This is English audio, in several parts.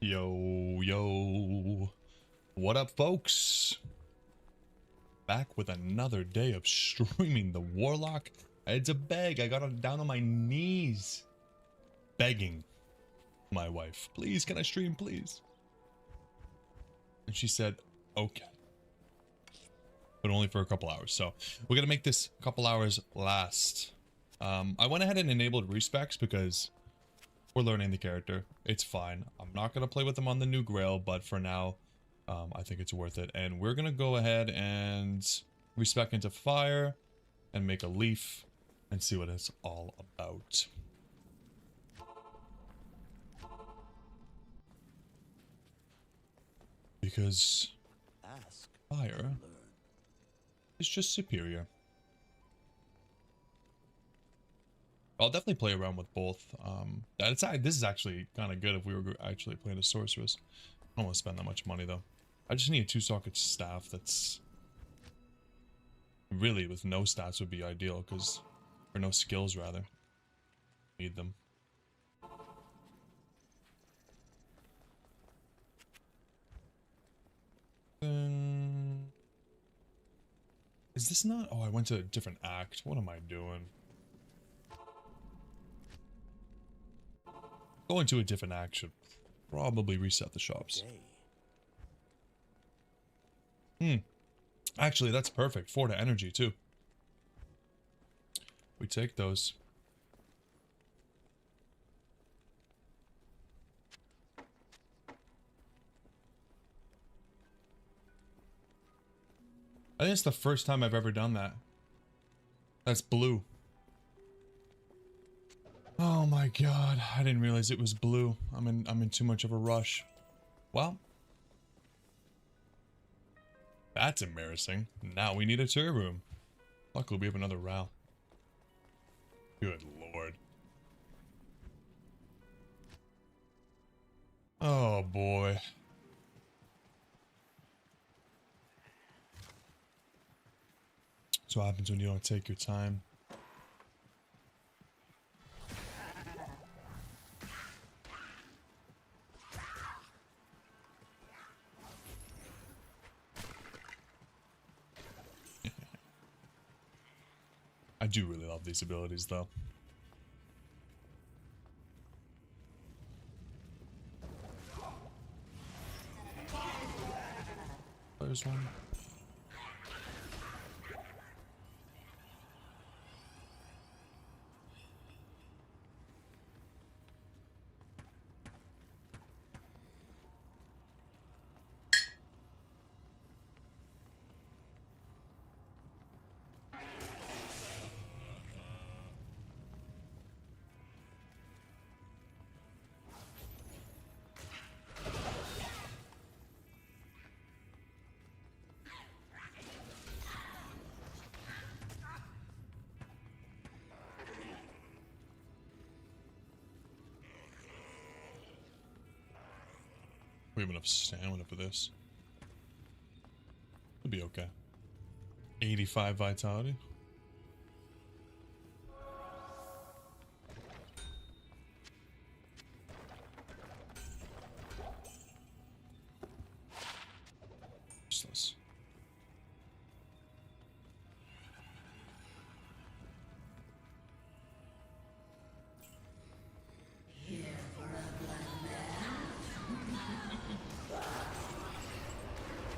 Yo, yo. What up, folks? Back with another day of streaming the Warlock. I had to beg. I got down on my knees. Begging my wife. Please, can I stream, please? And she said, okay. But only for a couple hours. So, we're going to make this couple hours last. I went ahead and enabled respecs because we're learning the character. It's fine. I'm not going to play with them on the new Grail, but for now, I think it's worth it. And we're going to go ahead and respec into fire and make a leaf and see what it's all about. Because fire is just superior. I'll definitely play around with both. This is actually kind of good if we were actually playing a sorceress. I don't want to spend that much money though. I just need a 2-socket staff that's really with no stats would be ideal because, or no skills rather. Need them. Is this not? Oh, I went to a different act. What am I doing? Going to a different act should probably reset the shops. Actually, that's perfect. 4 to energy, too. We take those. I think it's the first time I've ever done that. That's blue. Oh my god, I didn't realize it was blue. I'm in too much of a rush. Well, that's embarrassing. Now we need a tour room. Luckily we have another row. Good lord. Oh boy. That's what happens when you don't take your time. I do really love these abilities though. There's one. We have enough stamina for this. It'll be okay. 85 vitality. Useless.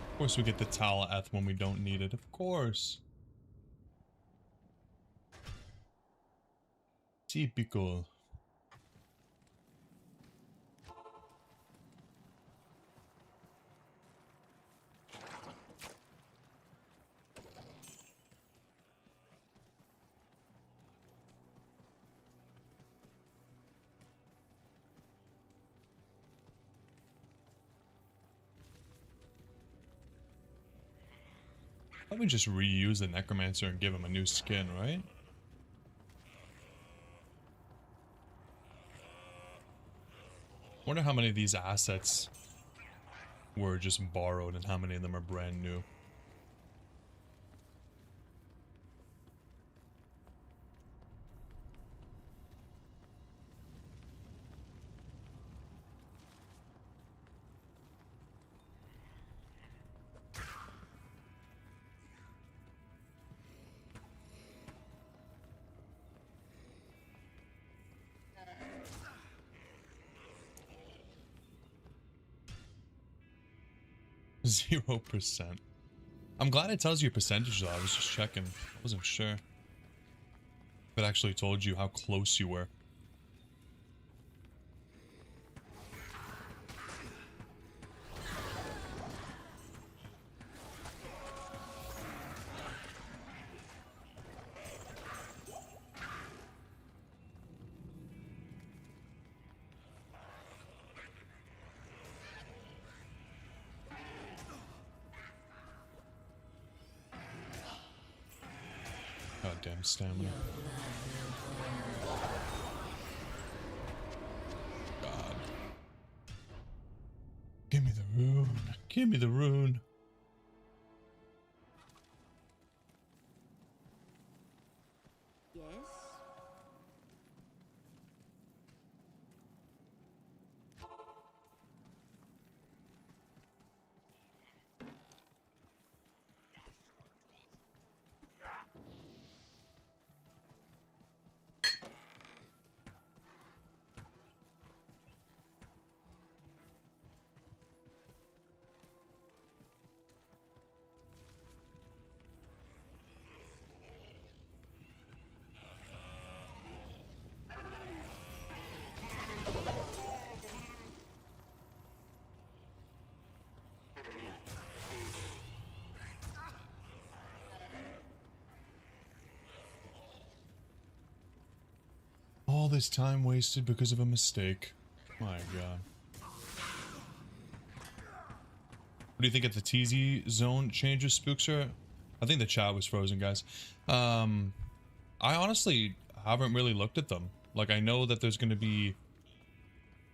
Of course we get the Taleth when we don't need it, of course. Typical. Probably just reuse the Necromancer and give him a new skin, right? Wonder how many of these assets were just borrowed and how many of them are brand new. 0%. I'm glad it tells you a percentage though. I was just checking. I wasn't sure if it actually told you how close you were. Goddamn stamina. God. Give me the rune. Give me the rune. Yes. All this time wasted because of a mistake. My god. What do you think of the TZ zone changes, Spookster? I think the chat was frozen, guys. I honestly haven't really looked at them. Like, I know that there's going to be...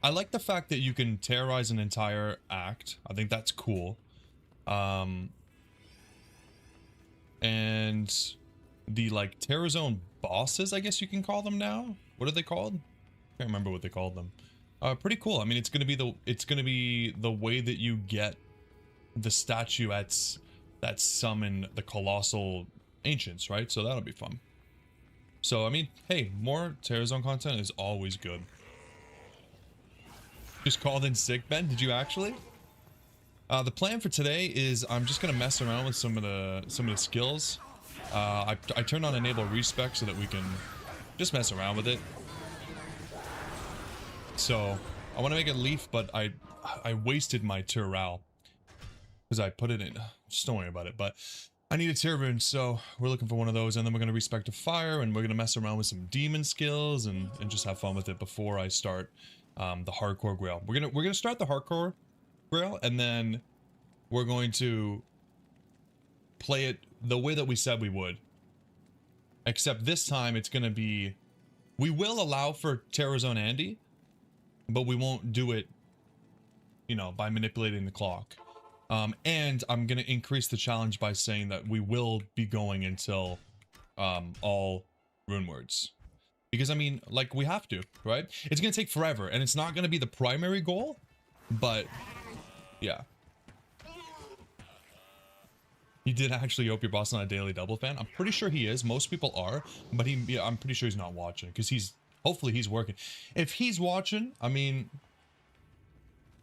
I like the fact that you can terrorize an entire act. I think that's cool. And the, like, terror zone bosses, I guess you can call them now. What are they called? Can't remember what they called them. Pretty cool. I mean, it's gonna be the way that you get the statuettes that summon the colossal ancients, right? So that'll be fun. So I mean, hey, more terror zone content is always good. Just called in sick, Ben. Did you actually? The plan for today is I'm just gonna mess around with some of the skills. I turned on enable respec so that we can just mess around with it. So I want to make a leaf, but I wasted my Turral because I put it in. Just don't worry about it. But I need a Turban, so we're looking for one of those, and then we're gonna respec to fire, and we're gonna mess around with some demon skills and just have fun with it before I start the hardcore grail. We're gonna start the hardcore grail, and then we're going to play it the way that we said we would. Except this time it's gonna be, we will allow for Terror Zone Andy, but we won't do it, you know, by manipulating the clock. And I'm gonna increase the challenge by saying that we will be going until all rune words. Because I mean, like, we have to, right? It's gonna take forever, and it's not gonna be the primary goal, but yeah. You did actually hope your boss not a daily double fan. I'm pretty sure he is. Most people are, but yeah, I'm pretty sure he's not watching because hopefully he's working. If he's watching, I mean,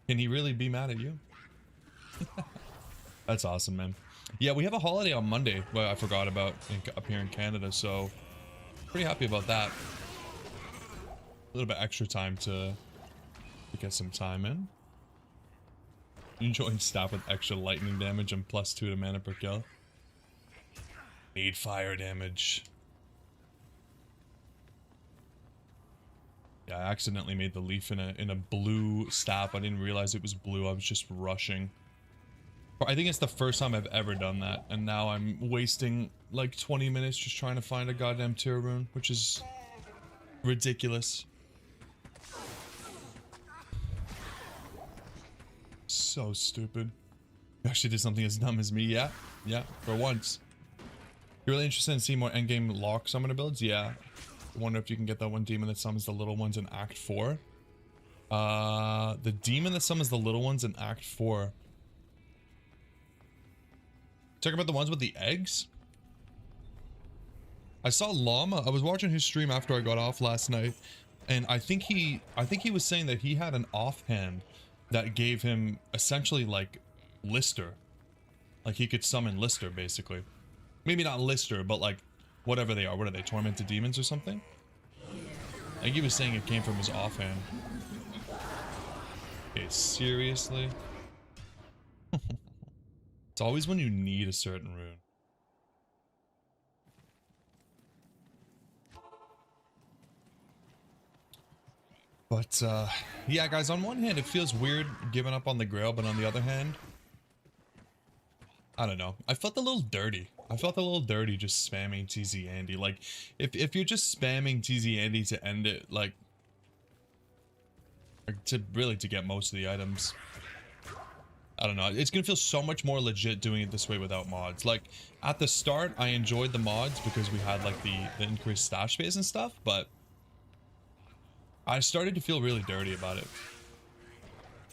can he really be mad at you? That's awesome, man. Yeah, we have a holiday on Monday, but I forgot about up here in Canada, so pretty happy about that. A little bit extra time to get some time in. Enjoying staff with extra lightning damage and +2 to mana per kill. Need fire damage. Yeah, I accidentally made the leaf in a blue staff. I didn't realize it was blue. I was just rushing. I think it's the first time I've ever done that, and now I'm wasting like 20 minutes just trying to find a goddamn tier rune, which is ridiculous. So stupid. You actually did something as dumb as me. Yeah, for once. You're really interested in seeing more endgame lock summoner builds? Yeah. I wonder if you can get that one demon that summons the little ones in Act 4. The demon that summons the little ones in Act 4. Talking about the ones with the eggs? I saw Llama. I was watching his stream after I got off last night, and I think he was saying that he had an offhand that gave him essentially like Lister. Like he could summon Lister, basically. Maybe not Lister, but like whatever they are. What are they? Tormented demons or something? I think he was saying it came from his offhand. Okay, seriously? It's always when you need a certain rune. But, yeah, guys, on one hand, it feels weird giving up on the Grail, but on the other hand, I don't know. I felt a little dirty. I felt a little dirty just spamming TZ Andy. Like, if you're just spamming TZ Andy to end it, like, to really to get most of the items, I don't know. It's gonna feel so much more legit doing it this way without mods. Like, at the start, I enjoyed the mods because we had, like, the increased stash space and stuff, but I started to feel really dirty about it.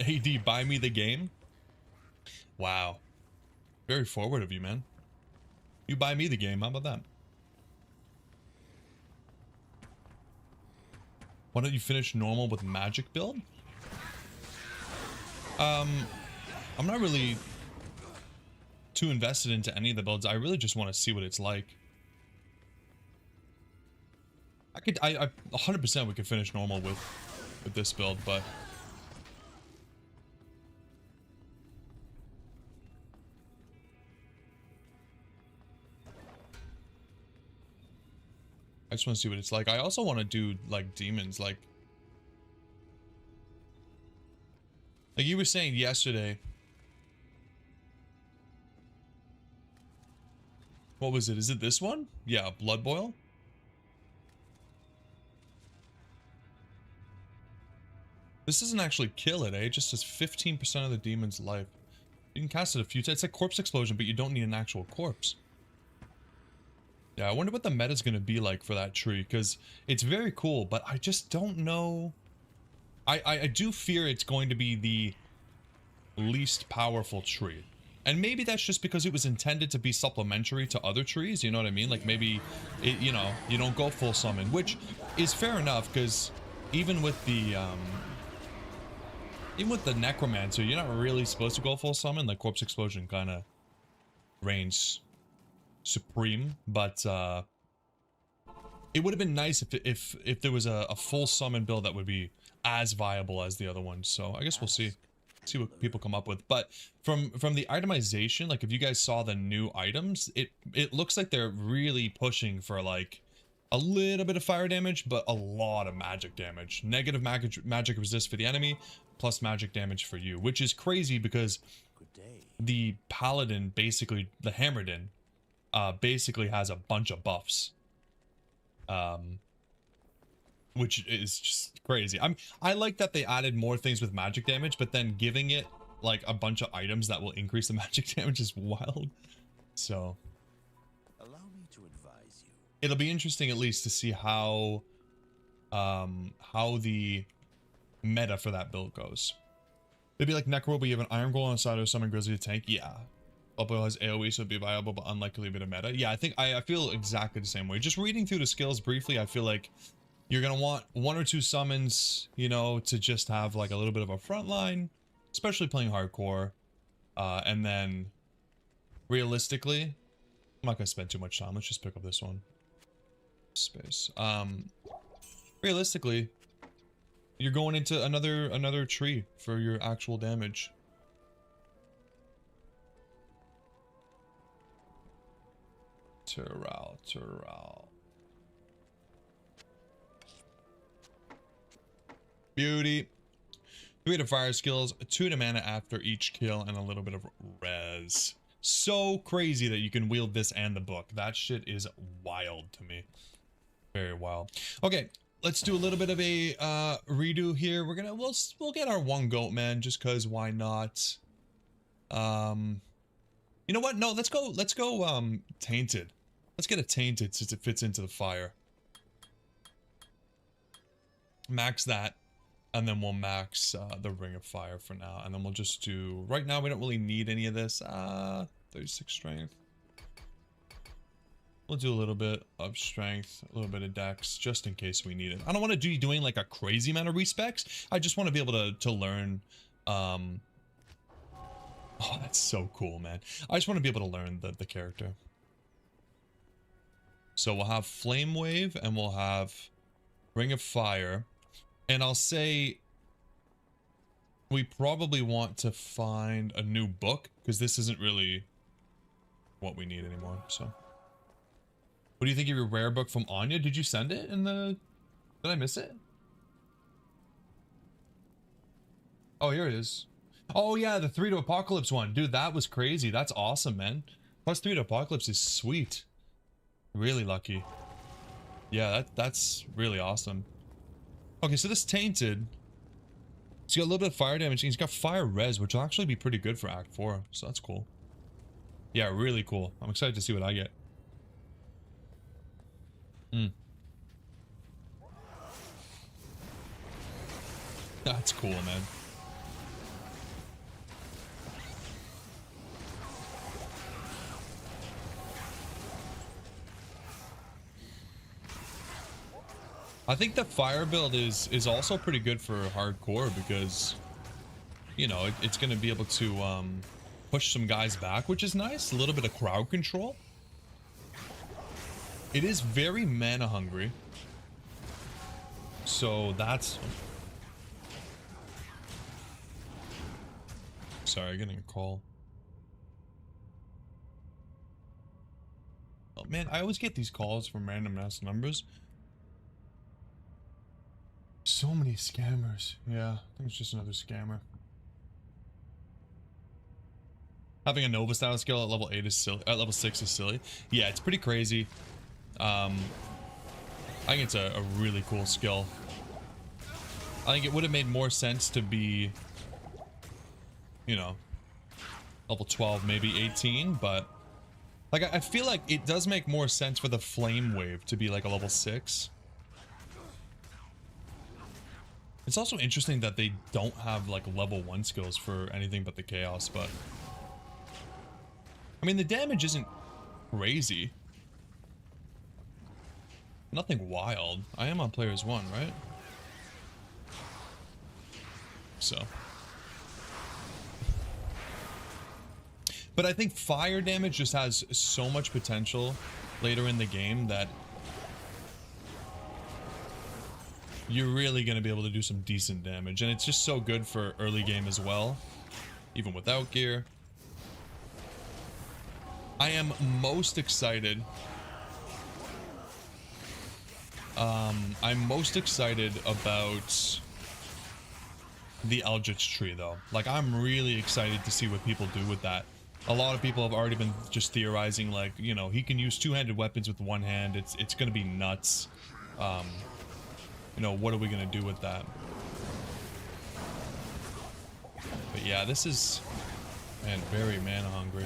AD, buy me the game? Wow. Very forward of you, man. You buy me the game, how about that? Why don't you finish normal with magic build? I'm not really too invested into any of the builds. I really just want to see what it's like. I 100% we could finish normal with this build, but I just want to see what it's like. I also want to do like demons, like you were saying yesterday. What was it? Is it this one? Yeah, Blood Boil. This doesn't actually kill it, eh? It just does 15% of the demon's life. You can cast it a few times. It's like Corpse Explosion, but you don't need an actual corpse. Yeah, I wonder what the meta's going to be like for that tree, because it's very cool, but I just don't know. I do fear it's going to be the least powerful tree. And maybe that's just because it was intended to be supplementary to other trees, you know what I mean? Like maybe, it, you know, you don't go full summon, which is fair enough, because even with the Necromancer, you're not really supposed to go full summon. Like Corpse Explosion kind of reigns supreme, but it would have been nice if there was a full summon build that would be as viable as the other ones. So I guess we'll see what people come up with. But from the itemization, like if you guys saw the new items, it looks like they're really pushing for like a little bit of fire damage, but a lot of magic damage. Negative magic resist for the enemy, plus magic damage for you, which is crazy because the Paladin, basically the Hammerdin, basically has a bunch of buffs, which is just crazy. I like that they added more things with magic damage, but then giving it like a bunch of items that will increase the magic damage is wild. So allow me to advise you. It'll be interesting at least to see how the meta for that build goes. Maybe like Necro, but you have an Iron Golem on the side or summon Grizzly to tank. Yeah. Bubble has AoE, so it'd be viable, but unlikely bit of meta. Yeah, I think I feel exactly the same way. Just reading through the skills briefly, I feel like you're gonna want one or two summons, you know, to just have like a little bit of a front line, especially playing hardcore. And then realistically, I'm not gonna spend too much time. Let's just pick up this one. Space. Realistically, you're going into another tree for your actual damage. Tural. Beauty. 3 to fire skills, 2 to mana after each kill, and a little bit of res. So crazy that you can wield this and the book. That shit is wild to me. Very wild. Okay, let's do a little bit of a redo here. We'll get our one goat, man, just cause why not? You know what? No, let's go tainted. Let's get a tainted since it fits into the fire. Max that, and then we'll max the ring of fire for now, and then we'll just do, right now we don't really need any of this. 36 strength. We'll do a little bit of strength, a little bit of dex, just in case we need it. I don't want to be doing like a crazy amount of respecs. I just want to be able to learn Oh, that's so cool, man. I just want to be able to learn the character. So we'll have Flame Wave and we'll have Ring of Fire. And I'll say we probably want to find a new book because this isn't really what we need anymore. So what do you think of your rare book from Anya? Did you send it in the... Did I miss it? Oh, here it is. Oh yeah, the 3 to Apocalypse one. Dude, that was crazy. That's awesome, man. Plus 3 to Apocalypse is sweet. Really lucky. Yeah, that's really awesome. Okay, so this Tainted, he's got a little bit of fire damage. He's got fire res, which will actually be pretty good for Act 4. So that's cool. Yeah, really cool. I'm excited to see what I get. That's cool, man. I think the fire build is also pretty good for hardcore because, you know, it's going to be able to push some guys back, which is nice. A little bit of crowd control. It is very mana hungry. So that's... Sorry, getting a call. Oh man, I always get these calls from random ass numbers. So many scammers. Yeah, I think it's just another scammer. Having a Nova style skill at level 8 is silly. At level 6 is silly. Yeah, it's pretty crazy. I think it's a really cool skill. I think it would have made more sense to be, you know, level 12, maybe 18, but like I feel like it does make more sense for the Flame Wave to be like a level 6. It's also interesting that they don't have like level 1 skills for anything but the Chaos, but I mean the damage isn't crazy. Nothing wild. I am on players 1, right? So. But I think fire damage just has so much potential later in the game that you're really going to be able to do some decent damage. And it's just so good for early game as well, even without gear. I am most excited. I'm most excited about the Eldritch Tree, though. Like, I'm really excited to see what people do with that. A lot of people have already been just theorizing, like, you know, he can use two-handed weapons with one hand. It's going to be nuts. You know, what are we going to do with that? But yeah, this is, man, very mana hungry.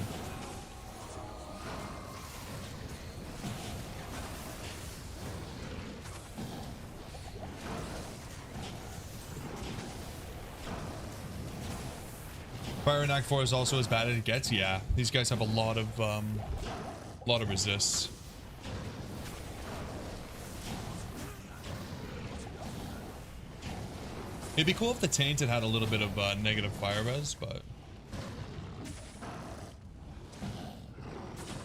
Fire in Act 4 is also as bad as it gets. Yeah, these guys have a lot of resists. It'd be cool if the Tainted had a little bit of negative fire res, but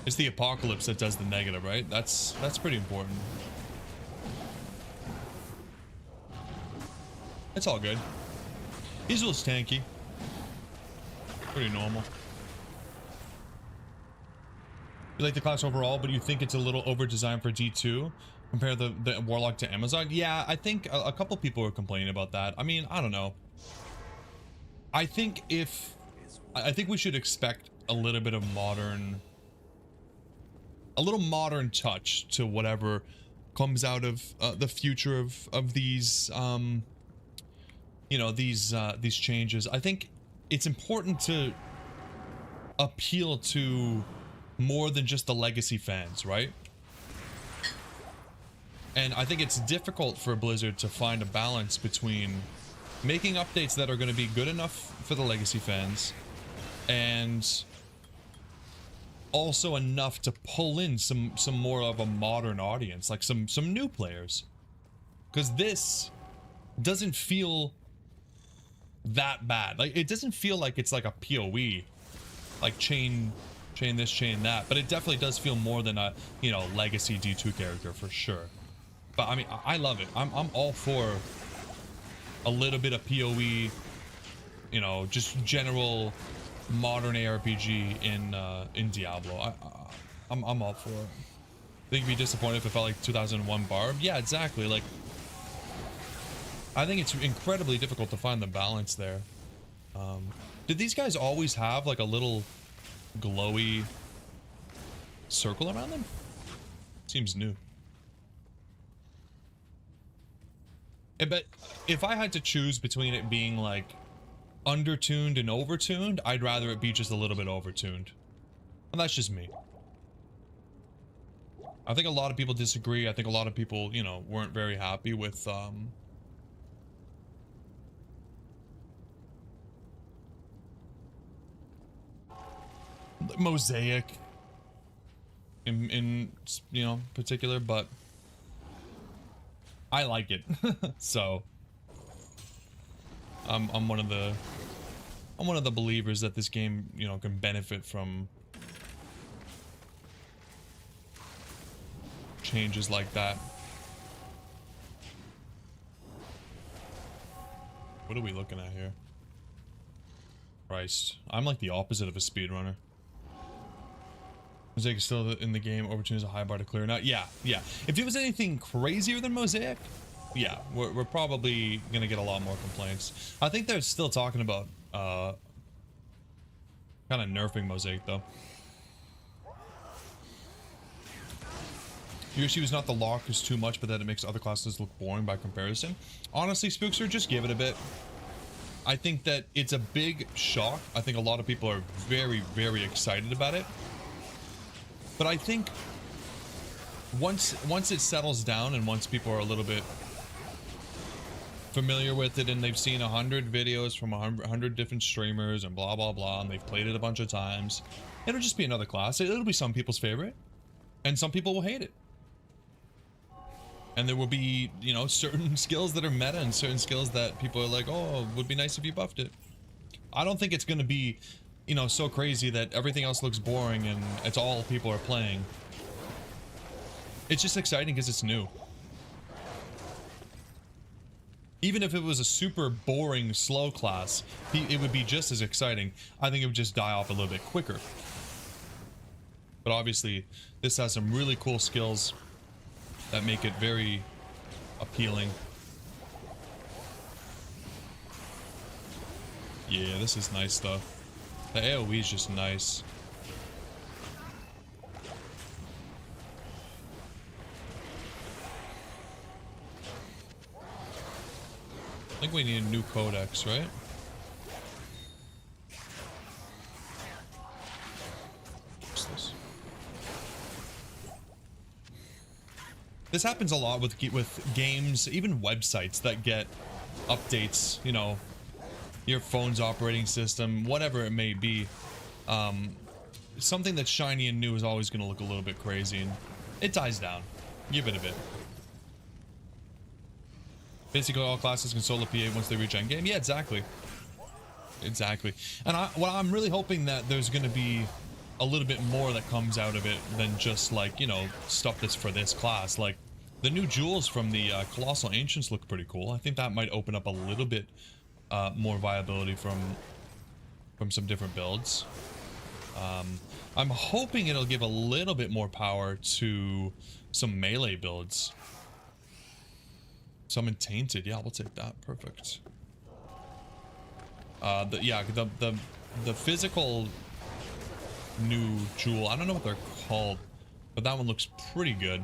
it's the Apocalypse that does the negative, right? That's pretty important. It's all good. He's a little tanky. Pretty normal. You like the class overall, but you think it's a little over-designed for D2? Compare the Warlock to Amazon? Yeah, I think a couple people are complaining about that. I mean, I don't know. I think we should expect a little bit of modern... a little modern touch to whatever comes out of the future of these, you know, these changes. I think it's important to appeal to more than just the legacy fans, right? And I think it's difficult for Blizzard to find a balance between making updates that are going to be good enough for the legacy fans and also enough to pull in some more of a modern audience, like some new players. Because this doesn't feel that bad. Like, it doesn't feel like it's like a PoE like chain this, chain that, but it definitely does feel more than a, you know, legacy D2 character for sure. But I mean, I love it. I'm all for a little bit of PoE, you know, just general modern ARPG in Diablo. I'm all for it. I think you'd be disappointed if it felt like 2001 Barb. Yeah, exactly. Like, I think it's incredibly difficult to find the balance there. Did these guys always have like a little glowy circle around them? Seems new. But if I had to choose between it being like undertuned and overtuned, I'd rather it be just a little bit overtuned. And that's just me. I think a lot of people disagree. I think a lot of people, you know, weren't very happy with Mosaic in you know, particular, but I like it. So I'm one of the believers that this game, you know, can benefit from changes like that. What are we looking at here? Christ, I'm like the opposite of a speedrunner. Mosaic is still in the game. Overtune is a high bar to clear. Now, yeah. If it was anything crazier than Mosaic, yeah, we're probably gonna get a lot more complaints. I think they're still talking about kind of nerfing Mosaic though. Your issue is not the lock is too much, but that it makes other classes look boring by comparison. Honestly, Spookster, just give it a bit. I think that it's a big shock. I think a lot of people are very, very excited about it. But I think once it settles down and once people are a little bit familiar with it and they've seen 100 videos from 100 different streamers and blah blah blah, and they've played it a bunch of times, it'll just be another class. It'll be some people's favorite, and some people will hate it. And there will be, you know, certain skills that are meta and certain skills that people are like, oh, would be nice if you buffed it. I don't think it's going to be, you know, so crazy that everything else looks boring and it's all people are playing. It's just exciting because it's new. Even if it was a super boring, slow class, it would be just as exciting. I think it would just die off a little bit quicker. But obviously, this has some really cool skills that make it very appealing. Yeah, this is nice stuff. The AoE is just nice. I think we need a new codex, right? What's this? This happens a lot with games, even websites that get updates, you know, your phone's operating system, whatever it may be. Something that's shiny and new is always going to look a little bit crazy, and it dies down. Give it a bit. Basically, all classes can solo PA once they reach endgame. Yeah, exactly. Exactly. And I'm really hoping that there's going to be a little bit more that comes out of it than just, like, you know, stuff that's for this class. Like, the new jewels from the Colossal Ancients look pretty cool. I think that might open up a little bit more viability from some different builds. I'm hoping it'll give a little bit more power to some melee builds. Summon Tainted, yeah, we'll take that. Perfect. The physical new jewel, I don't know what they're called, but that one looks pretty good.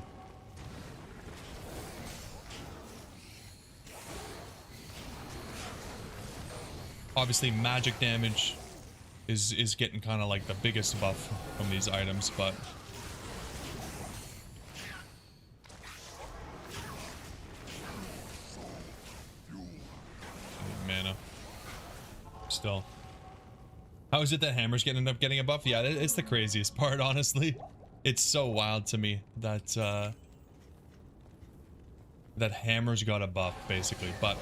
Obviously, magic damage is getting kind of like the biggest buff from these items, but mana. Still. How is it that hammers end up getting a buff? Yeah, it's the craziest part, honestly. It's so wild to me that that hammers got a buff, basically, but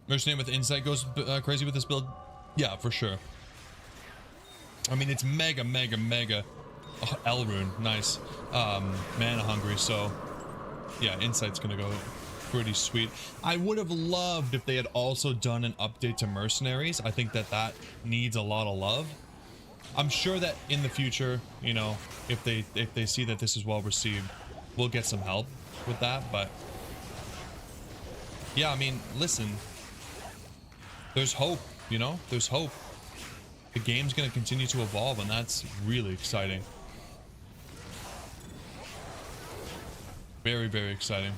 Mercenary with insight goes crazy with this build. Yeah, for sure. I mean, it's mega, mega, mega. Oh, Elrune, nice. Mana hungry, so yeah, insight's gonna go pretty sweet. I would have loved if they had also done an update to mercenaries. I think that that needs a lot of love. I'm sure that in the future, you know, if they see that this is well received, we'll get some help with that. But yeah, I mean, listen, there's hope, you know, there's hope. The game's going to continue to evolve, and that's really exciting. Very, very exciting.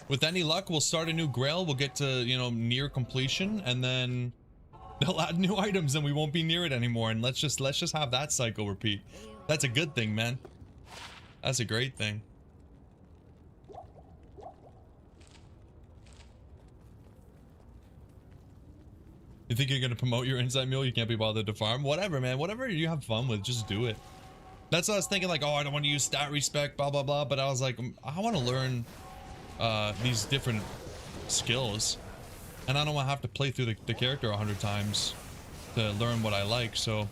With any luck, we'll start a new Grail. We'll get to, you know, near completion, and then they'll add new items and we won't be near it anymore. And let's just have that cycle repeat. That's a good thing, man. That's a great thing. You think you're gonna promote your insight mule? You can't be bothered to farm? Whatever, man. Whatever you have fun with, just do it. That's what I was thinking, like, oh, I don't want to use stat respec, blah, blah, blah. But I was like, I want to learn these different skills. And I don't want to have to play through the character 100 times to learn what I like. So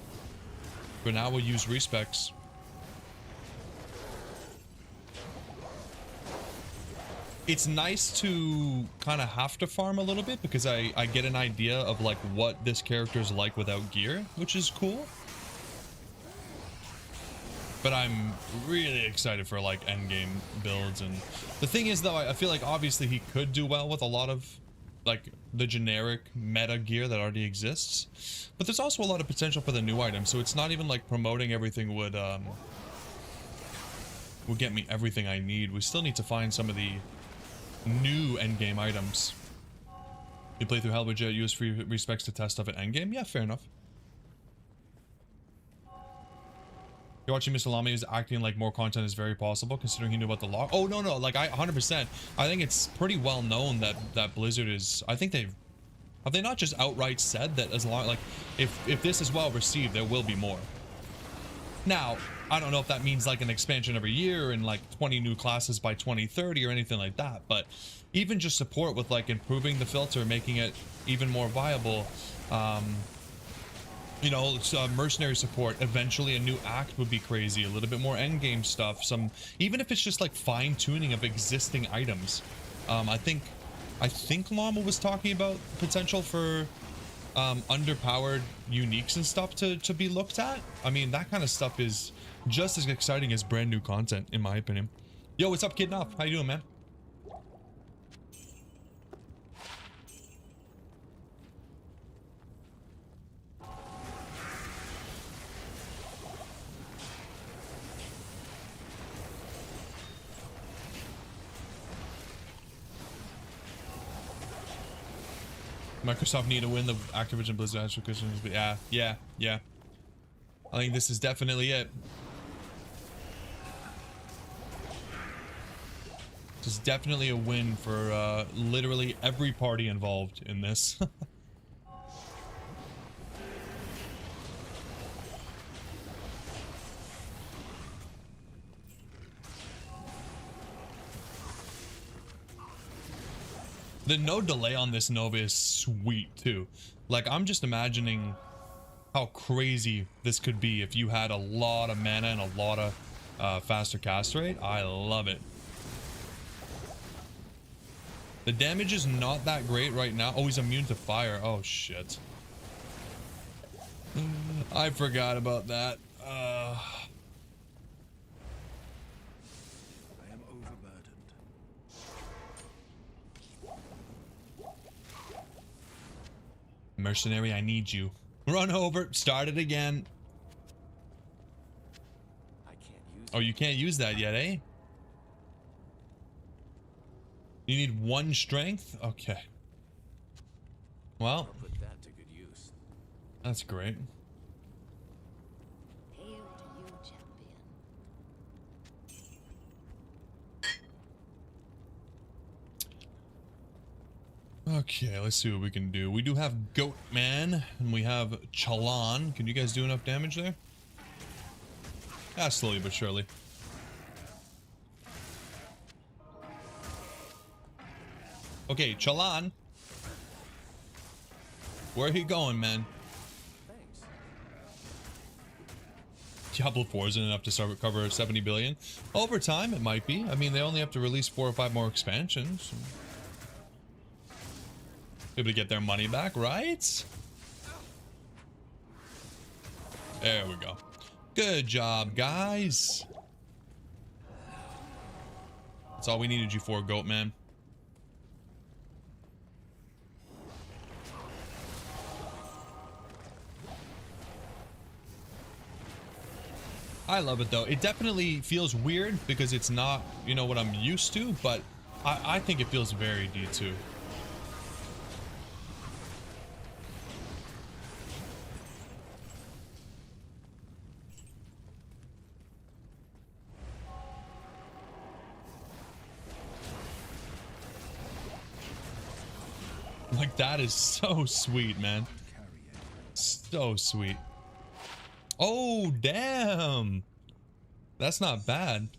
for now, we'll use respecs. It's nice to kind of have to farm a little bit because I get an idea of like what this character is like without gear, which is cool. But I'm really excited for like endgame builds. And the thing is though, I feel like obviously he could do well with a lot of like the generic meta gear that already exists, but there's also a lot of potential for the new items. So it's not even like promoting everything would get me everything I need. We still need to find some of the new endgame items. You play through Hellbridge, use free respecs to test stuff at endgame? Yeah, fair enough. You're watching Mr. Lamy is acting like more content is very possible considering he knew about the lock. Oh, no, like I 100%. I think it's pretty well known that Blizzard is, I think have they not just outright said that as long, like, if this is well received, there will be more. Now, I don't know if that means like an expansion every year and like 20 new classes by 2030 or anything like that, but even just support with like improving the filter, making it even more viable. You know, mercenary support, eventually a new act would be crazy, a little bit more endgame stuff, even if it's just like fine tuning of existing items. I think Llama was talking about potential for underpowered uniques and stuff to be looked at. I mean, that kind of stuff is just as exciting as brand new content, in my opinion. Yo, what's up, Kid Nuff? How you doing, man? Microsoft need to win the Activision Blizzard acquisitions, but yeah. I think this is definitely it. This is definitely a win for literally every party involved in this. The no delay on this Nova is sweet too. Like, I'm just imagining how crazy this could be if you had a lot of mana and a lot of faster cast rate. I love it. The damage is not that great right now. Oh, he's immune to fire. Oh shit. I forgot about that. Mercenary, I need you. Run over. Start it again. I can't use Oh, you can't use that yet, eh? You need 1 strength? Okay. Well, I'll put that to good use. that's great. Hail to you, champion. Okay, let's see what we can do. We do have Goat Man, and we have Chalan. Can you guys do enough damage there? Ah, slowly but surely. Okay, Chalan. Where are you going, man? Thanks. Diablo 4 isn't enough to start recover 70 billion. Over time, it might be. I mean, they only have to release 4 or 5 more expansions. Able to get their money back, right? There we go. Good job, guys. That's all we needed you for, Goat Man. I love it though. It definitely feels weird because it's not, you know, what I'm used to, but I think it feels very D2. Like, that is so sweet, man. So sweet. Oh, damn. That's not bad.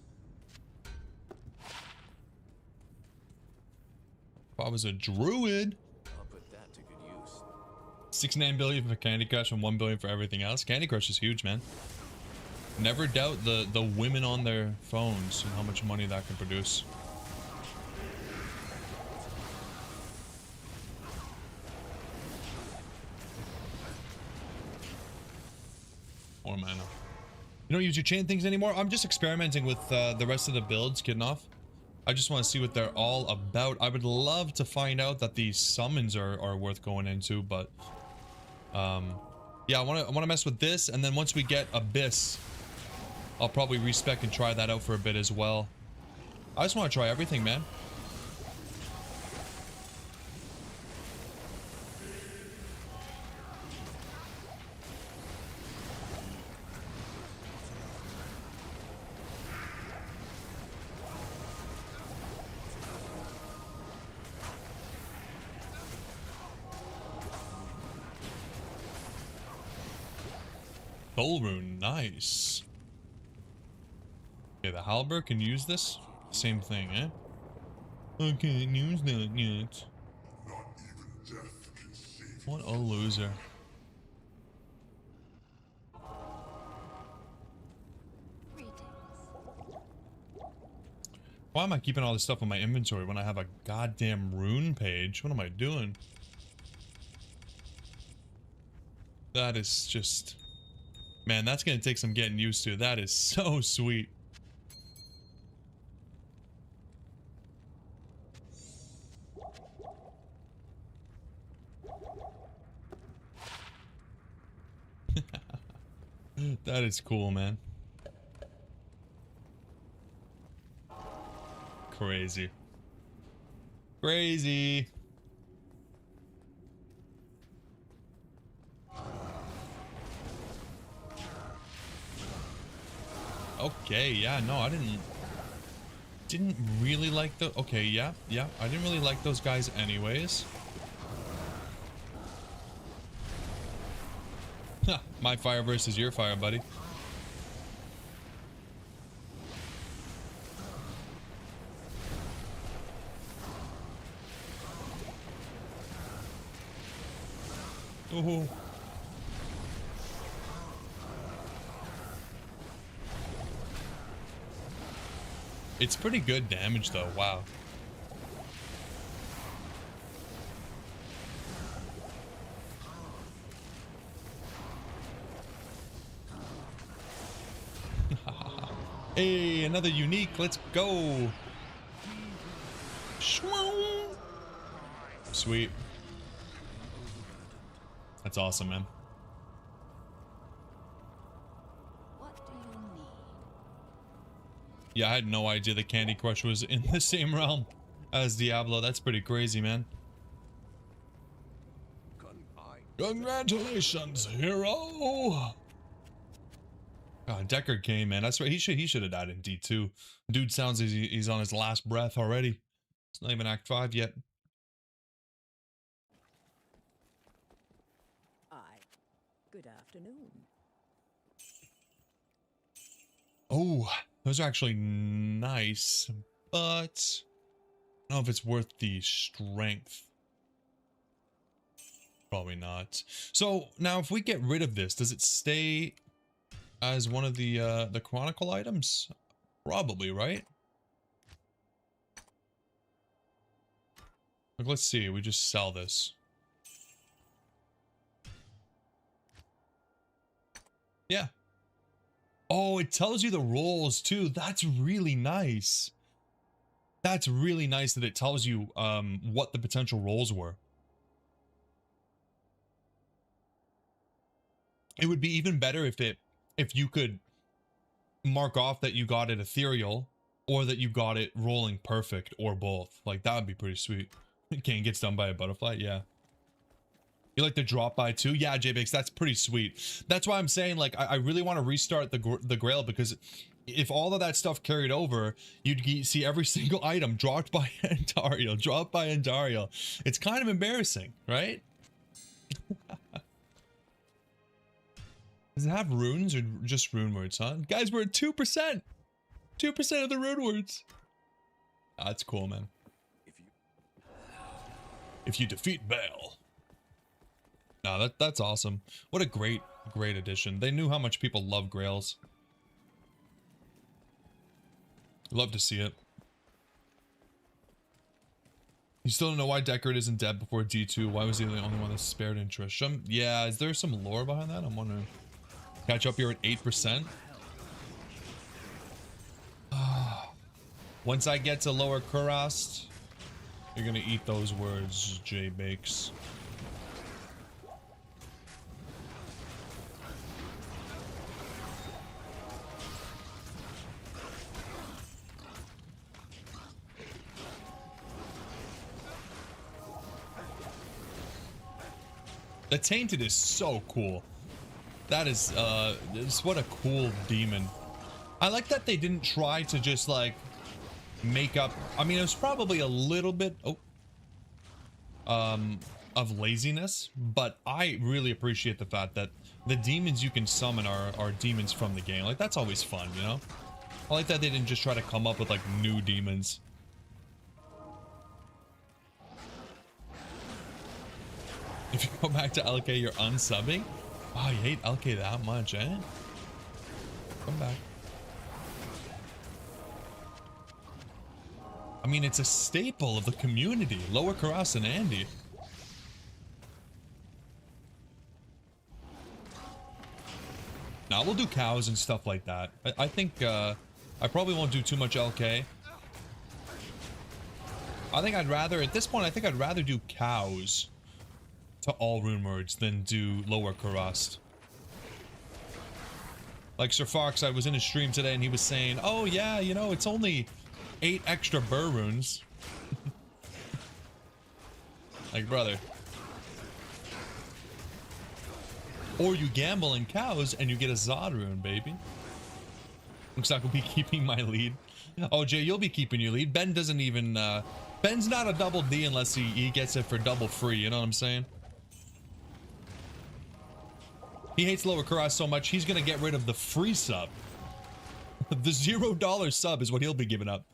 If I was a druid. I'll put that to good use. 69 billion for Candy Crush and 1 billion for everything else. Candy Crush is huge, man. Never doubt the women on their phones and how much money that can produce. Or mana. You don't use your chain things anymore? I'm just experimenting with the rest of the builds, kidding off. I just want to see what they're all about. I would love to find out that these summons are worth going into, but yeah, I want to mess with this, and then once we get Abyss, I'll probably respec and try that out for a bit as well. I just want to try everything, man. Soul Rune, nice. Okay, the Halberd can use this. Same thing, eh? I can't use that yet. What a loser. Greetings. Why am I keeping all this stuff in my inventory when I have a goddamn rune page? What am I doing? That is just... Man, that's gonna take some getting used to. That is so sweet. That is cool, man. Crazy. Crazy. Okay, yeah, no, I didn't really like the... Okay, yeah, I didn't really like those guys anyways. Ha, my fire versus your fire, buddy. Oh. It's pretty good damage though, wow. Hey, another unique, let's go. Sweet. That's awesome, man. What do you need? Yeah, I had no idea the Candy Crush was in the same realm as Diablo. That's pretty crazy, man. Congratulations, hero! God, Deckard came, man. That's right. He should have died in D2. Dude sounds like he's on his last breath already. It's not even Act 5 yet. Good afternoon. Oh, those are actually nice, but I don't know if it's worth the strength. Probably not. So now if we get rid of this, does it stay as one of the chronicle items? Probably, right? Like, let's see, we just sell this. Yeah. Oh, it tells you the rolls too. That's really nice. That's really nice that it tells you what the potential rolls were. It would be even better if you could mark off that you got it ethereal or that you got it rolling perfect or both. Like that would be pretty sweet. Kane gets done by a butterfly, yeah. You like the drop by too? Yeah, JBix, that's pretty sweet. That's why I'm saying, like, I really want to restart the Grail, because if all of that stuff carried over, you'd see every single item dropped by Andariel, dropped by Andariel. It's kind of embarrassing, right? Does it have runes or just rune words, huh? Guys, we're at 2%! 2% of the rune words. That's cool, man. If you defeat Baal. No, that's awesome. What a great addition. They knew how much people love Grails. Love to see it. You still don't know why Deckard isn't dead before D2. Why was he the only one that spared in Tristram? Yeah, is there some lore behind that? I'm wondering. Catch up here at 8%. Once I get to Lower Kurast, you're gonna eat those words, J Bakes. The Tainted is so cool. That is, what a cool demon. I like that they didn't try to just, like, make up... I mean, it was probably a little bit... of laziness, but I really appreciate the fact that the demons you can summon are demons from the game. Like, that's always fun, you know? I like that they didn't just try to come up with, like, new demons. If you go back to LK, you're unsubbing? Wow, you hate LK that much, eh? Come back. I mean, it's a staple of the community. Lower Kurast and Andy. Now we'll do cows and stuff like that. I think I probably won't do too much LK. I think I'd rather, at this point, I think I'd rather do cows to all rune words than do Lower Kurast. Like Sir Fox, I was in a stream today and he was saying, oh yeah, you know, it's only 8 extra burr runes. Like, brother. Or you gamble in cows and you get a Zod rune, baby. Looks like I'll be keeping my lead. Oh, Jay, you'll be keeping your lead. Ben doesn't even, Ben's not a double D unless he gets it for double free, you know what I'm saying? He hates Lower Kurast so much, he's gonna get rid of the free sub. The $0 sub is what he'll be giving up.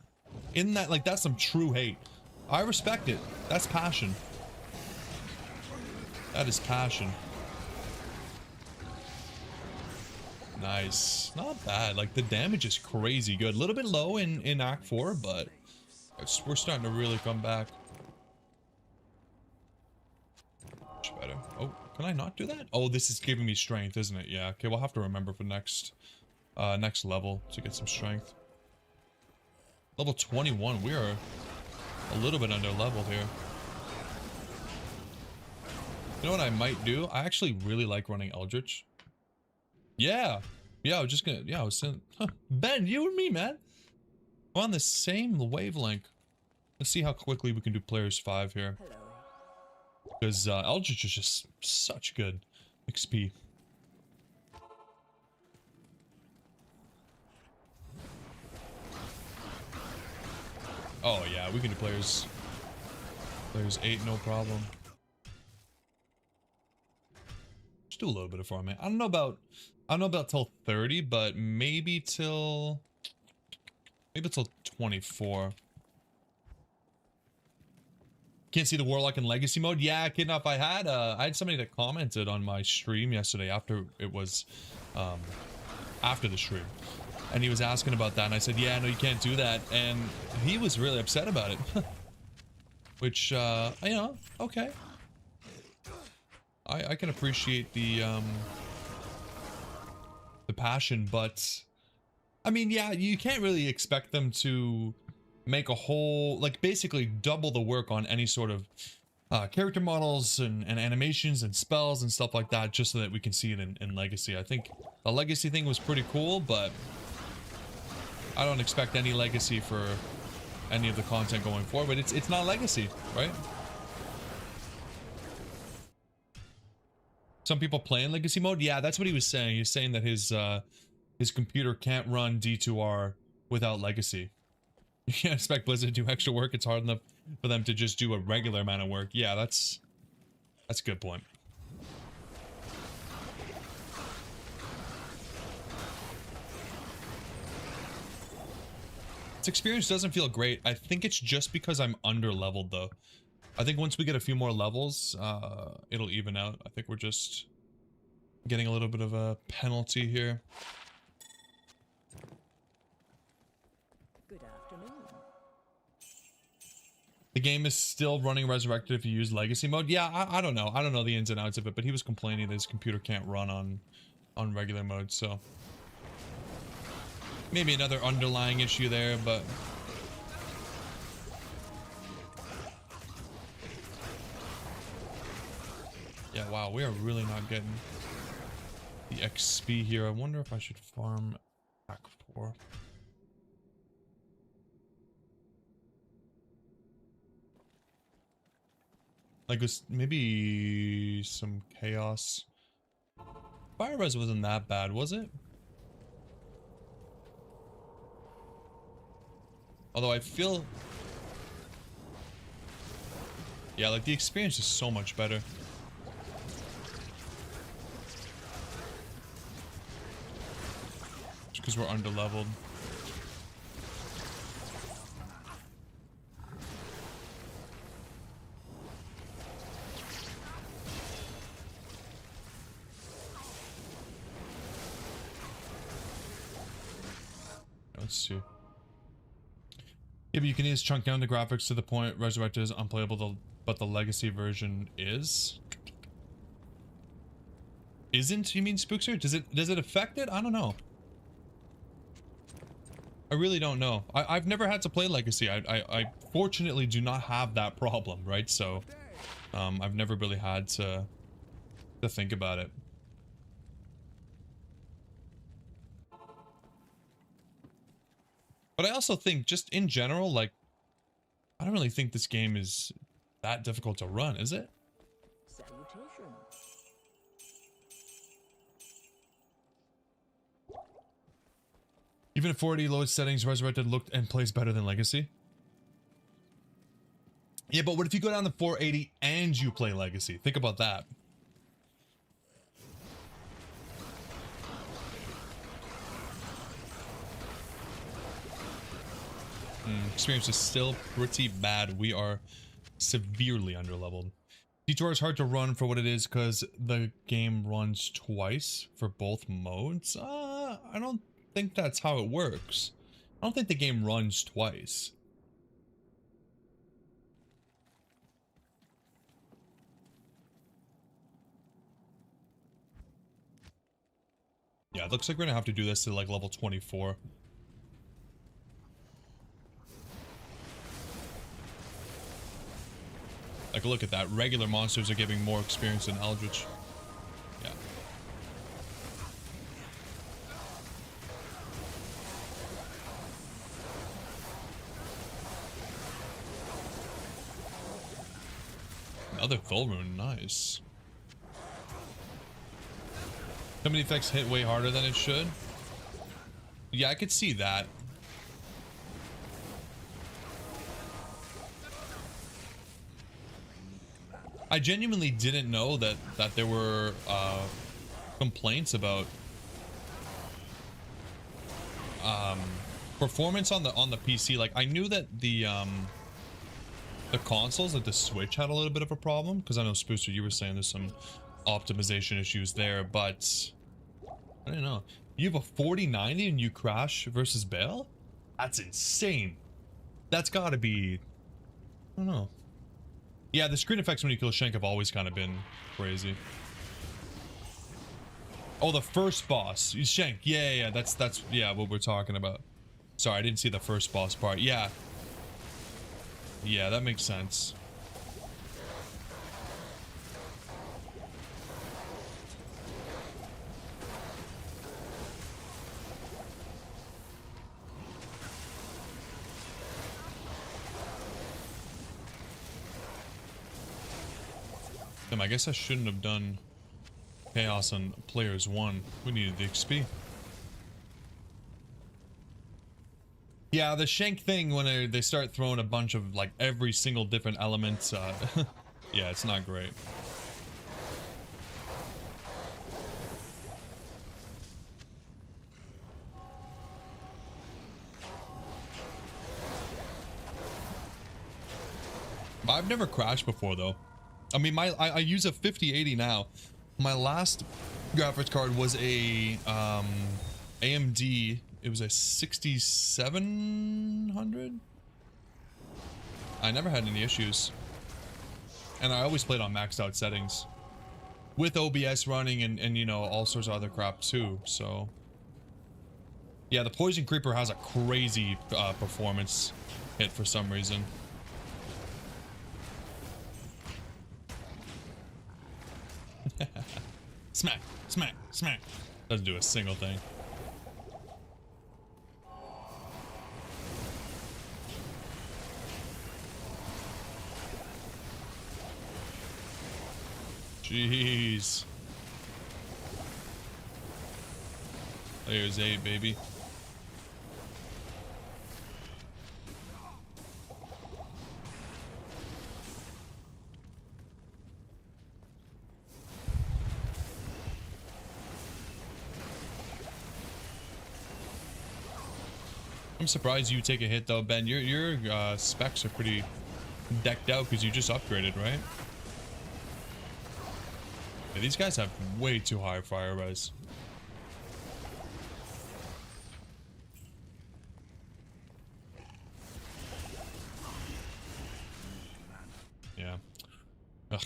Isn't that, like, that's some true hate. I respect it. That's passion. That is passion. Nice. Not bad. Like, the damage is crazy good. A little bit low in Act 4, but we're starting to really come back. Much better. Oh, can I not do that? Oh, this is giving me strength, isn't it? Yeah, okay, we'll have to remember for next level to get some strength. Level 21, we are a little bit under leveled here. You know what I might do? I actually really like running Eldritch. Yeah. Yeah, I was just gonna, yeah, I was saying, huh. Ben, you and me, man. We're on the same wavelength. Let's see how quickly we can do players 5 here. Hello. Because Eldritch is just such good XP. Oh yeah, we can do players 8, no problem. Just do a little bit of farming. I don't know about till 30, but maybe till 24. Can't see the Warlock in Legacy mode. Yeah, kid enough. I had somebody that commented on my stream yesterday after it was, after the stream, and he was asking about that, and I said, yeah, no, you can't do that, and he was really upset about it. Which, you know, okay. I can appreciate the passion, but I mean, yeah, you can't really expect them to make a whole, like, basically double the work on any sort of character models and animations and spells and stuff like that just so that we can see it in Legacy. I think the Legacy thing was pretty cool, but I don't expect any Legacy for any of the content going forward. It's not Legacy, right? Some people play in Legacy mode. Yeah, that's what he was saying. He was saying that his computer can't run D2R without Legacy. You can't expect Blizzard to do extra work. It's hard enough for them to just do a regular amount of work. Yeah, that's a good point. This experience doesn't feel great. I think it's just because I'm under leveled though. I think once we get a few more levels, it'll even out. I think we're just getting a little bit of a penalty here. Good afternoon. The game is still running Resurrected if you use Legacy mode. Yeah, I don't know. I don't know the ins and outs of it, but he was complaining that his computer can't run on regular mode, so maybe another underlying issue there, but yeah, wow, we are really not getting the XP here. I wonder if I should farm back 4. Like this, maybe some chaos. Fire res wasn't that bad, was it? Although I feel, yeah, like the experience is so much better. Just because we're underleveled. Let's see. Yeah, but you can just chunk down the graphics to the point Resurrected is unplayable, but the Legacy version is. Isn't, you mean, Spookster? Does it affect it? I don't know. I really don't know. I've never had to play Legacy. I fortunately do not have that problem, right? So I've never really had to think about it. But I also think, just in general, like, I don't really think this game is that difficult to run, is it? Salutations. Even at 480 load settings, Resurrected looked and plays better than Legacy. Yeah, but what if you go down to 480 and you play Legacy? Think about that. Experience is still pretty bad. We are severely underleveled. D2R is hard to run for what it is because the game runs twice for both modes. I don't think that's how it works. I don't think the game runs twice. Yeah, it looks like we're gonna have to do this to like level 24. Like, look at that. Regular monsters are giving more experience than Eldritch. Yeah. Another full rune, nice. Some of the effects hit way harder than it should. Yeah, I could see that. I genuinely didn't know that there were complaints about performance on the PC. Like, I knew that the the consoles, like the Switch, had a little bit of a problem, because I know Spooster, you were saying there's some optimization issues there, but I don't know. You have a 4090 and you crash versus Bale? That's insane. That's got to be, I don't know. Yeah, the screen effects when you kill Shank have always kind of been crazy. Oh, the first boss, Shank. Yeah, that's yeah what we're talking about. Sorry, I didn't see the first boss part. Yeah, that makes sense. I guess I shouldn't have done Chaos on Players 1. We needed the XP. Yeah, the Shank thing, when they start throwing a bunch of, like, every single different element, yeah, it's not great. But I've never crashed before, though. I mean, I use a 5080 now. My last graphics card was a AMD. It was a 6700. I never had any issues, and I always played on maxed out settings with OBS running and you know, all sorts of other crap too. So yeah, the Poison Creeper has a crazy performance hit for some reason. Smack, smack, smack. Doesn't do a single thing. Jeez. There's 8, baby. I'm surprised you take a hit though, Ben. Your specs are pretty decked out because you just upgraded, right? Yeah, these guys have way too high fire res. Yeah. Ugh.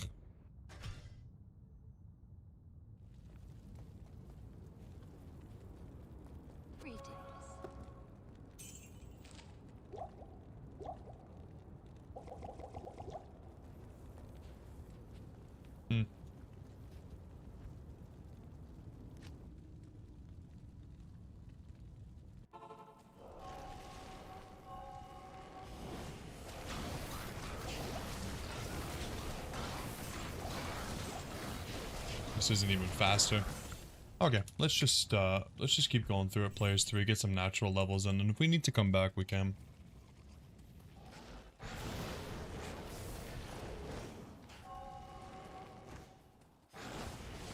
Greetings. Hmm. This isn't even faster. Okay, let's just keep going through it, players 3, get some natural levels, and then if we need to come back, we can.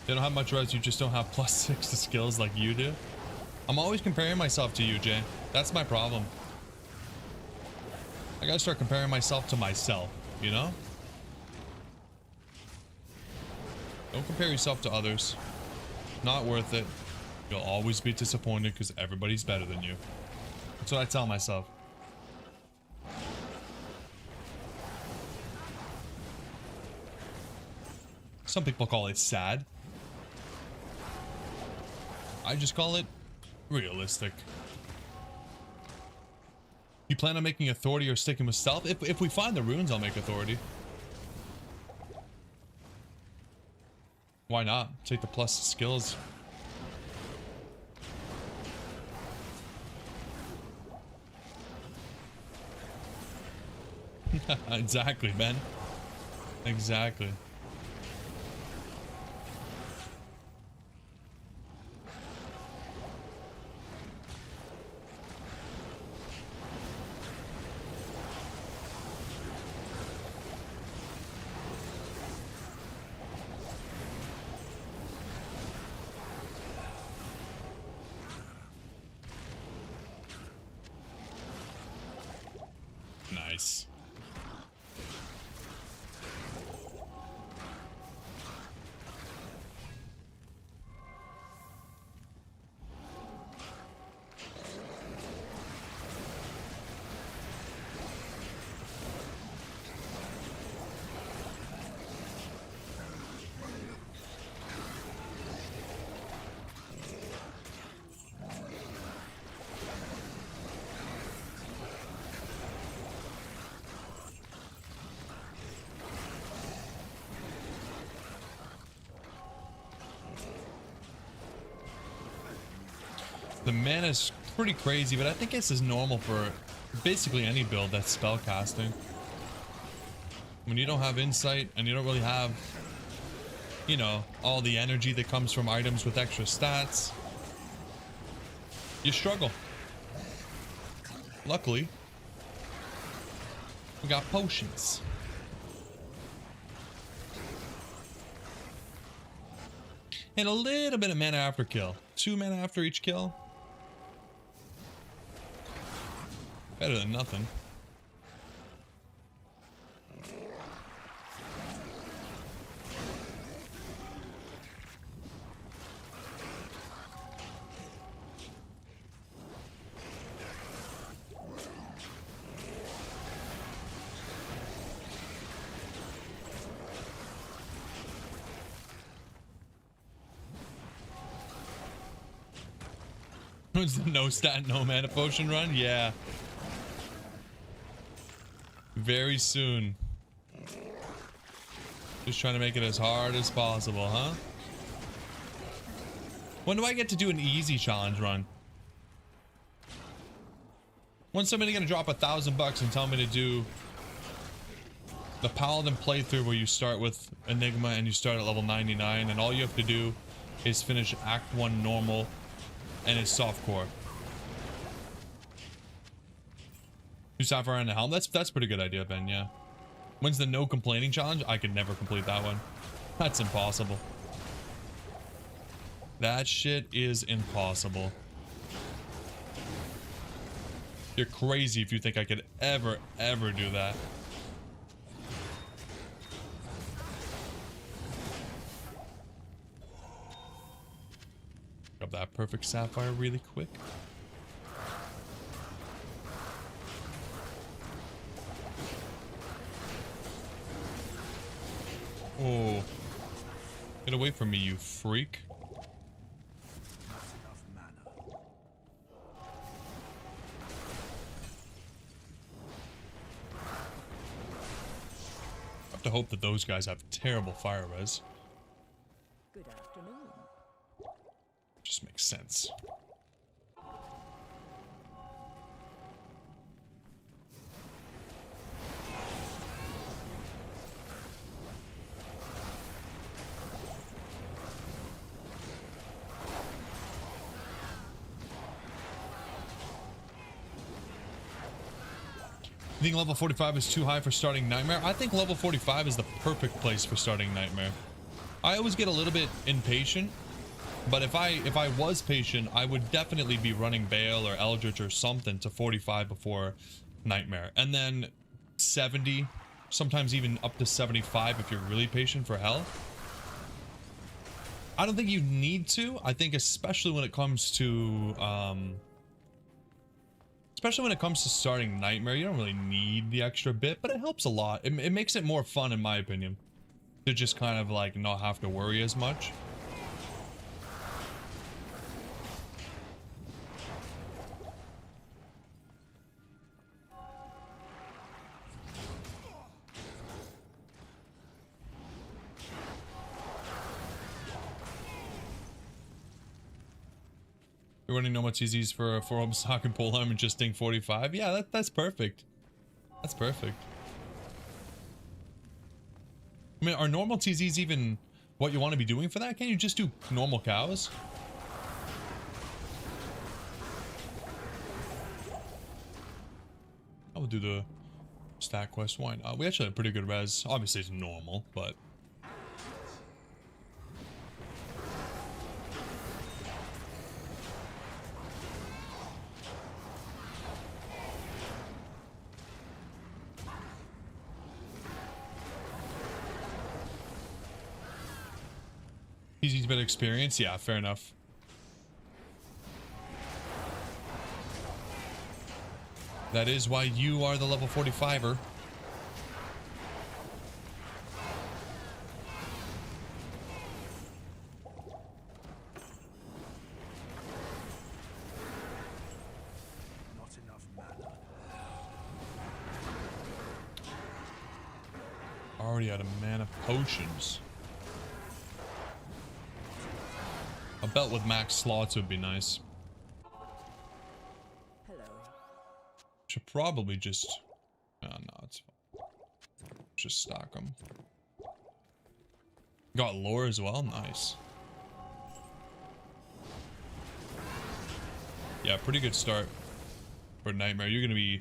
They don't have much res, you just don't have +6 to skills like you do. I'm always comparing myself to you, Jay. That's my problem. I gotta start comparing myself to myself, you know? Don't compare yourself to others. Not worth it. You'll always be disappointed because everybody's better than you. That's what I tell myself. Some people call it sad. I just call it realistic. You plan on making authority or sticking with stealth? If we find the runes, I'll make authority. Why not? Take the plus skills. Exactly, Ben. Exactly. Nice. The mana's pretty crazy, but I think this is normal for basically any build that's spell casting. When you don't have insight and you don't really have, you know, all the energy that comes from items with extra stats, you struggle. Luckily, we got potions. And a little bit of mana after kill. 2 mana after each kill. Better than nothing. Was the no stat, no mana potion run? Yeah. Very soon. Just trying to make it as hard as possible, huh? When do I get to do an easy challenge run? When's somebody gonna drop $1,000 and tell me to do the Paladin playthrough where you start with Enigma and you start at level 99 and all you have to do is finish Act 1 normal and it's softcore. Do Sapphire and the Helm? That's a pretty good idea, Ben, yeah. When's the no complaining challenge? I could never complete that one. That's impossible. That shit is impossible. You're crazy if you think I could ever do that. Grab that perfect sapphire really quick. Oh. Get away from me, you freak. I have to hope that those guys have terrible fire res. Good afternoon. Just makes sense. You think level 45 is too high for starting Nightmare? I think level 45 is the perfect place for starting Nightmare. I always get a little bit impatient, but if I was patient, I would definitely be running Bale or Eldritch or something to 45 before Nightmare. And then 70, sometimes even up to 75 if you're really patient for Hell. I don't think you need to. I think especially when it comes to starting Nightmare, you don't really need the extra bit, but it helps a lot. It makes it more fun, in my opinion, to just kind of like not have to worry as much. You're running no much easies for a 4-home stock and pole arm and just ding 45. Yeah, that's perfect. That's perfect. I mean, are normal TZs even what you want to be doing for that? Can't you just do normal cows? I will do the stat quest. Why not? We actually have pretty good res. Obviously, it's normal, but. He's better experience? Yeah, fair enough. That is why you are the level 45er. Not enough mana. Already out of mana potions. A belt with max slots would be nice. probably just... Oh, no, it's fine. Just stock them. Got lore as well? Nice. Yeah, pretty good start for Nightmare. You're going to be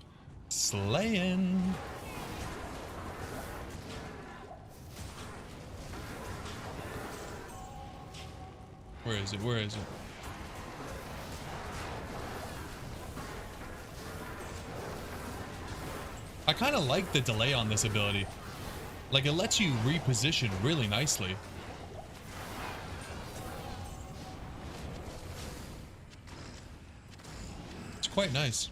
slaying. Where is it? Where is it? I kind of like the delay on this ability. Like, it lets you reposition really nicely. It's quite nice.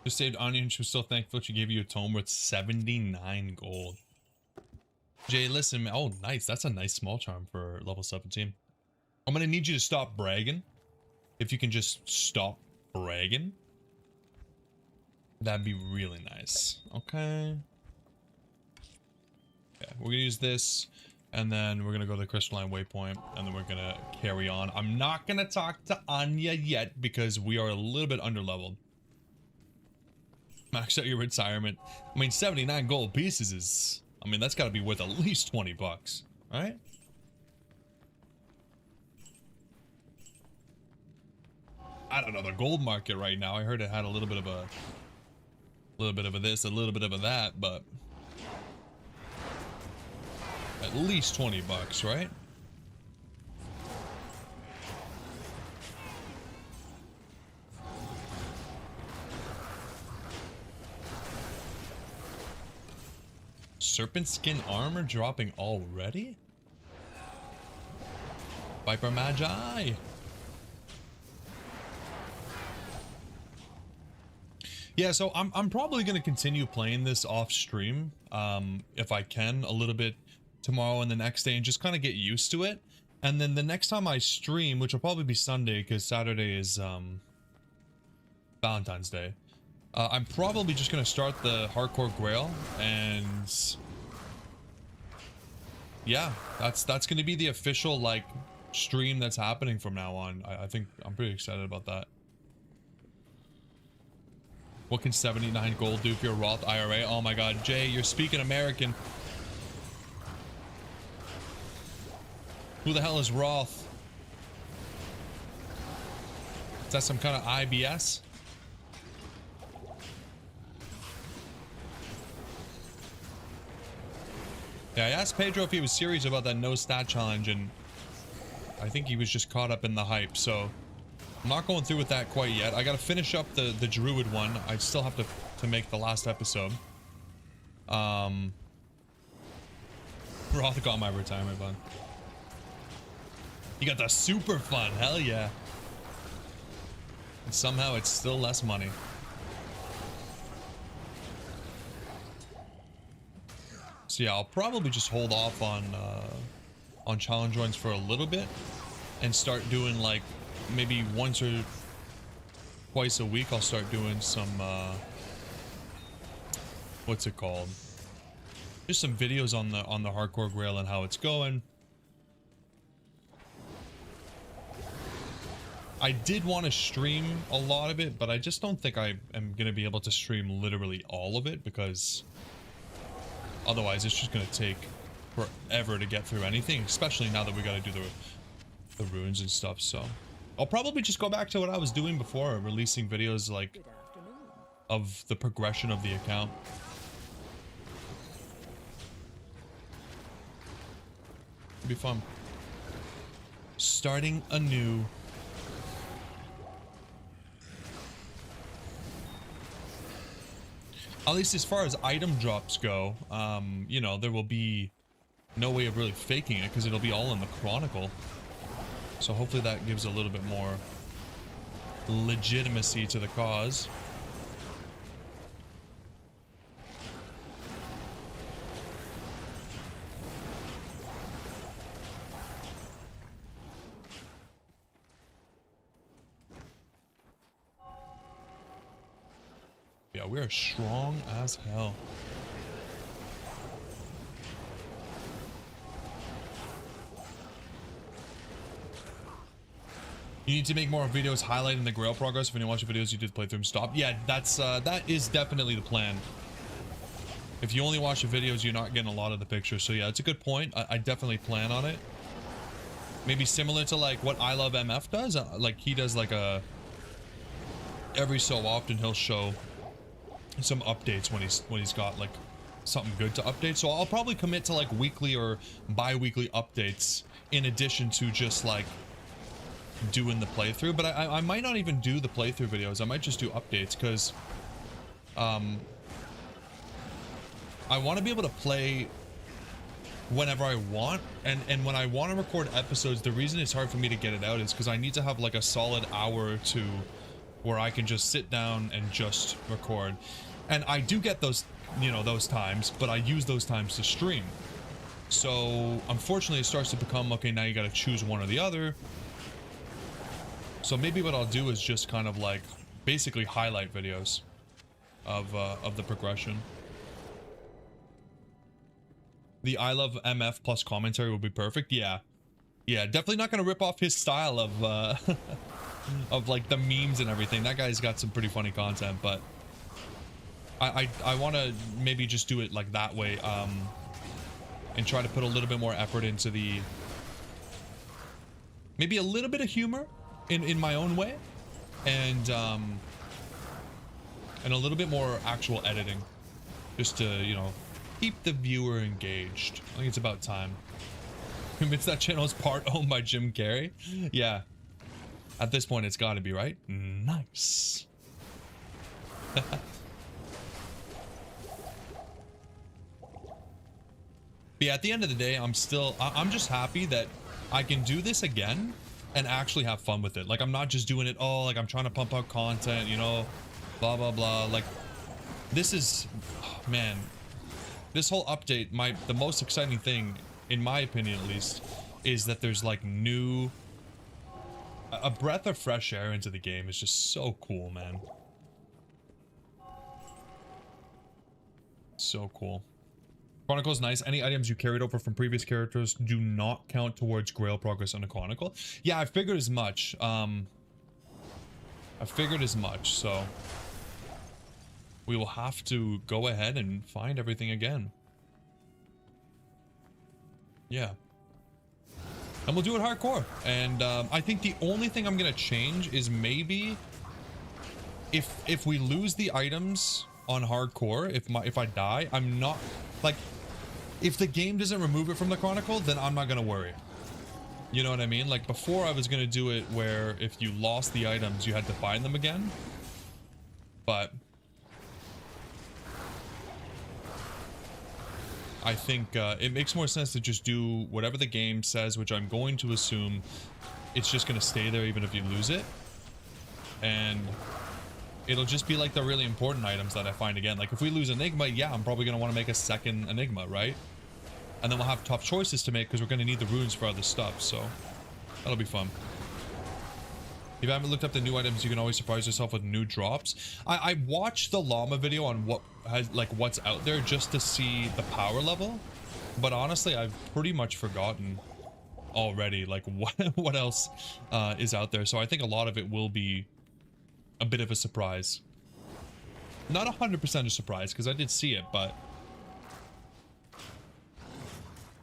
Just saved Onion. She was so thankful she gave you a tome worth 79 gold. Jay, listen, man. Oh, nice. That's a nice small charm for level 17. I'm going to need you to stop bragging. If you can just stop bragging, that'd be really nice. Okay. Yeah, we're going to use this, and then we're going to go to the Crystalline Waypoint, and then we're going to carry on. I'm not going to talk to Anya yet because we are a little bit underleveled. Max out your retirement. I mean, 79 gold pieces is... I mean, that's got to be worth at least 20 bucks, right? I don't know, the gold market right now. I heard it had a little bit of a... this, a little bit of a that, but... at least 20 bucks, right? Serpent skin armor dropping already? Viper Magi. Yeah, so I'm probably gonna continue playing this off stream, if I can, a little bit tomorrow and the next day, and just kind of get used to it. And then the next time I stream, which will probably be Sunday, because Saturday is Valentine's Day. I'm probably just gonna start the Hardcore Grail, and yeah, that's gonna be the official like stream that's happening from now on. I think I'm pretty excited about that. What can 79 gold do if you're a Roth IRA? Oh my god, Jay, you're speaking American. Who the hell is Roth? Is that some kind of IBS? Yeah, I asked Pedro if he was serious about that no stat challenge, and I think he was just caught up in the hype, so I'm not going through with that quite yet. I gotta finish up the druid one. I still have to make the last episode. Roth got my retirement fund. You got the super fun, hell yeah. And somehow it's still less money. So yeah, I'll probably just hold off on challenge runs for a little bit and start doing like maybe once or twice a week. I'll start doing some what's it called? Just some videos on the Hardcore Grail and how it's going. I did want to stream a lot of it, but I just don't think I am going to be able to stream literally all of it, because otherwise, it's just going to take forever to get through anything, especially now that we got to do the runes and stuff. So I'll probably just go back to what I was doing before, releasing videos like of the progression of the account. It'll be fun. Starting anew. At least as far as item drops go, you know, there will be no way of really faking it because it'll be all in the Chronicle. So hopefully that gives a little bit more legitimacy to the cause. Yeah, we are strong as hell. You need to make more videos highlighting the Grail progress. When you watch the videos you did play through and stop. Yeah, that's that is definitely the plan. If you only watch the videos, you're not getting a lot of the pictures. So yeah, it's a good point. I definitely plan on it. Maybe similar to like what I Love MF does. Like he does like a every so often he'll show some updates when he's got like something good to update. So I'll probably commit to like weekly or bi-weekly updates in addition to just like doing the playthrough. But I might not even do the playthrough videos. I might just do updates because I want to be able to play whenever I want, and when I want to record episodes, the reason it's hard for me to get it out is because I need to have like a solid hour or two where I can just sit down and just record. And I do get those, you know, those times, but I use those times to stream. So unfortunately it starts to become, okay, now you got to choose one or the other. So maybe what I'll do is just kind of like basically highlight videos of the progression. The I Love MF plus commentary would be perfect. Yeah, definitely not gonna rip off his style of of like the memes and everything. That guy's got some pretty funny content, but I want to maybe just do it like that way, and try to put a little bit more effort into the maybe a little bit of humor in my own way, and a little bit more actual editing, just to, you know, keep the viewer engaged. I think it's about time. Convinced that channel is part owned by Jim Carrey? Yeah. At this point, it's got to be, right? Nice. But yeah, at the end of the day, I'm just happy that I can do this again and actually have fun with it. Like, I'm not just doing it, oh, like I'm trying to pump out content, you know, blah, blah, blah. Like, this is, oh, man, this whole update, the most exciting thing, in my opinion at least, is that there's like a breath of fresh air into the game. Is just so cool, man. So cool. Chronicle's nice. Any items you carried over from previous characters do not count towards Grail progress on the Chronicle. Yeah, I figured as much. I figured as much, so we will have to go ahead and find everything again. Yeah. And we'll do it hardcore. And I think the only thing I'm gonna change is maybe if we lose the items on hardcore, if I die, I'm not like, if the game doesn't remove it from the Chronicle, then I'm not gonna worry. You know what I mean? Like before I was gonna do it where if you lost the items you had to find them again, but I think it makes more sense to just do whatever the game says, which I'm going to assume it's just going to stay there even if you lose it. And it'll just be like the really important items that I find again. Like if we lose Enigma, yeah, I'm probably going to want to make a second Enigma, right? And then we'll have tough choices to make because we're going to need the runes for other stuff. So that'll be fun. If you haven't looked up the new items, you can always surprise yourself with new drops. I watched the llama video on what's out there just to see the power level, but honestly I've pretty much forgotten already like what else is out there. So I think a lot of it will be a bit of a surprise. Not 100% a surprise because I did see it, but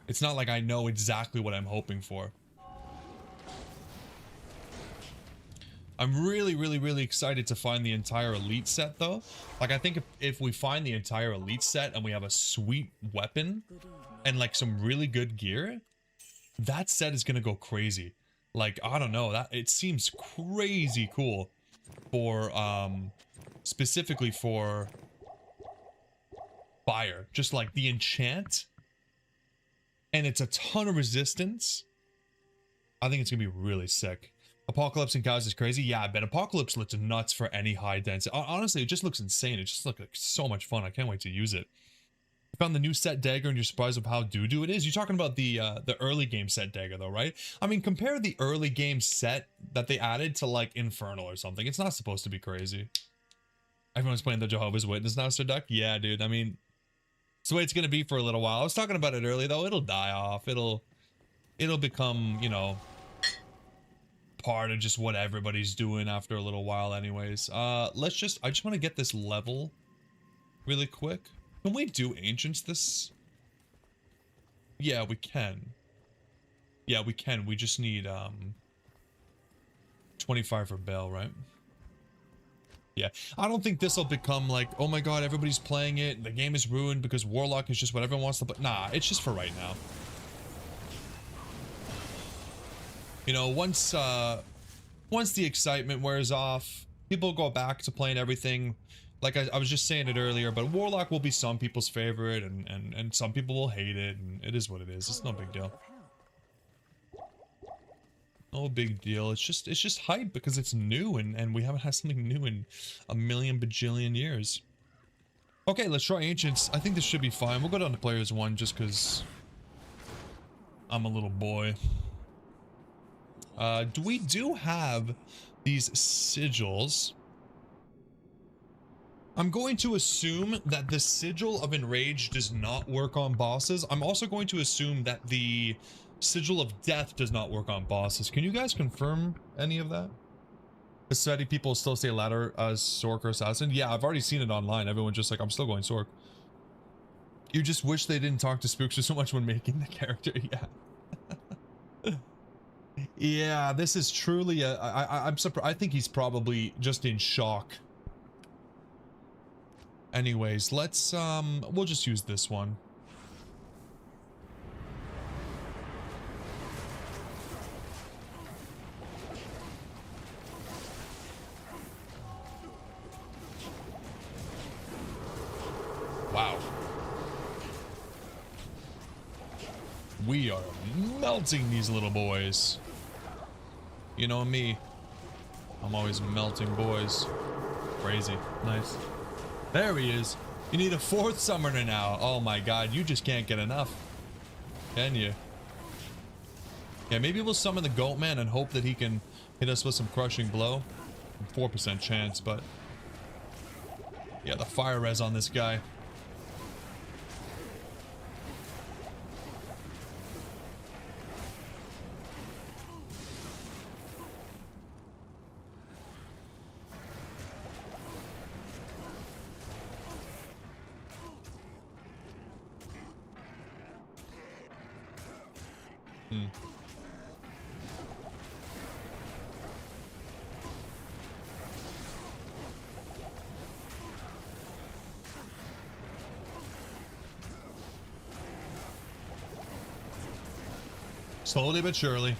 it's not like I know exactly what I'm hoping for. I'm really excited to find the entire elite set though. Like I think if we find the entire elite set and we have a sweet weapon and like some really good gear, that set is gonna go crazy. Like I don't know, that it seems crazy cool for specifically for fire. Just like the enchant, and it's a ton of resistance. I think it's gonna be really sick. Apocalypse and cows is crazy. Yeah, but Apocalypse looks nuts for any high density. Honestly, it just looks insane. It just looks like so much fun. I can't wait to use it. I found the new set dagger and you're surprised of how doo-doo it is. You're talking about the early game set dagger though, right? I mean, compare the early game set that they added to like Infernal or something. It's not supposed to be crazy. Everyone's playing the Jehovah's Witness now, Sir Duck. Yeah, dude. I mean, it's the way it's gonna be for a little while. I was talking about it earlier, though. It'll die off. It'll become, you know, part of just what everybody's doing after a little while, anyways. I just want to get this level really quick. Can we do ancients this? Yeah, we can. Yeah, we can. We just need 25 for Bell, right? Yeah, I don't think this will become like, oh my god, everybody's playing it, the game is ruined because Warlock is just what everyone wants to play. Nah, it's just for right now. You know, once the excitement wears off, people go back to playing everything. Like I was just saying it earlier, but Warlock will be some people's favorite, and some people will hate it, and it is what it is. It's no big deal. No big deal. It's just hype because it's new, and we haven't had something new in a million bajillion years. Okay, let's try ancients. I think this should be fine. We'll go down to players 1 just because I'm a little boy. We do have these sigils. I'm going to assume that the sigil of Enrage does not work on bosses. I'm also going to assume that the sigil of Death does not work on bosses. Can you guys confirm any of that? Pathetic people still say ladder as Sork or Assassin. Yeah, I've already seen it online. Everyone's just like, I'm still going Sork. You just wish they didn't talk to Spookster so much when making the character. Yeah. Yeah, this is truly a... I'm surprised. I think he's probably just in shock. Anyways, let's we'll just use this one. Wow. We are melting these little boys. You know me. I'm always melting boys. Crazy. Nice. There he is. You need a 4th summoner now. Oh my god, you just can't get enough. Can you? Yeah, maybe we'll summon the Goat Man and hope that he can hit us with some crushing blow. 4% chance, but... yeah, the fire res on this guy. Slowly but surely.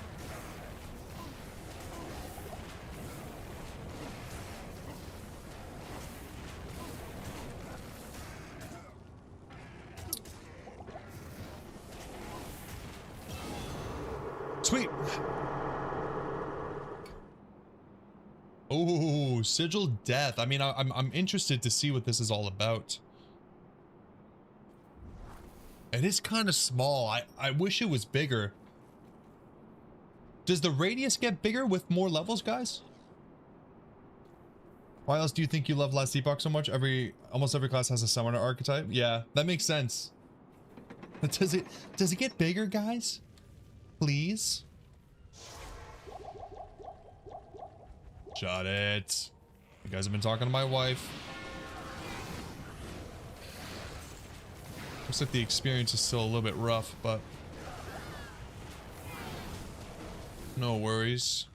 Sweet. Oh, Sigil Death. I mean, I'm interested to see what this is all about. It is kind of small. I wish it was bigger. Does the radius get bigger with more levels, guys? Why else do you think you love Last Epoch so much? Almost every class has a summoner archetype. Yeah, that makes sense. But does it get bigger, guys? Please? Shut it. You guys have been talking to my wife. Looks like the experience is still a little bit rough, but no worries.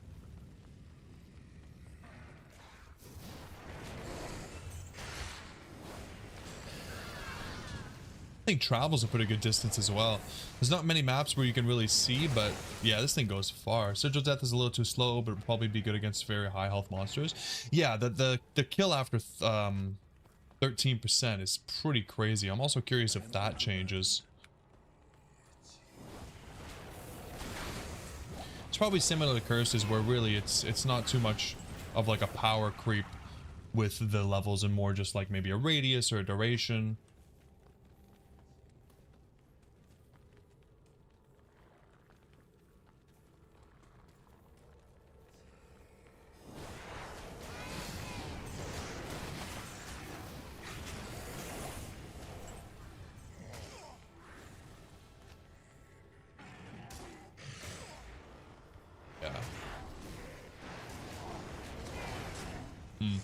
I think travel's a pretty good distance as well. There's not many maps where you can really see, but yeah, this thing goes far. Sigil Death is a little too slow, but it'll probably be good against very high health monsters. Yeah, the kill after 13% is pretty crazy. I'm also curious if that changes. It's probably similar to Curses, where really it's not too much of like a power creep with the levels and more just like maybe a radius or a duration. Hmm.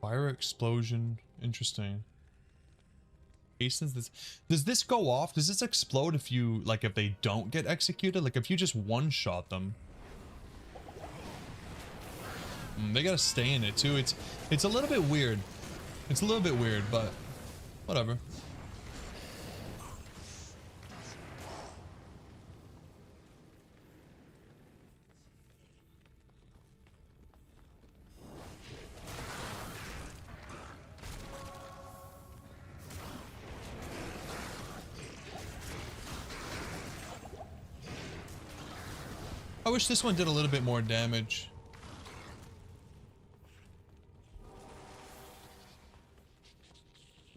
Fire explosion. Interesting. Hastens this. Does this go off? Does this explode if you, like, if they don't get executed? Like, if you just one-shot them? They gotta stay in it, too. It's a little bit weird. It's a little bit weird, but whatever. I wish this one did a little bit more damage.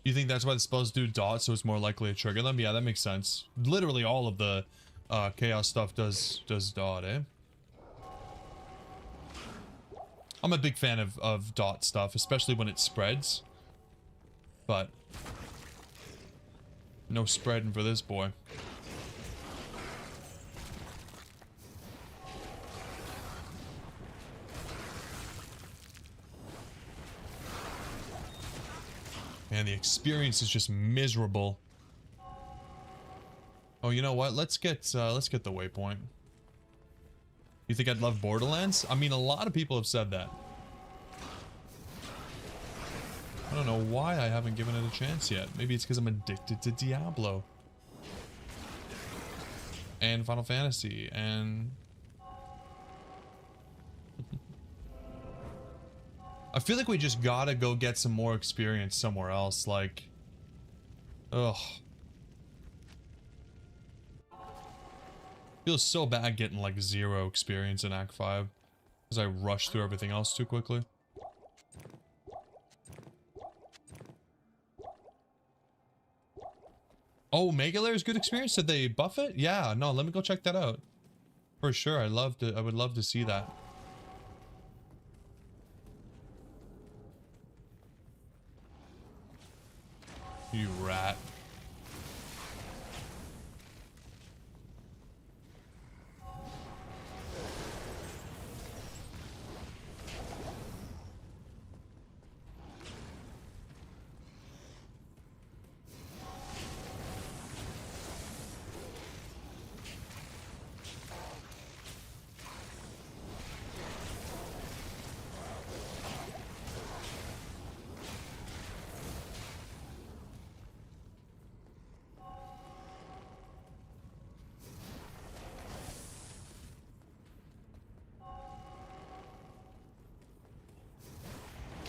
You think that's why the spells do dot, so it's more likely to trigger them? Yeah, that makes sense. Literally all of the chaos stuff does dot, eh? I'm a big fan of dot stuff, especially when it spreads. But no spreading for this boy. Man, the experience is just miserable. Oh, you know what? Let's get the waypoint. You think I'd love Borderlands? I mean, a lot of people have said that. I don't know why I haven't given it a chance yet. Maybe it's because I'm addicted to Diablo. And Final Fantasy, and... I feel like we just gotta go get some more experience somewhere else, like... Ugh. Feels so bad getting, like, 0 experience in Act 5. Because I rushed through everything else too quickly. Oh, Mega Lair is good experience? Did they buff it? Yeah, no, let me go check that out. For sure, I would love to see that. You rat.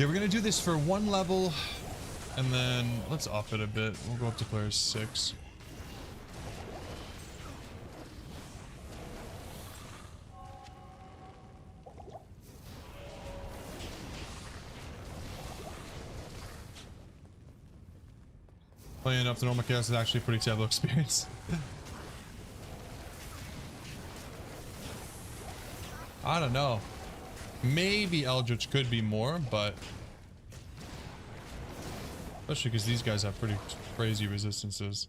Okay, we're gonna do this for 1 level, and then let's up it a bit. We'll go up to player 6. Playing up to normal chaos is actually a pretty terrible experience. I don't know. Maybe Eldritch could be more, but... Especially because these guys have pretty crazy resistances.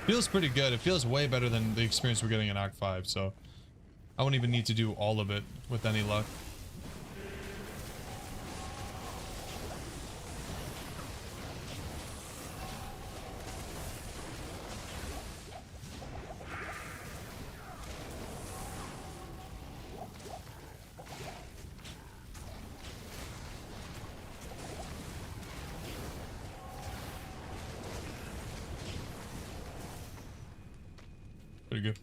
Feels pretty good. It feels way better than the experience we're getting in Act 5, so I won't even need to do all of it with any luck. Pretty good.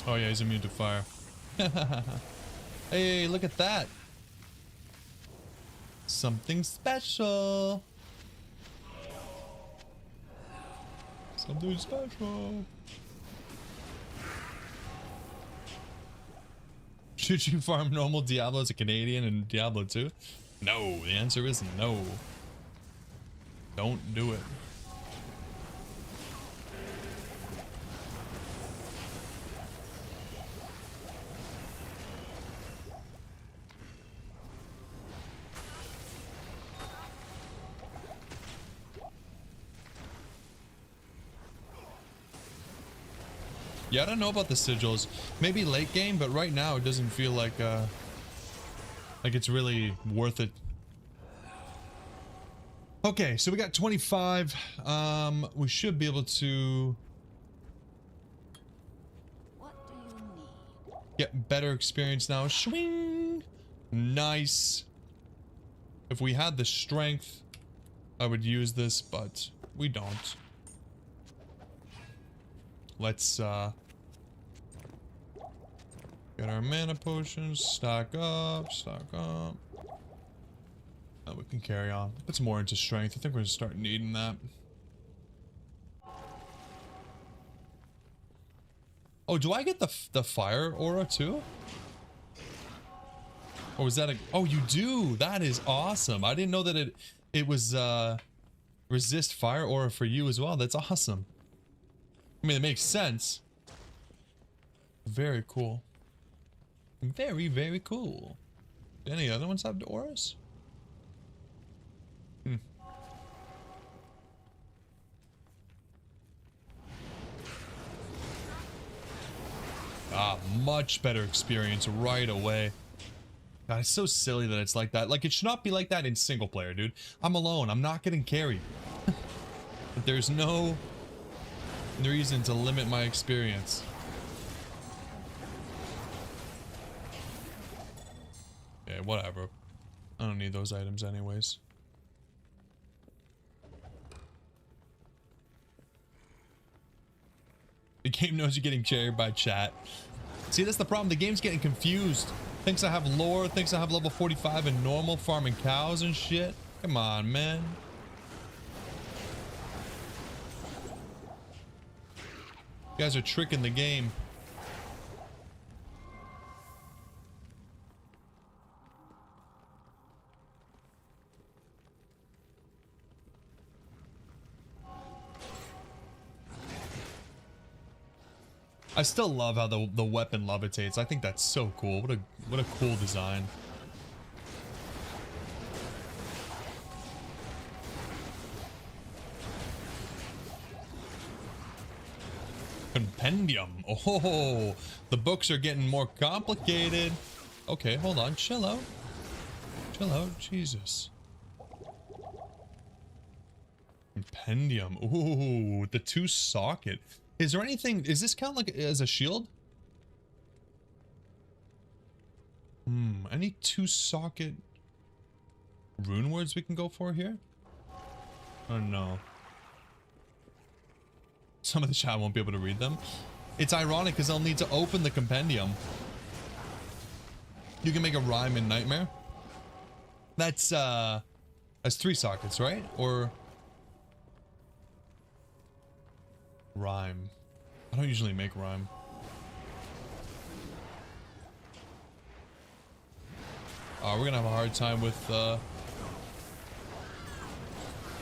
Oh yeah, he's immune to fire. Hey, look at that. Something special. So Something special. Should you farm normal Diablo as a Canadian in Diablo 2? No, the answer is no. Don't do it. Yeah, I don't know about the sigils. Maybe late game, but right now it doesn't feel like it's really worth it. Okay, so we got 25. We should be able to What do you need? get better experience now. Swing! Nice. If we had the strength, I would use this, but we don't. Let's get our mana potions, stock up, and we can carry on. Put some more into strength. I think we're gonna start needing that. Oh, do I get the fire aura too? Or was that a... Oh, you do! That is awesome! I didn't know that it was resist fire aura for you as well. That's awesome. I mean, it makes sense. Very cool. Very, very cool. Do any other ones have the auras? Ah, much better experience right away. God, it's so silly that it's like that. Like, it should not be like that in single player, dude. I'm alone. I'm not getting carried. But there's no reason to limit my experience. Yeah, whatever. I don't need those items anyways. The game knows you're getting carried by chat. See, that's the problem. The game's getting confused. Thinks I have lore, thinks I have level 45 and normal farming cows and shit. Come on, man. You guys are tricking the game. I still love how the weapon levitates. I think that's so cool. What a cool design. Compendium. Oh, the books are getting more complicated. Okay, hold on. Chill out. Chill out. Jesus. Compendium. Ooh, the 2 socket. Is there anything... Is this count like as a shield? Any 2 socket rune words we can go for here? Oh no. Some of the chat won't be able to read them. It's ironic because I'll need to open the compendium. You can make a rhyme in Nightmare. That's 3 sockets, right? Or... Rhyme. I don't usually make rhyme. We're gonna have a hard time with the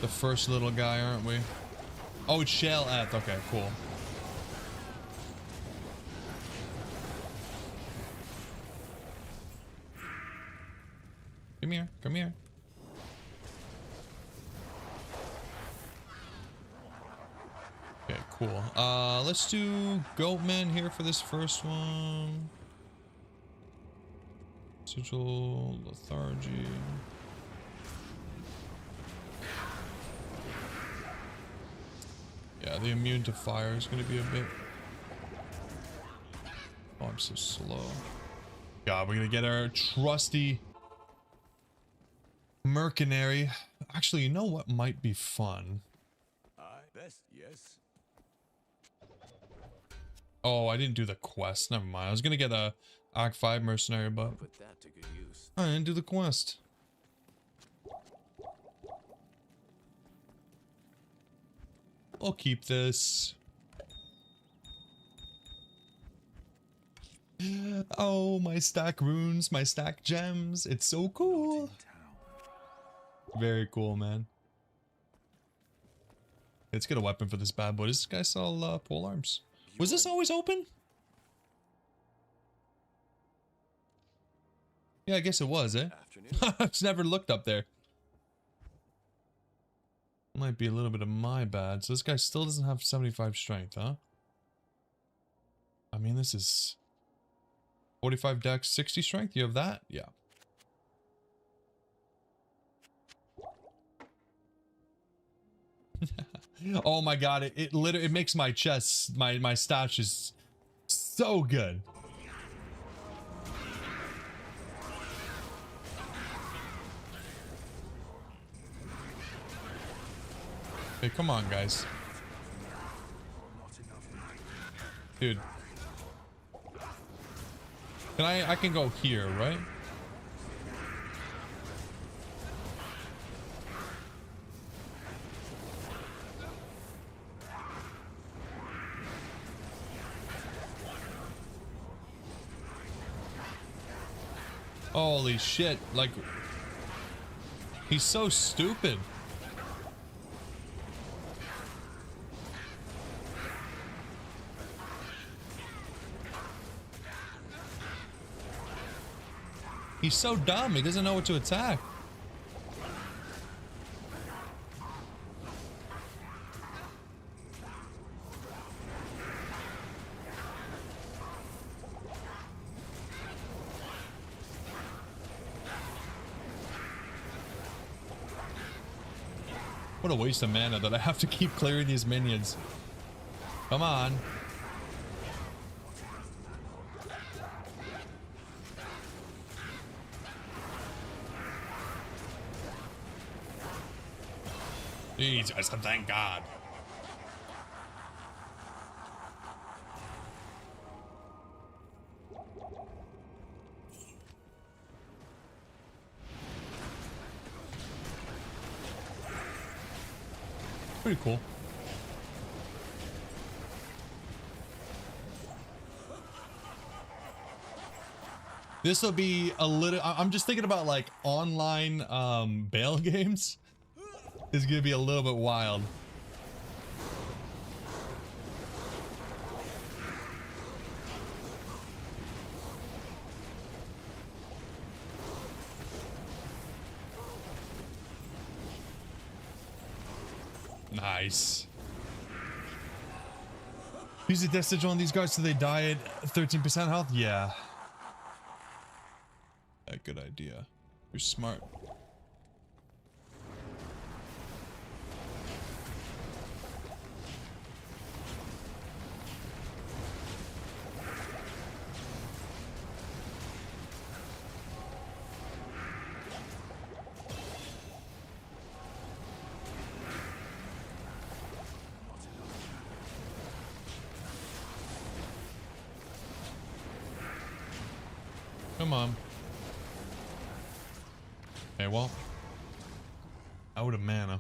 first little guy, aren't we? Oh, it's Shell Eth. Okay, cool. Come here. Come here. Okay, cool. Let's do Goatman here for this first one. Sigil, Lethargy. Yeah, the immune to fire is going to be a bit... Oh, I'm so slow. God, we're going to get our trusty mercenary. Actually, you know what might be fun? Best, yes. Oh, I didn't do the quest. Never mind. I was going to get a Act 5 mercenary, but Put that to good use. I didn't do the quest. We'll keep this. Oh, my stack runes, my stack gems. It's so cool. Very cool, man. Let's get a weapon for this bad boy. Does this guy sell pole arms? Was this always open? Yeah, I guess it was, eh? I've just never looked up there. Might be a little bit of my bad. So this guy still doesn't have 75 strength, huh? I mean, this is 45 dex, 60 strength. You have that? Yeah. Oh my god, it literally it makes my chest, my stashes so good. Hey, come on, guys. Dude. I can go here, right? Holy shit, like he's so stupid. He's so dumb, he doesn't know what to attack. What a waste of mana that I have to keep clearing these minions. Come on. Jesus, thank God. Pretty cool. This will be a little, I'm just thinking about like online bail games. This is gonna be a little bit wild. Nice. Use the destige on these guys so they die at 13% health? Yeah. A good idea. You're smart. Come on. Okay, well. Out of mana.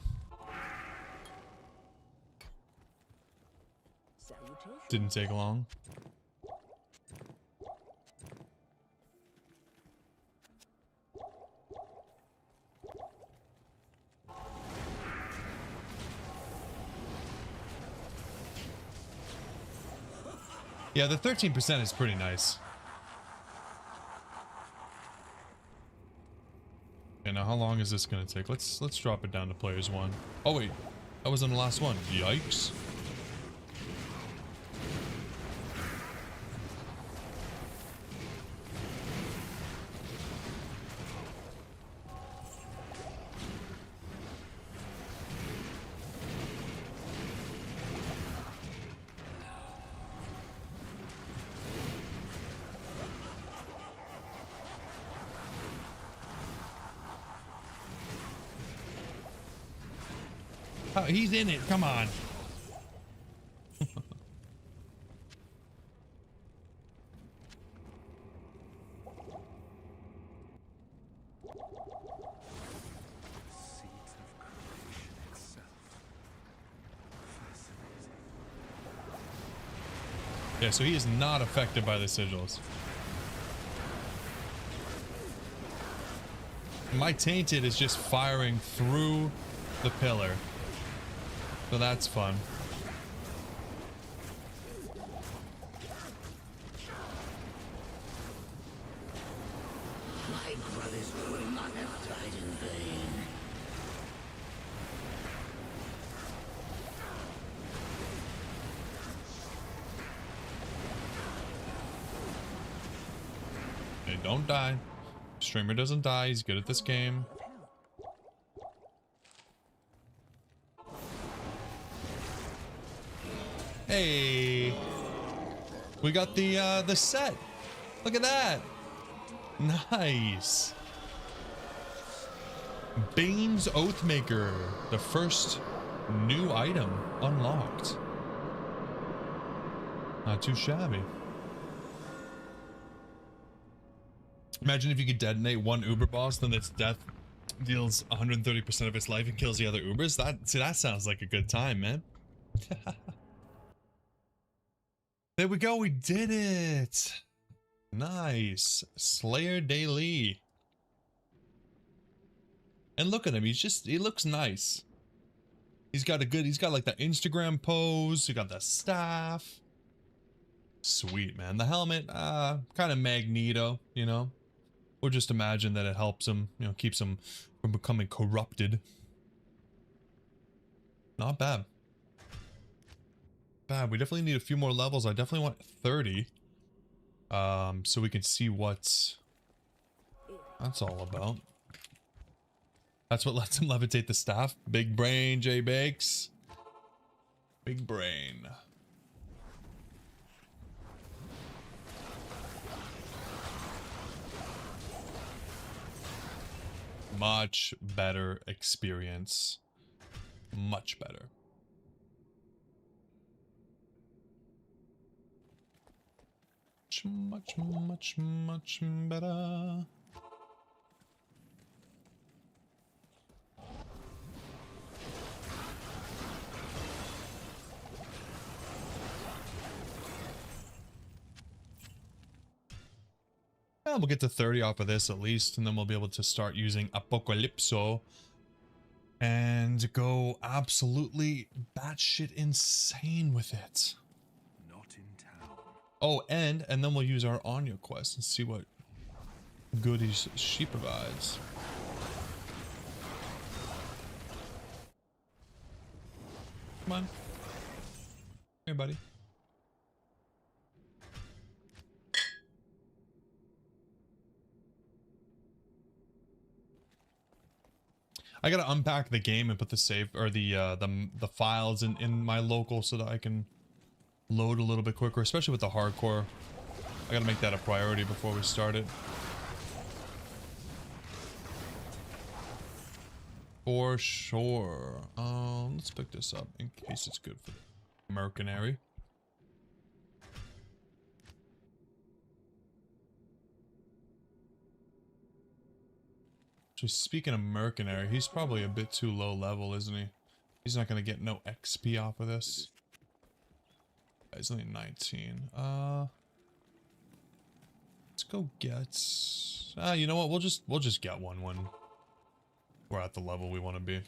Salutation. Didn't take long. Yeah, the 13% is pretty nice. Okay, now how long is this gonna take? Let's drop it down to players 1. Oh wait, that wasn't the last one. Yikes. Oh, he's in it. Come on. Yeah, so he is not affected by the sigils. My tainted is just firing through the pillar. So that's fun. My brothers will not have died in vain. They don't die. Streamer doesn't die. He's good at this game. Hey, we got the set. Look at that. Nice. Bane's Oathmaker, the first new item unlocked. Not too shabby. Imagine if you could detonate one Uber boss, then its death deals 130% of its life and kills the other Ubers. That sounds like a good time, man. There we go, we did it. Nice. Slayer Daily. And look at him, he looks nice. He's got like the Instagram pose, he got the staff. Sweet, man. The helmet, kind of Magneto, you know. Or just imagine that it helps him, you know, keeps him from becoming corrupted. Not bad. We definitely need a few more levels. I definitely want 30. So we can see what that's all about. That's what lets him levitate the staff. Big brain, J Bakes. Big brain. Much better experience. Much better. Much better. Yeah, we'll get to 30 off of this at least, and then we'll be able to start using Apocalypso and go absolutely batshit insane with it. Not in town. Oh, and then we'll use our Anya quest and see what goodies she provides. Come on. Here, buddy. I gotta unpack the game and put the save or the files in my local so that I can load a little bit quicker, especially with the hardcore. I gotta make that a priority before we start it. For sure. Let's pick this up in case it's good for the mercenary. Just speaking of mercenary, he's probably a bit too low level, isn't he? He's not gonna get no XP off of this. He's only 19. Let's go get. You know what? We'll just get one when we're at the level we want to be.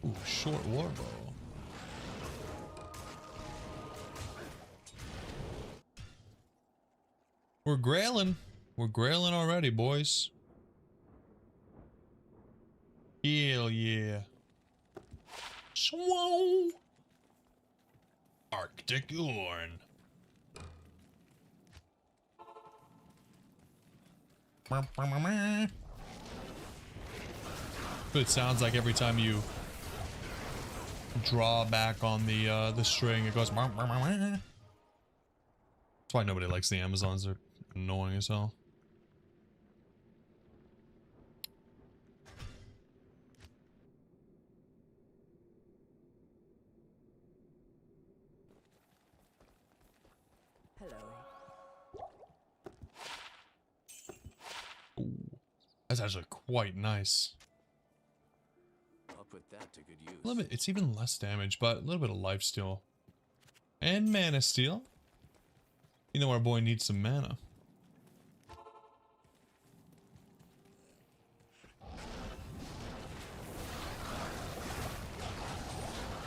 Ooh, short warbow. We're grailing. We're grailing already, boys. Hell yeah. Swow. Arctic Urn. It sounds like every time you draw back on the string, it goes. That's why nobody likes the Amazons. They're annoying as hell. Hello. Ooh, that's actually quite nice. put that to good use. A little bit, it's even less damage, but a little bit of life steal. And mana steal. You know our boy needs some mana.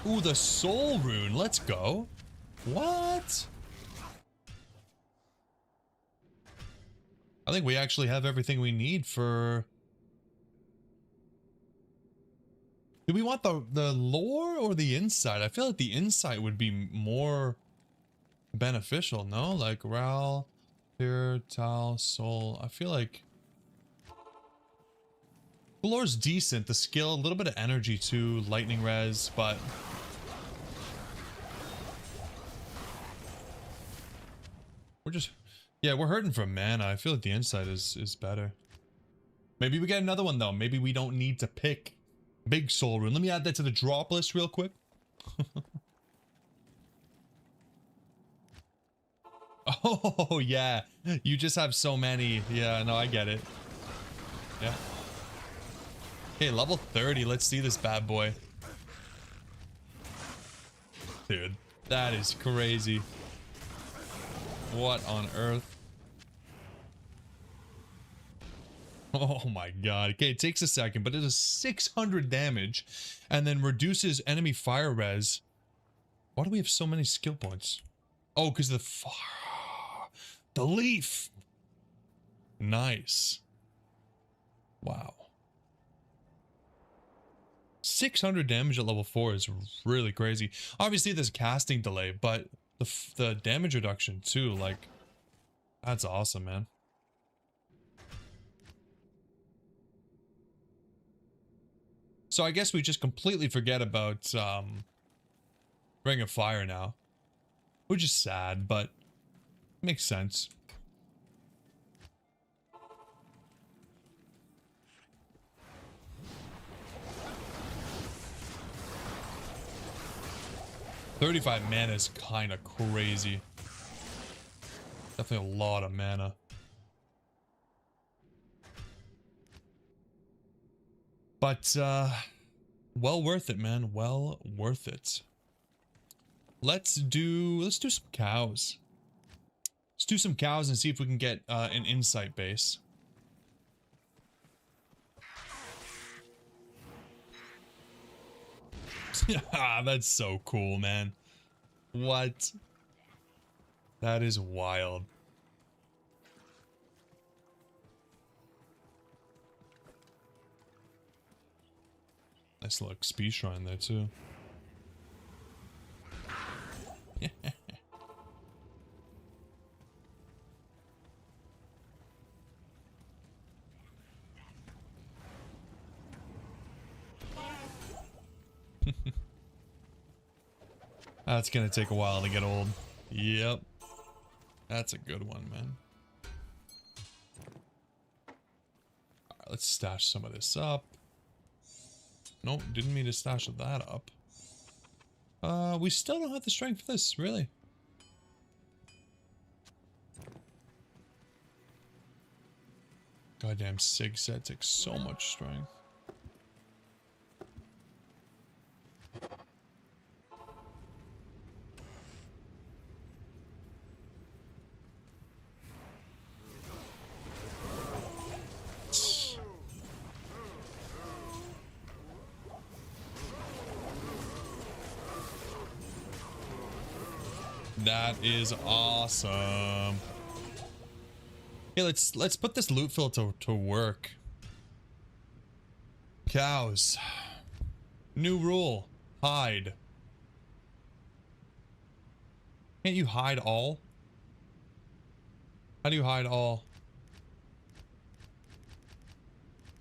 Ooh, the soul rune. Let's go. What? I think we actually have everything we need for... Do we want the lore or the insight? I feel like the insight would be more beneficial, no? Like Ral, Pure, Tal, Soul. I feel like the lore's decent. The skill, a little bit of energy too, lightning res, but we're just, yeah, we're hurting for mana. I feel like the insight is better. Maybe we get another one though. Maybe we don't need to pick big soul rune. Let me add that to the drop list real quick. Oh yeah, you just have so many. Yeah, no, I get it. Yeah. Okay, level 30. Let's see this bad boy. Dude, that is crazy. What on earth? Oh my god. Okay, it takes a second, but it does 600 damage and then reduces enemy fire res. Why do we have so many skill points? Oh, because of the fire. The leaf. Nice. Wow. 600 damage at level 4 is really crazy. Obviously, there's casting delay, but the damage reduction too, like, that's awesome, man. So I guess we just completely forget about Ring of Fire now, which is sad, but makes sense. $35 mana is kind of crazy. Definitely a lot of mana. But, well worth it, man. Well worth it. Let's do some cows. Let's do some cows and see if we can get an insight base. That's so cool, man. What? That is wild. Nice little XP shrine there too. That's gonna take a while to get old. Yep. That's a good one, man. Alright, let's stash some of this up. Nope, didn't mean to stash that up. We still don't have the strength for this, really. Goddamn Sig set takes so much strength. That is awesome. Hey, let's put this loot filter to work. Cows. New rule. Hide. Can't you hide all? How do you hide all?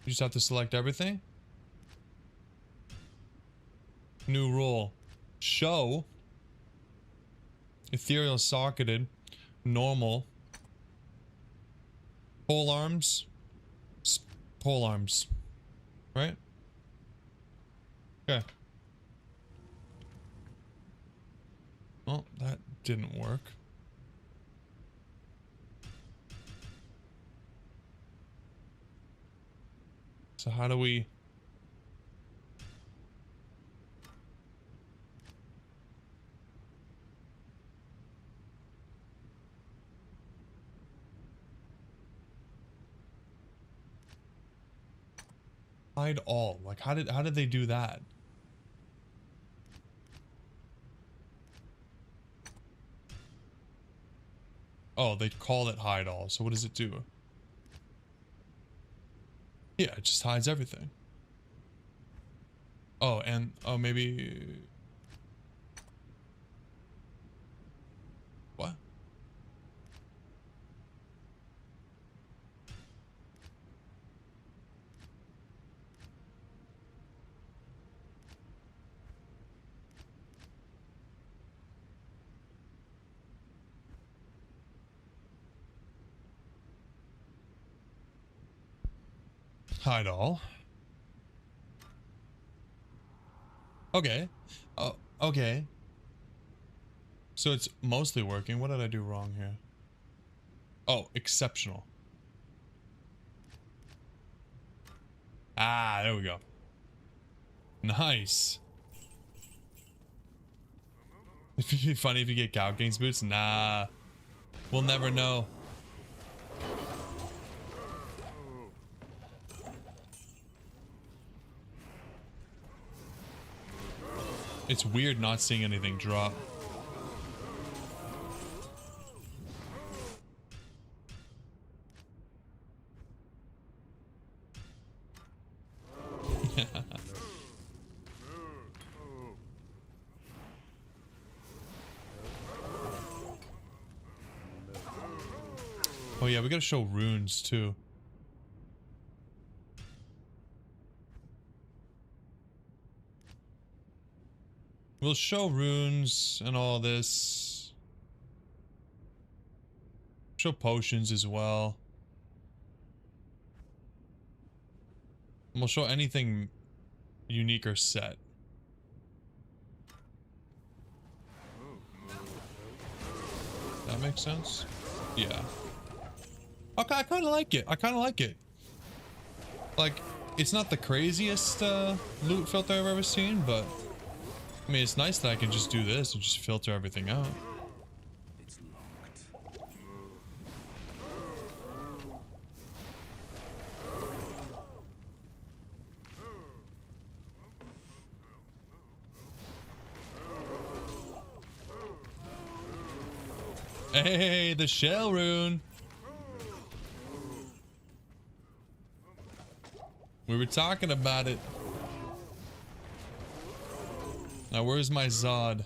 You just have to select everything? New rule. Show. Ethereal socketed. Normal. Pole arms. Pole arms. Right? Okay. Well, that didn't work. So how do we... Hide all. Like how did they do that? Oh, they call it hide all. So what does it do? Yeah, it just hides everything. Oh, and oh maybe what? Hide all. Okay. Oh, okay. So it's mostly working. What did I do wrong here? Oh, exceptional. Ah, there we go. Nice. It'd be funny if you get Cow King's boots. Nah. We'll never know. It's weird not seeing anything drop. Oh yeah, we gotta show runes too. We'll show runes and all this. Show potions as well. And we'll show anything unique or set. That makes sense? Yeah. Okay, I kind of like it. I kind of like it. Like, it's not the craziest loot filter I've ever seen, but I mean, it's nice that I can just do this and just filter everything out. It's locked. Hey, the shell rune. We were talking about it. Now, where's my Zod?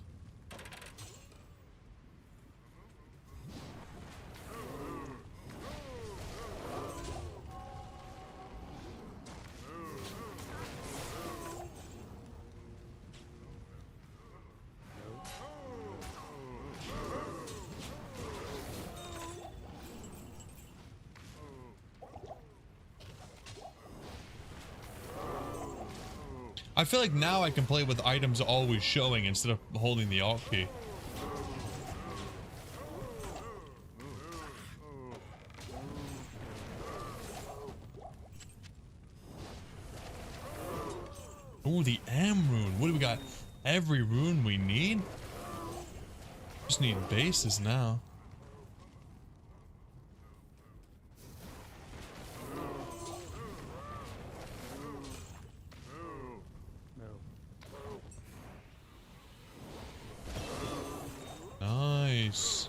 I feel like now I can play with items always showing instead of holding the Alt key. Ooh, the M rune. What do we got? Every rune we need? Just need bases now. Nice.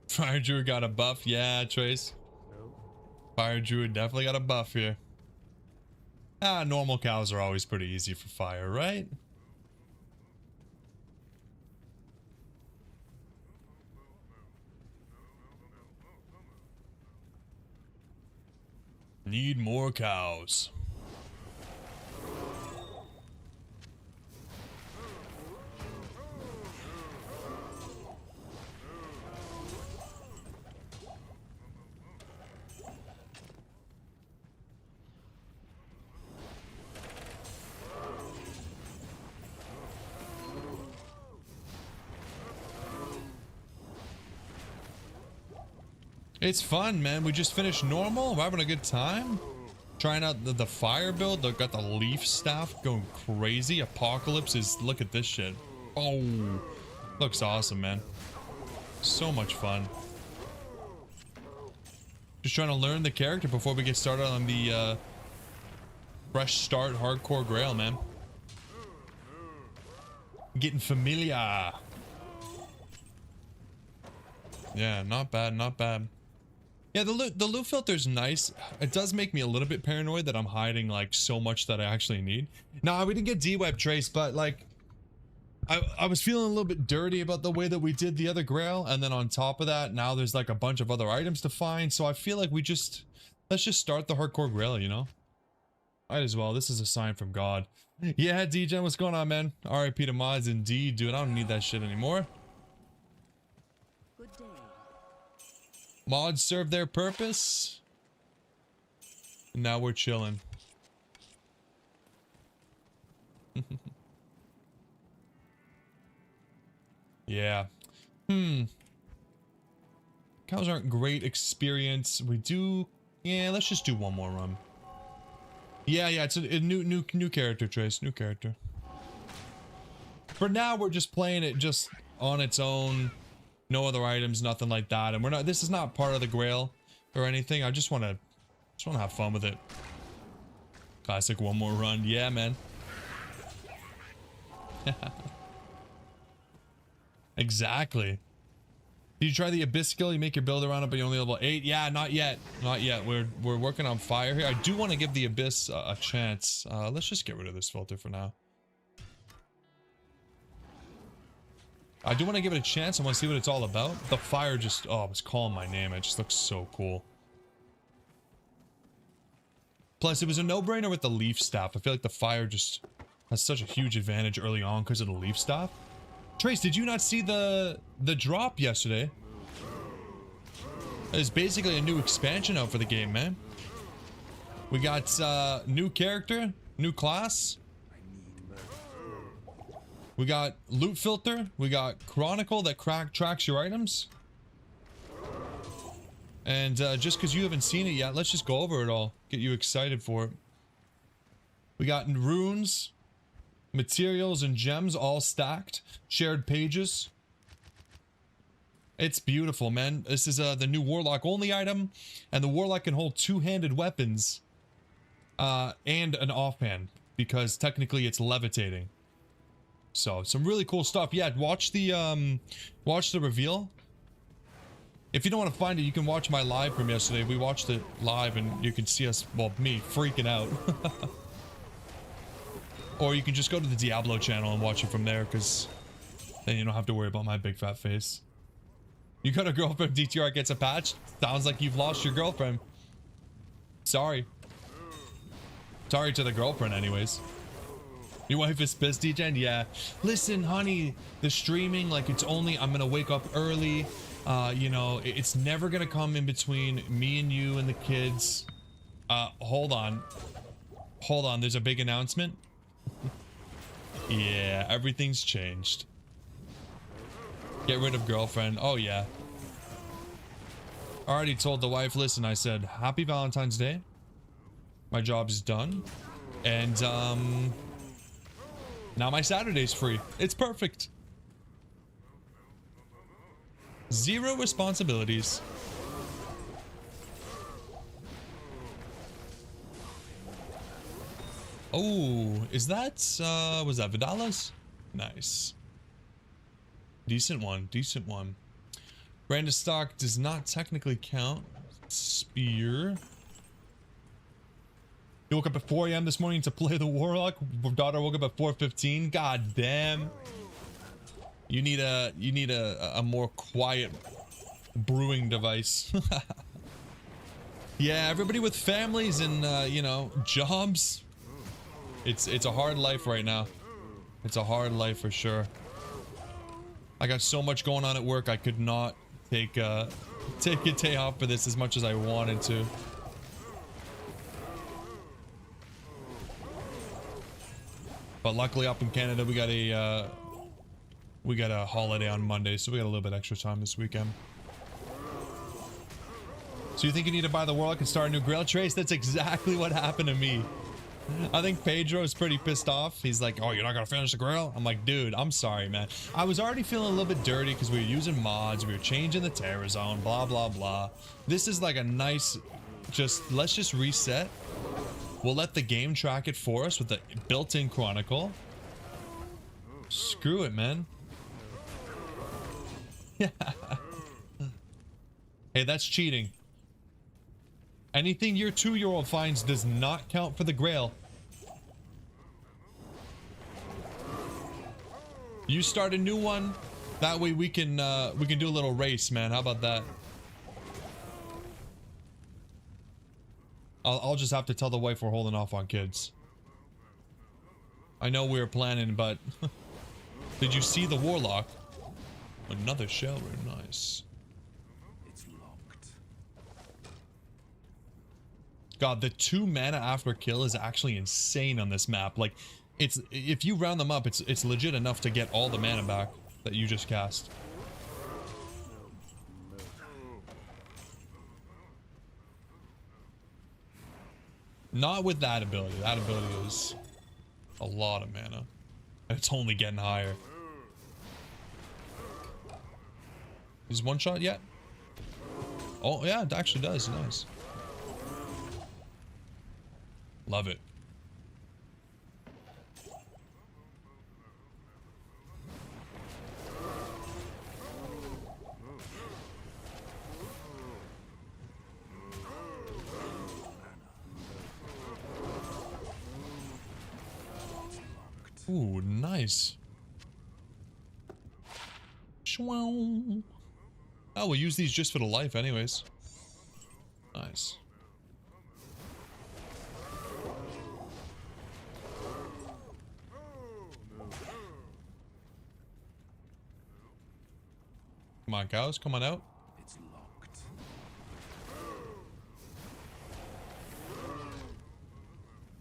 Fire Druid got a buff. Yeah, Trace. Fire Druid definitely got a buff here. Ah, normal cows are always pretty easy for fire, right? Need more cows. It's fun, man. We just finished normal. We're having a good time. Trying out the fire build. They've got the leaf staff going crazy. Apocalypse is, look at this shit. Oh, looks awesome, man. So much fun. Just trying to learn the character before we get started on the fresh start hardcore grail, man. Getting familiar. Yeah, not bad, not bad. Yeah, the loot filter's nice. It does make me a little bit paranoid that I'm hiding like so much that I actually need. Nah, we didn't get D-Web Trace, but like I was feeling a little bit dirty about the way that we did the other grail, and then on top of that, now there's like a bunch of other items to find, so I feel like let's just start the hardcore grail, you know? Might as well. This is a sign from God. Yeah, DJ, what's going on, man? RIP to mods, indeed, dude. I don't need that shit anymore. Good day. Mods serve their purpose. Now we're chilling. Yeah. Cows aren't great experience. We do. Yeah, let's just do one more run. Yeah, it's a new character, Trace. New character. For now, we're just playing it just on its own. No other items, nothing like that. And we're not. This is not part of the grail or anything. I just want to have fun with it. Classic one more run. Yeah, man. Exactly. Did you try the abyss skill? You make your build around it, but you're only level 8. Yeah, not yet. Not yet. We're working on fire here. I do want to give the abyss a chance. Let's just get rid of this filter for now. I do want to give it a chance. I want to see what it's all about. The fire just, oh, it was calling my name. It just looks so cool. Plus, it was a no-brainer with the leaf staff. I feel like the fire just has such a huge advantage early on because of the leaf staff. Trace, did you not see the drop yesterday? It's basically a new expansion out for the game, man. We got new character, new class. We got loot filter. We got chronicle that tracks your items. And just because you haven't seen it yet, let's just go over it all. Get you excited for it. We got runes. Materials and gems all stacked. Shared pages. It's beautiful, man. This is the new Warlock only item. And the Warlock can hold two-handed weapons. And an offhand. Because technically it's levitating. So, some really cool stuff. Yeah, watch the reveal. If you don't want to find it, you can watch my live from yesterday. We watched it live and you can see us, well, me, freaking out. Or you can just go to the Diablo channel and watch it from there, because then you don't have to worry about my big fat face. You got a girlfriend, DTR gets a patch? Sounds like you've lost your girlfriend. Sorry. Sorry to the girlfriend anyways. Your wife is pissed, DJen? Yeah. Listen, honey, the streaming, like it's only, I'm gonna wake up early. You know, it's never gonna come in between me and you and the kids. Hold on. Hold on, there's a big announcement. Yeah, everything's changed. Get rid of girlfriend. Oh, yeah. I already told the wife, listen, I said, happy Valentine's Day. My job is done. And, now my Saturday's free. It's perfect. Zero responsibilities. Oh, is that, was that Vidala's? Nice. Decent one, decent one. Branded stock does not technically count. Spear. You woke up at 4 AM this morning to play the Warlock. Daughter woke up at 4:15. God damn. You need a more quiet brewing device. Yeah, everybody with families and you know, jobs. It's a hard life right now. It's a hard life for sure. I got so much going on at work. I could not take a day off for this as much as I wanted to. But luckily up in Canada we got a holiday on Monday, so we got a little bit extra time this weekend. So you think you need to buy the Warlock and start a new Grail Trace? That's exactly what happened to me. I think Pedro is pretty pissed off. He's like, oh, you're not gonna finish the Grail? I'm like, dude, I'm sorry, man. I was already feeling a little bit dirty because we were using mods, we were changing the Terror Zone, blah, blah, blah. This is like a nice, let's just reset. We'll let the game track it for us with the built-in Chronicle. Screw it, man. Yeah. Hey, that's cheating. Anything your 2-year-old finds does not count for the Grail. You start a new one. That way we can do a little race, man. How about that? I'll just have to tell the wife we're holding off on kids. I know we were planning, but did you see the Warlock? Another shell, very nice. It's locked. God, the 2 mana after kill is actually insane on this map. Like, it's, if you round them up, it's legit enough to get all the mana back that you just cast. Not with that ability. That ability is a lot of mana. And it's only getting higher. Is one shot yet? Oh, yeah, it actually does. Nice. Love it. Ooh, nice. Shwow. Oh, we'll use these just for the life anyways. Nice. Come on, cows, come on out. It's locked.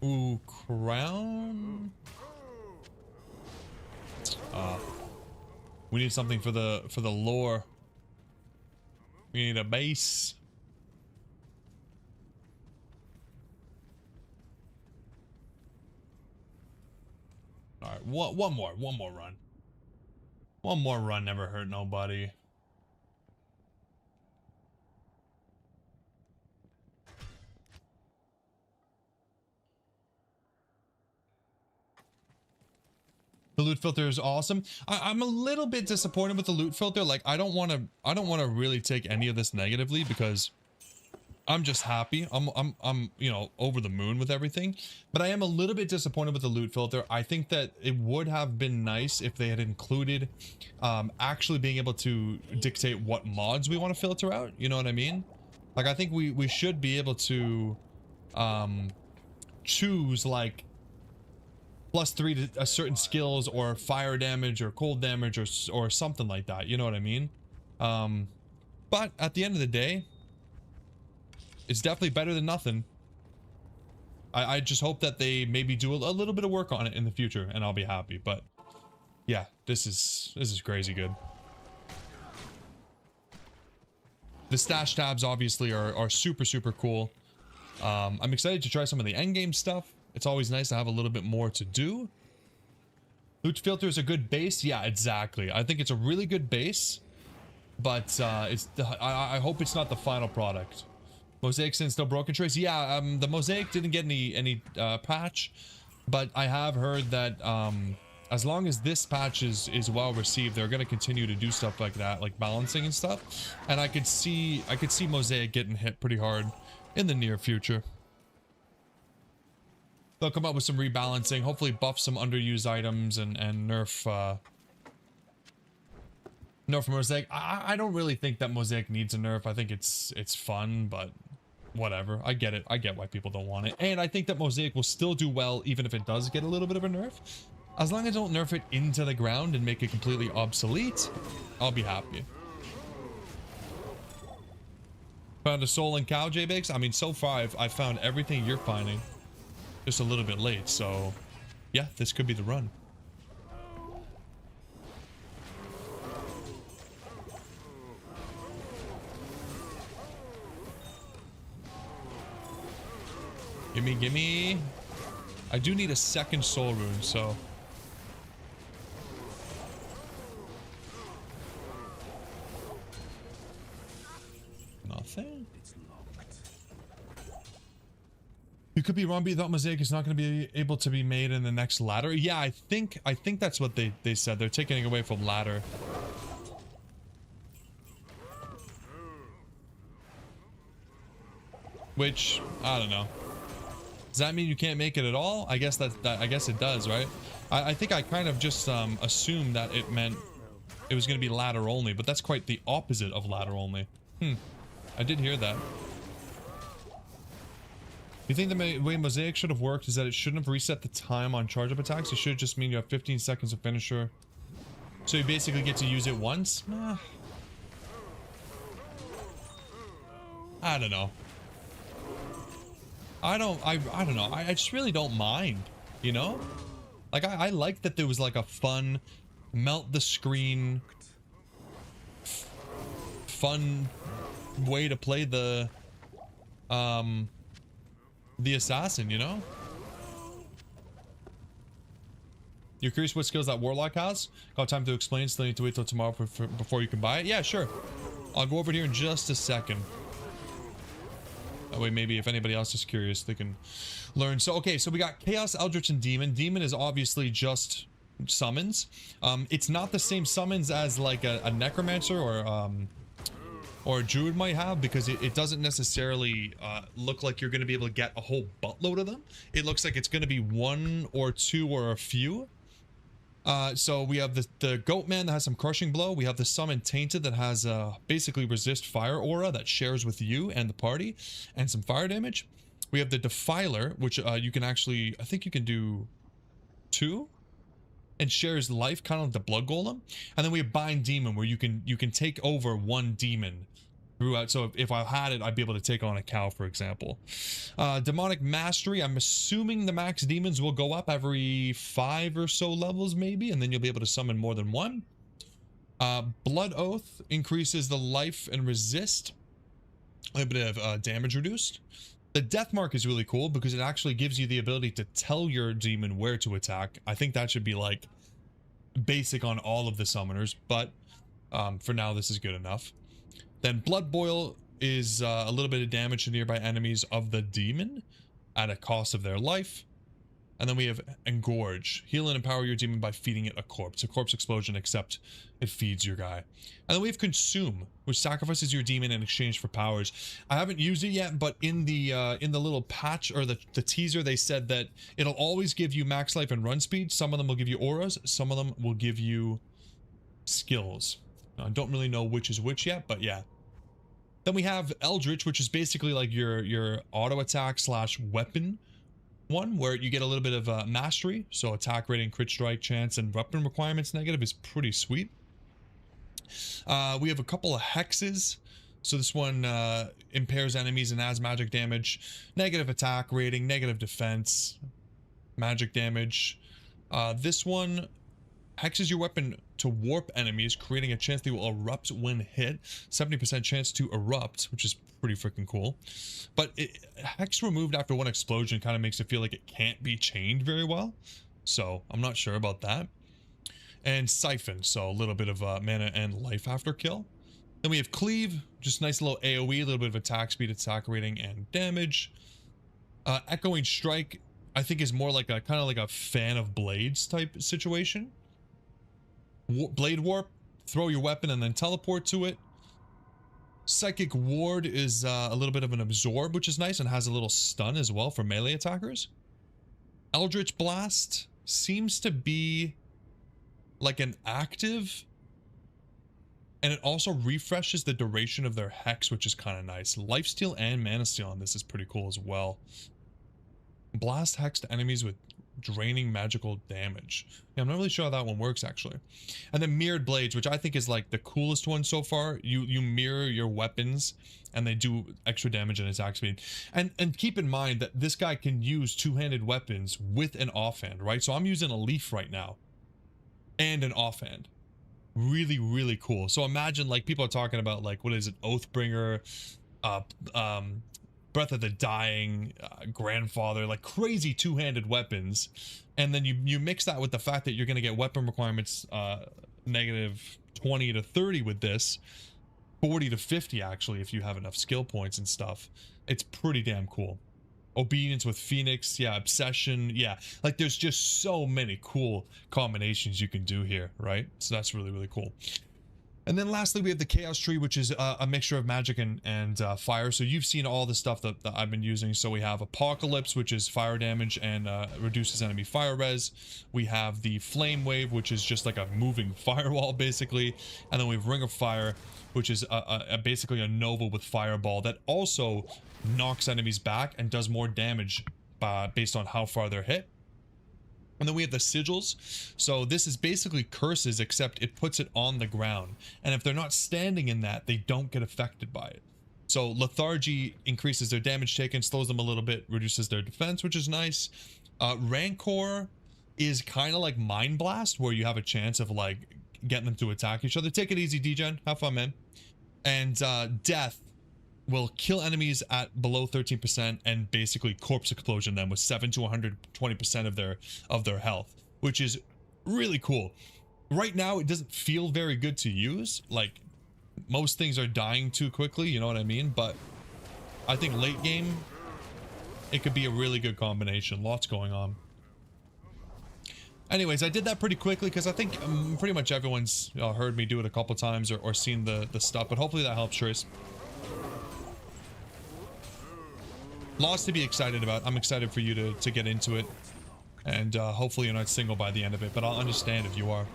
Ooh, crown. We need something for the lore. We need a base. All right, one more run. One more run never hurt nobody. The loot filter is awesome. I'm a little bit disappointed with the loot filter. Like, I don't want to really take any of this negatively because I'm just happy. I'm you know, over the moon with everything. But I am a little bit disappointed with the loot filter. I think that it would have been nice if they had included actually being able to dictate what mods we want to filter out. You know what I mean? Like, I think we should be able to choose like +3 to a certain skills or fire damage or cold damage or something like that. You know what I mean? But at the end of the day, it's definitely better than nothing. I just hope that they maybe do a little bit of work on it in the future and I'll be happy. But yeah, this is crazy good. The stash tabs obviously are super cool. I'm excited to try some of the endgame stuff. It's always nice to have a little bit more to do. Loot filter is a good base. Yeah, exactly. I think it's a really good base, but I hope it's not the final product. Mosaic Sin still broken trace. Yeah, the Mosaic didn't get any patch, but I have heard that as long as this patch is well received, they're gonna continue to do stuff like that, like balancing and stuff. And I could see Mosaic getting hit pretty hard in the near future. They'll come up with some rebalancing, hopefully buff some underused items and nerf Mosaic. I don't really think that Mosaic needs a nerf. I think it's fun, but whatever. I get it. I get why people don't want it. And I think that Mosaic will still do well even if it does get a little bit of a nerf. As long as I don't nerf it into the ground and make it completely obsolete, I'll be happy. Found a soul and cow, J-Bakes? I mean, so far I've found everything you're finding. Just a little bit late, so yeah, this could be the run. Gimme, gimme. I do need a second soul rune, so. Nothing. It's locked. You could be wrong, but you thought Mosaic is not going to be able to be made in the next ladder. Yeah, I think that's what they said. They're taking it away from ladder. Which, I don't know. Does that mean you can't make it at all? I guess I guess it does, right? I think I kind of just assumed that it meant it was going to be ladder only, but that's quite the opposite of ladder only. I did hear that. You think the way Mosaic should have worked is that it shouldn't have reset the time on charge up attacks? It should just mean you have 15 seconds of finisher. So you basically get to use it once? I don't know. I don't know. I just really don't mind, you know? Like, I like that there was like a fun, melt the screen, fun way to play the assassin, you know? You're curious what skills that Warlock has? Got time to explain, still need to wait till tomorrow before you can buy it? Yeah, sure. I'll go over here in just a second. That way, maybe if anybody else is curious, they can learn. So, okay, so we got Chaos, Eldritch, and Demon. Demon is obviously just summons. It's not the same summons as like a Necromancer or a Druid might have, because it doesn't necessarily look like you're going to be able to get a whole buttload of them. It looks like it's going to be one or two or a few. So we have the Goat Man that has some Crushing Blow. We have the Summon Tainted that has basically resist fire aura that shares with you and the party, and some fire damage. We have the Defiler, which you can actually, I think you can do 2, and shares life, kind of like the Blood Golem. And then we have Bind Demon, where you can take over one demon throughout. So if I had it, I'd be able to take on a cow, for example. Demonic Mastery, I'm assuming the max demons will go up every 5 or so levels maybe, and then you'll be able to summon more than one. Blood Oath increases the life and resist, a bit of damage reduced. The Death Mark is really cool because it actually gives you the ability to tell your demon where to attack. I think that should be like basic on all of the summoners, but for now this is good enough. Then Blood Boil is a little bit of damage to nearby enemies of the demon at a cost of their life. And then we have Engorge. Heal and empower your demon by feeding it a corpse. A corpse explosion, except it feeds your guy. And then we have Consume, which sacrifices your demon in exchange for powers. I haven't used it yet, but in the little patch or the teaser, they said that it'll always give you max life and run speed. Some of them will give you auras. Some of them will give you skills. I don't really know which is which yet, but yeah. Then we have Eldritch, which is basically like your auto attack slash weapon one, where you get a little bit of mastery. So attack rating, crit strike chance, and weapon requirements negative is pretty sweet. We have a couple of hexes. So this one impairs enemies and adds magic damage, negative attack rating, negative defense, magic damage. This one hexes your weapon to warp enemies, creating a chance they will erupt when hit. 70% chance to erupt, which is pretty freaking cool. But hex removed after one explosion kind of makes it feel like it can't be chained very well. So I'm not sure about that. And Siphon, so a little bit of mana and life after kill. Then we have Cleave, just nice little AoE, a little bit of attack speed, attack rating, and damage. Echoing Strike, I think, is more like a kind of like a Fan of Blades type situation. Blade Warp, throw your weapon and then teleport to it. Psychic Ward is a little bit of an absorb, which is nice, and has a little stun as well for melee attackers. Eldritch Blast seems to be like an active, and it also refreshes the duration of their hex, which is kind of nice. Lifesteal and Mana Steal on this is pretty cool as well. Blast hex to enemies with draining magical damage. Yeah, I'm not really sure how that one works actually. And then Mirrored Blades, which I think is like the coolest one so far. You mirror your weapons and they do extra damage and attack speed. And keep in mind that this guy can use two-handed weapons with an offhand, right? So I'm using a leaf right now and an offhand. Really, really cool. So imagine, like, people are talking about, like, what is it, Oathbringer, Breath of the Dying, Grandfather, like crazy two-handed weapons. And then you mix that with the fact that you're going to get weapon requirements negative 20 to 30 with this. 40 to 50 actually if you have enough skill points and stuff. It's pretty damn cool. Obedience with Phoenix, yeah, Obsession, yeah. Like there's just so many cool combinations you can do here, right? So that's really, really cool. And then lastly, we have the Chaos Tree, which is a mixture of magic and fire. So you've seen all the stuff that I've been using. So we have Apocalypse, which is fire damage and reduces enemy fire res. We have the Flame Wave, which is just like a moving firewall, basically. And then we have Ring of Fire, which is basically a Nova with Fireball that also knocks enemies back and does more damage based on how far they're hit. And then we have the Sigils. So this is basically curses, except it puts it on the ground. And if they're not standing in that, they don't get affected by it. So Lethargy increases their damage taken, slows them a little bit, reduces their defense, which is nice. Rancor is kind of like Mind Blast, where you have a chance of like getting them to attack each other. Take it easy, D-Gen. Have fun, man. And Death will kill enemies at below 13% and basically corpse explosion them with 7 to 120% of their health, which is really cool. Right now it doesn't feel very good to use. Like most things are dying too quickly, you know what I mean? But I think late game it could be a really good combination. Lots going on. Anyways, I did that pretty quickly because I think pretty much everyone's heard me do it a couple times or seen the stuff, but hopefully that helps, Trace. Lots to be excited about. I'm excited for you to get into it. And hopefully you're not single by the end of it, but I'll understand if you are.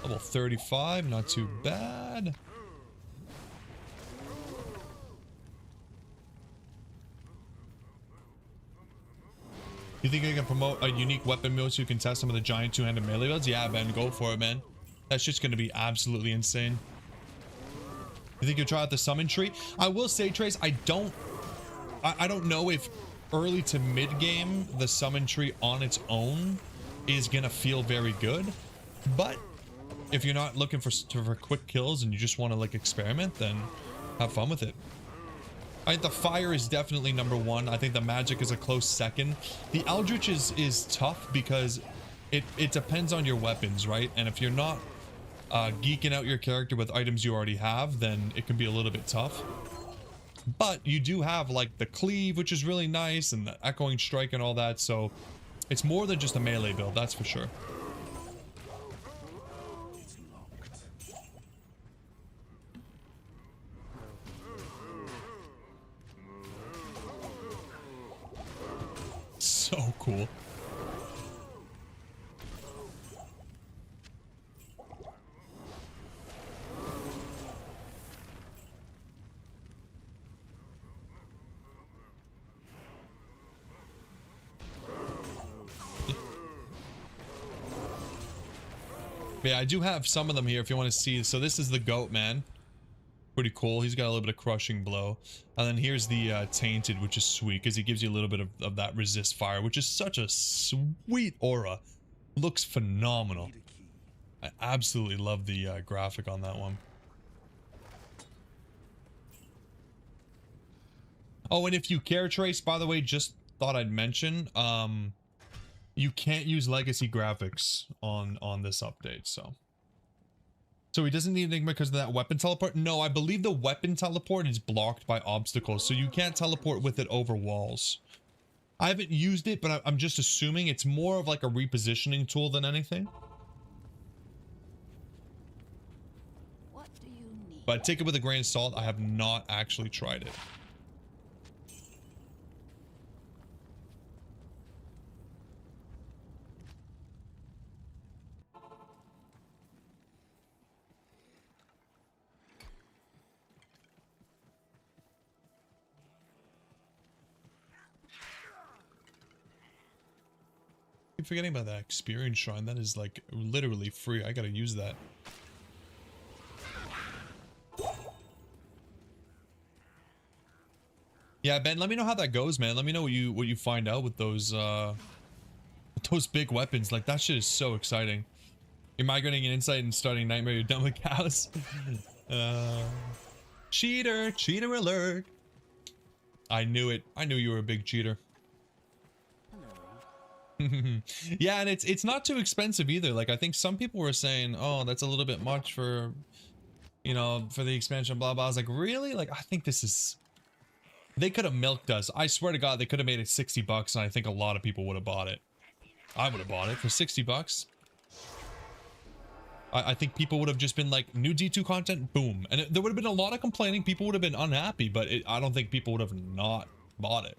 Level 35, not too bad. You think you can promote a unique weapon build so you can test some of the giant two-handed melee builds? Yeah, Ben, go for it, man. That's just going to be absolutely insane. You think you'll try out the summon tree? I will say, Trace, I don't know if early to mid game the summon tree on its own is going to feel very good. But if you're not looking for quick kills and you just want to like experiment, then have fun with it. I think the fire is definitely number one. I think the magic is a close second. The Eldritch is tough because it depends on your weapons, right? And if you're not geeking out your character with items you already have, then it can be a little bit tough. But you do have like the cleave, which is really nice, and the echoing strike and all that. So it's more than just a melee build, that's for sure. So cool. Yeah, I do have some of them here if you want to see. So this is the goat man. Pretty cool. He's got a little bit of crushing blow. And then here's the tainted, which is sweet because he gives you a little bit of that resist fire, which is such a sweet aura. Looks phenomenal. I absolutely love the graphic on that one. Oh, and if you care, Trace, by the way, just thought I'd mention, you can't use legacy graphics on this update, so he doesn't need Enigma because of that weapon teleport? No, I believe the weapon teleport is blocked by obstacles, so you can't teleport with it over walls. I haven't used it, but I'm just assuming it's more of like a repositioning tool than anything. What do you need? But take it with a grain of salt. I have not actually tried it. I keep forgetting about that experience shrine. That is like literally free. I gotta use that. Yeah, Ben, let me know how that goes, man. Let me know what you find out with those big weapons. Like that shit is so exciting. You're migrating an insight and starting nightmare. You're done with cows. Cheater, cheater alert. I knew it. I knew you were a big cheater. Yeah, and it's not too expensive either. Like, I think some people were saying, oh, that's a little bit much for, you know, for the expansion, blah, blah. I was like, really? Like, I think this is... They could have milked us. I swear to God, they could have made it 60 bucks, and I think a lot of people would have bought it. I would have bought it for 60 bucks. I think people would have just been like, new D2 content, boom. And there would have been a lot of complaining. People would have been unhappy, but I don't think people would have not bought it.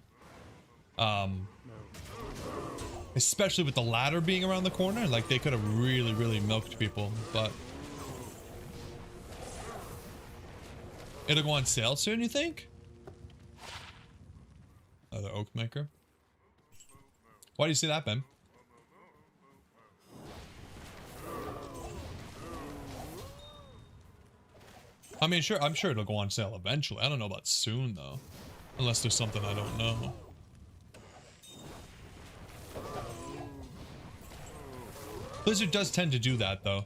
Especially with the ladder being around the corner, like they could have really, really milked people, but it'll go on sale soon, you think? Another oak maker. Why do you say that, Ben? I mean, sure, I'm sure it'll go on sale eventually. I don't know about soon though, unless there's something I don't know. Blizzard does tend to do that though.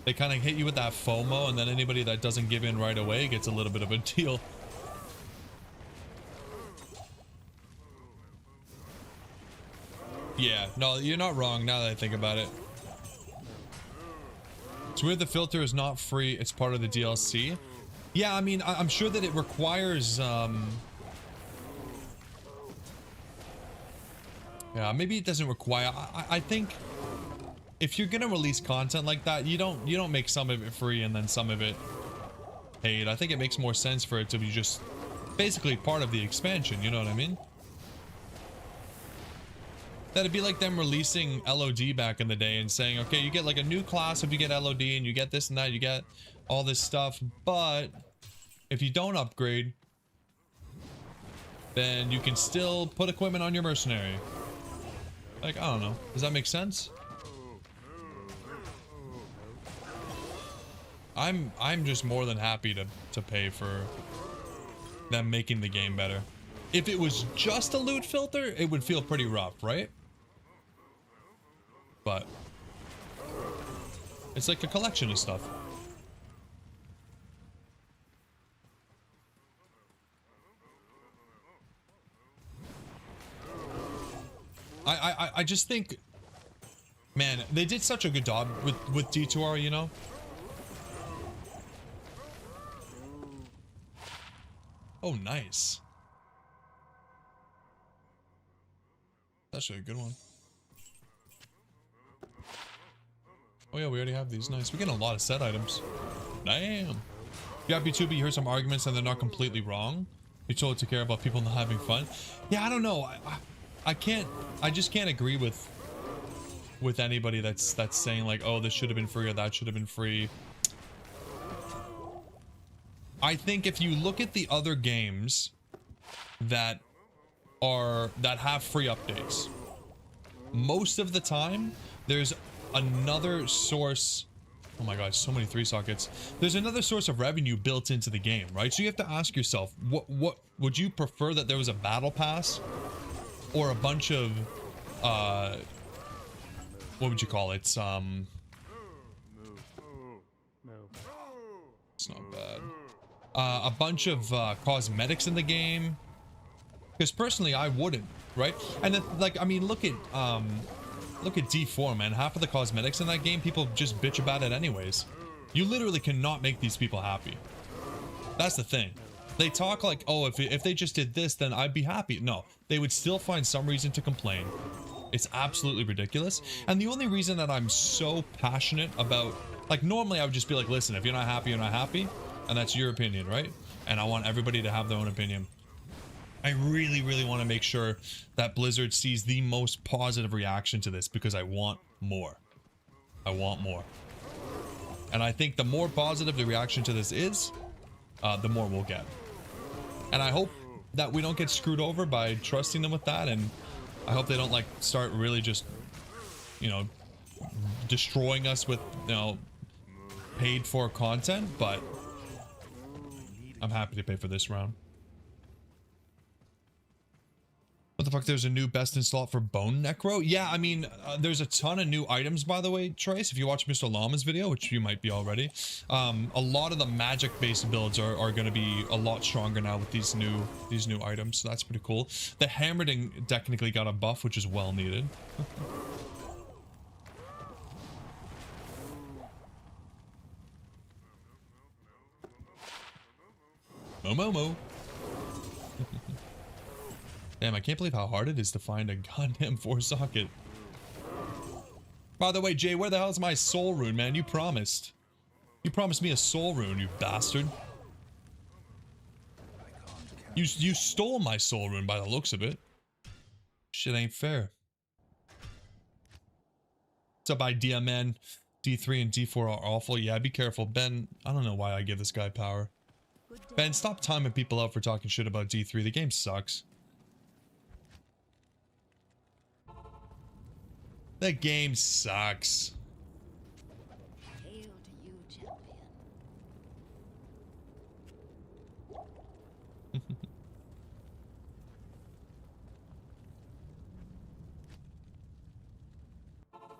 They kind of hit you with that FOMO, and then anybody that doesn't give in right away gets a little bit of a deal. Yeah, no, you're not wrong now that I think about it. It's weird the filter is not free, it's part of the DLC. Yeah, I mean, I'm sure that it requires, yeah, maybe it doesn't require, I think if you're gonna release content like that, you don't make some of it free and then some of it paid. I think it makes more sense for it to be just basically part of the expansion, you know what I mean? That'd be like them releasing LOD back in the day and saying, okay, you get like a new class if you get LOD, and you get this and that, you get all this stuff, but if you don't upgrade, then you can still put equipment on your mercenary. Like, I don't know. Does that make sense? I'm just more than happy to pay for them making the game better. If it was just a loot filter, it would feel pretty rough, right? But it's like a collection of stuff. I just think, man, they did such a good job with D2R, you know? Oh, nice. That's actually a good one. Oh yeah, we already have these. Nice. We're getting a lot of set items. Damn. Yeah, B2B, you heard some arguments and they're not completely wrong. You told to care about people not having fun. Yeah, I don't know. I just can't agree with anybody that's saying like, oh, this should have been free or that should have been free. I think if you look at the other games that have free updates, most of the time there's another source. Oh my god, so many 3 sockets. There's another source of revenue built into the game, right? So you have to ask yourself, what would you prefer, that there was a battle pass or a bunch of what would you call it? It's not bad. A bunch of cosmetics in the game. Because personally, I wouldn't, right? And then, like, I mean, look at D4, man. Half of the cosmetics in that game, people just bitch about it anyways. You literally cannot make these people happy. That's the thing. They talk like, oh, if they just did this, then I'd be happy. No, they would still find some reason to complain. It's absolutely ridiculous. And the only reason that I'm so passionate about, like, normally I would just be like, listen, if you're not happy, you're not happy. And that's your opinion, right? And I want everybody to have their own opinion. I really, really want to make sure that Blizzard sees the most positive reaction to this, because I want more. I want more. And I think the more positive the reaction to this is, the more we'll get. And I hope that we don't get screwed over by trusting them with that, and I hope they don't, like, start really just, you know, destroying us with, you know, paid for content, but I'm happy to pay for this round. What the fuck fuck, there's a new best in slot for Bone Necro? Yeah, I mean, there's a ton of new items, by the way, Trace. If you watch Mr. Llama's video, which you might be already, a lot of the magic-based builds are going to be a lot stronger now with these new items, so that's pretty cool. The Hammerding technically got a buff, which is well needed. Momo. Damn, I can't believe how hard it is to find a goddamn 4-socket. By the way, Jay, where the hell's my soul rune, man? You promised. You promised me a soul rune, you bastard. You stole my soul rune by the looks of it. Shit ain't fair. What's up, idea, man? D3 and D4 are awful. Yeah, be careful. Ben, I don't know why I give this guy power. Ben, stop timing people out for talking shit about D3. The game sucks. The game sucks. Hail to you, champion.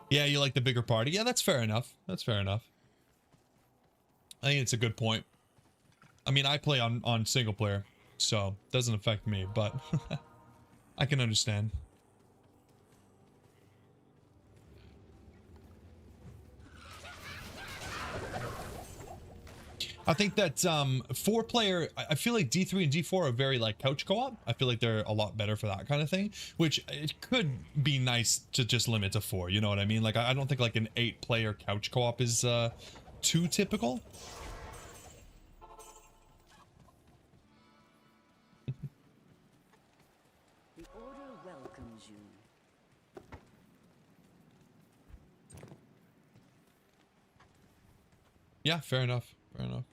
Yeah, you like the bigger party. Yeah, that's fair enough. That's fair enough. I think it's a good point. I mean, I play on single player, so it doesn't affect me, but I can understand. I think that 4-player, I feel like D3 and D4 are very like couch co-op. I feel like they're a lot better for that kind of thing, which it could be nice to just limit to 4, you know what I mean? Like, I don't think like an 8-player couch co-op is too typical. The Order welcomes you. Yeah, fair enough. Fair enough.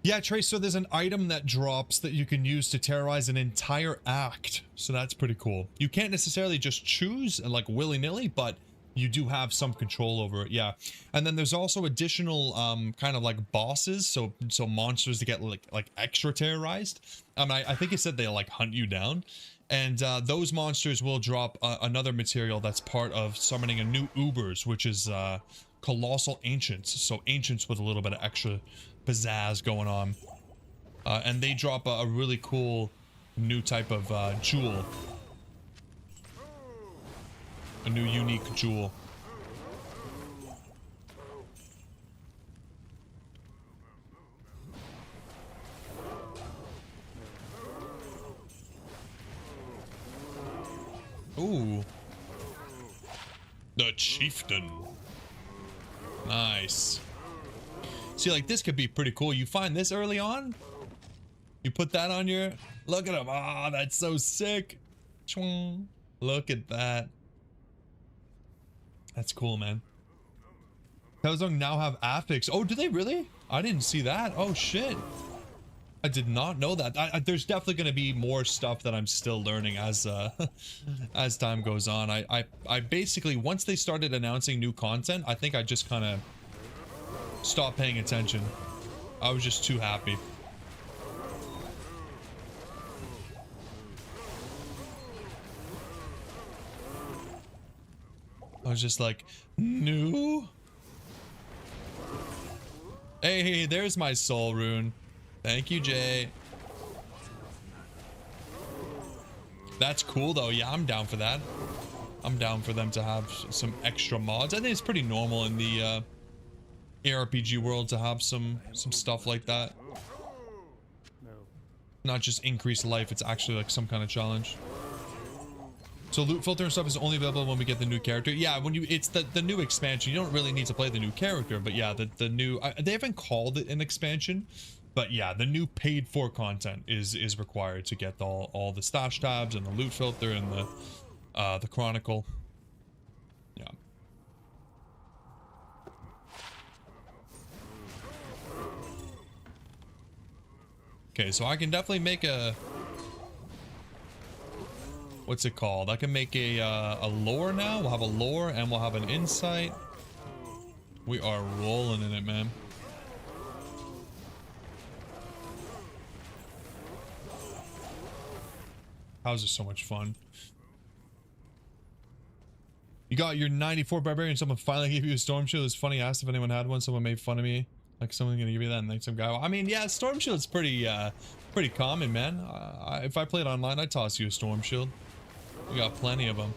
Yeah, Trace, so there's an item that drops that you can use to terrorize an entire act. So that's pretty cool. You can't necessarily just choose like willy-nilly, but you do have some control over it. Yeah. And then there's also additional kind of like bosses, so monsters to get like extra terrorized. I think it said they like hunt you down. And those monsters will drop another material that's part of summoning a new Ubers, which is Colossal Ancients. So Ancients with a little bit of extra pizzazz going on. And they drop a really cool new type of jewel. A new unique jewel. Ooh. The Chieftain. Nice. See, like, this could be pretty cool. You find this early on? You put that on your... Look at him. Ah, oh, that's so sick. Look at that. That's cool, man. Telzong now have affix. Oh, do they really? I didn't see that. Oh, shit. I did not know that. There's definitely going to be more stuff that I'm still learning as as time goes on. I basically, once they started announcing new content, I think I just kind of stopped paying attention. I was just too happy. I was just like, new? Hey, there's my soul rune. Thank you, Jay. That's cool, though. Yeah, I'm down for that. I'm down for them to have some extra mods. I think it's pretty normal in the ARPG world to have some stuff like that. Not just increase life, it's actually like some kind of challenge. So loot filter and stuff is only available when we get the new character. Yeah, when it's the new expansion. You don't really need to play the new character, but yeah, the new they haven't called it an expansion. But yeah, the new paid for content is required to get all the stash tabs and the loot filter and the chronicle. Yeah. Okay, so I can definitely make a... What's it called? I can make a lore now. We'll have a lore and we'll have an insight. We are rolling in it, man. How's this so much fun? You got your 94 barbarian. Someone finally gave you a storm shield. It's funny. I asked if anyone had one. Someone made fun of me. Like someone gonna give you that, and like some guy. I mean, yeah, storm shield's pretty common, man. If I played online, I'd toss you a storm shield. We got plenty of them.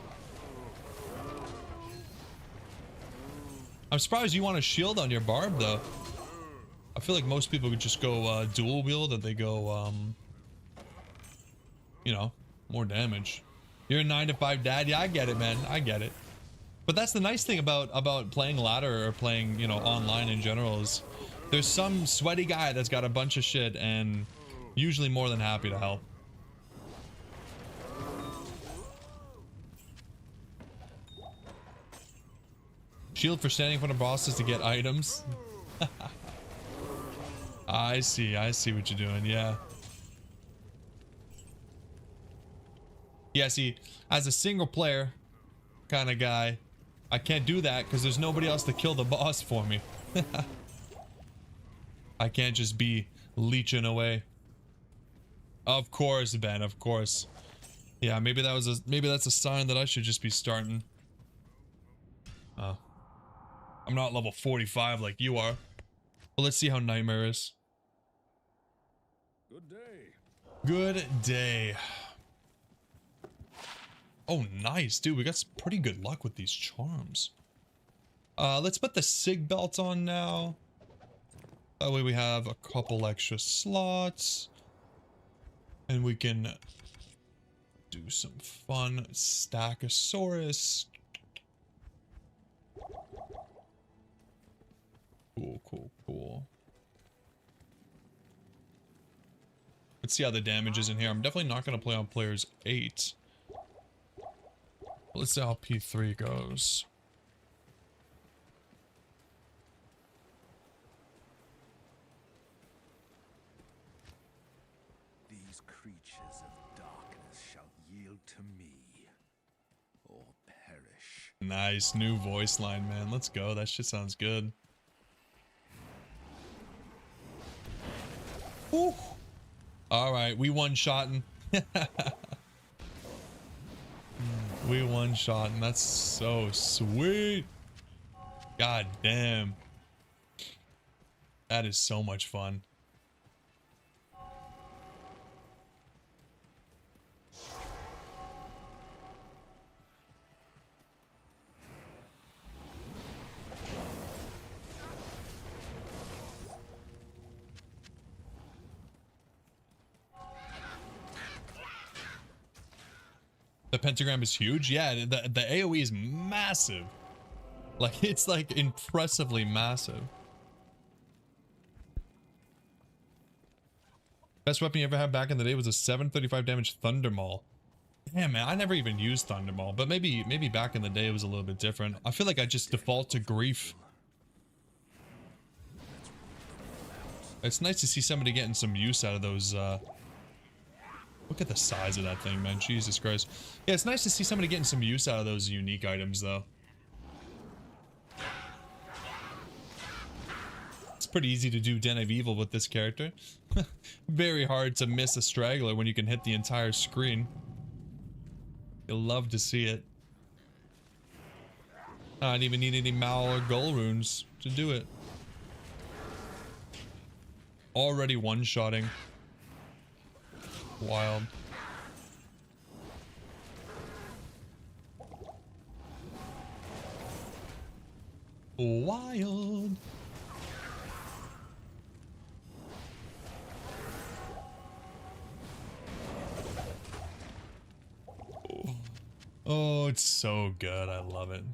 I'm surprised you want a shield on your barb, though. I feel like most people would just go dual wield, and they go, you know, more damage. You're a 9 to 5 dad. Yeah, I get it, man. I get it. But that's the nice thing about playing ladder or playing, you know, online in general is there's some sweaty guy that's got a bunch of shit and usually more than happy to help. Shield for standing in front of bosses to get items. I see what you're doing, yeah. Yeah, see, as a single player kind of guy, I can't do that because there's nobody else to kill the boss for me. I can't just be leeching away. Of course, Ben, of course. Yeah, maybe that's a sign that I should just be starting. Oh. I'm not level 45 like you are. But let's see how Nightmare is. Good day. Good day. Oh, nice, dude. We got some pretty good luck with these charms. Let's put the Sig belt on now. That way we have a couple extra slots. And we can do some fun Stackosaurus. Cool. Let's see how the damage is in here. I'm definitely not going to play on players 8. Let's see how P3 goes. These creatures of darkness shall yield to me, or perish. Nice new voice line, man. Let's go. That shit sounds good. Woo. All right, we one-shotting. We one-shotting. That's so sweet. God damn. That is so much fun. The pentagram is huge. Yeah, the AoE is massive. Like, it's like impressively massive. Best weapon you ever had back in the day was a 735 damage Thunder Maul. Damn, man, I never even used Thunder Maul, but maybe back in the day it was a little bit different. I feel like I just default to Grief. It's nice to see somebody getting some use out of those, look at the size of that thing, man. Jesus Christ. Yeah, it's nice to see somebody getting some use out of those unique items, though. It's pretty easy to do Den of Evil with this character. Very hard to miss a straggler when you can hit the entire screen. You'll love to see it. I don't even need any Mal or Gull runes to do it. Already one-shotting. Wild. Wild. Oh, it's so good. I love it.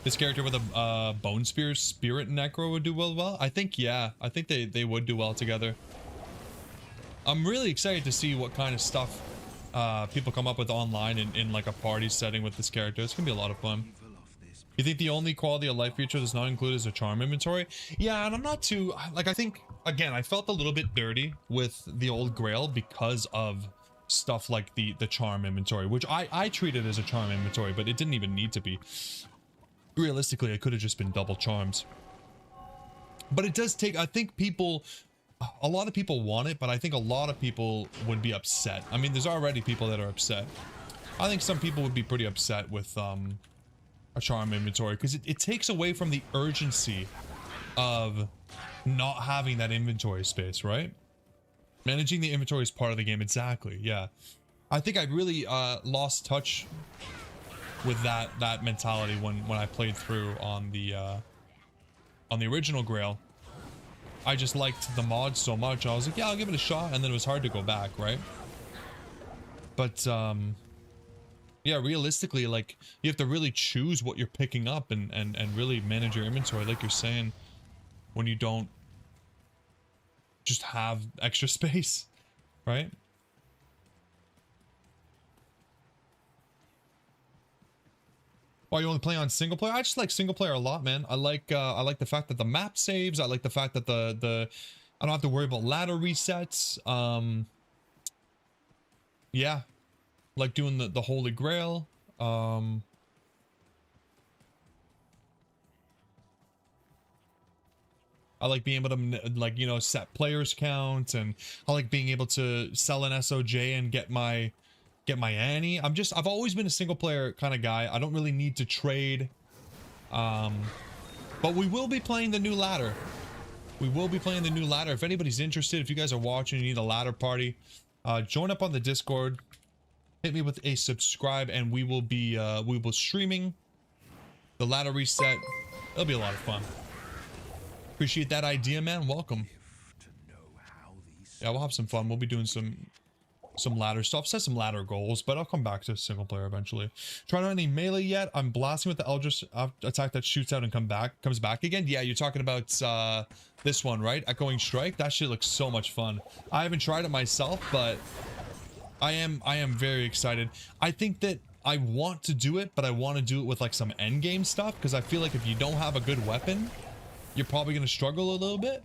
This character with a Bone Spear Spirit Necro would do well. I think, yeah. I think they would do well together. I'm really excited to see what kind of stuff people come up with online in like a party setting with this character. It's gonna be a lot of fun. You think the only quality of life feature that's not included is a charm inventory? Yeah, and I'm not too, like, I think, again, I felt a little bit dirty with the old Grail because of stuff like the charm inventory, which I treated as a charm inventory, but it didn't even need to be. Realistically, it could have just been double charms. But it does take, I think people, a lot of people want it, but I think a lot of people would be upset. I mean, there's already people that are upset. I think some people would be pretty upset with a charm inventory because it takes away from the urgency of not having that inventory space, right? Managing the inventory is part of the game. Exactly. Yeah. I think I really lost touch with that mentality when I played through on the original Grail. I just liked the mod so much. I was like, yeah, I'll give it a shot, and then it was hard to go back, right? But yeah, realistically, like, you have to really choose what you're picking up and really manage your inventory, like you're saying, when you don't just have extra space, right? Why you only play on single player? I just like single player a lot, man. I like the fact that the map saves. I like the fact that the I don't have to worry about ladder resets. Yeah, like doing the Holy Grail. I like being able to, like, you know, set players count, and I like being able to sell an SOJ and get my Annie. I've always been a single player kind of guy. I don't really need to trade. But we will be playing the new ladder. We will be playing the new ladder. If anybody's interested, if you guys are watching and you need a ladder party, join up on the Discord. Hit me with a subscribe, and we will be streaming the ladder reset. It'll be a lot of fun. Appreciate that idea, man. Welcome. Yeah, we'll have some fun. We'll be doing some ladder stuff. Set some ladder goals, but I'll come back to single player eventually. Trying out any melee yet? I'm blasting with the Eldritch attack that shoots out and comes back again. Yeah, you're talking about this one, right? Echoing Strike. That shit looks so much fun. I haven't tried it myself, but I am very excited. I think that I want to do it, but I want to do it with like some end game stuff, because I feel like if you don't have a good weapon, you're probably going to struggle a little bit.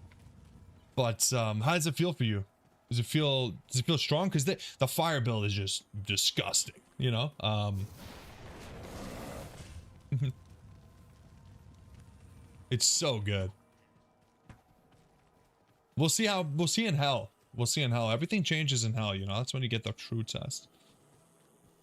But how does it feel for you? Does it feel strong? Because the fire build is just disgusting, you know? It's so good. We'll see in hell. We'll see in hell. Everything changes in hell, you know? That's when you get the true test.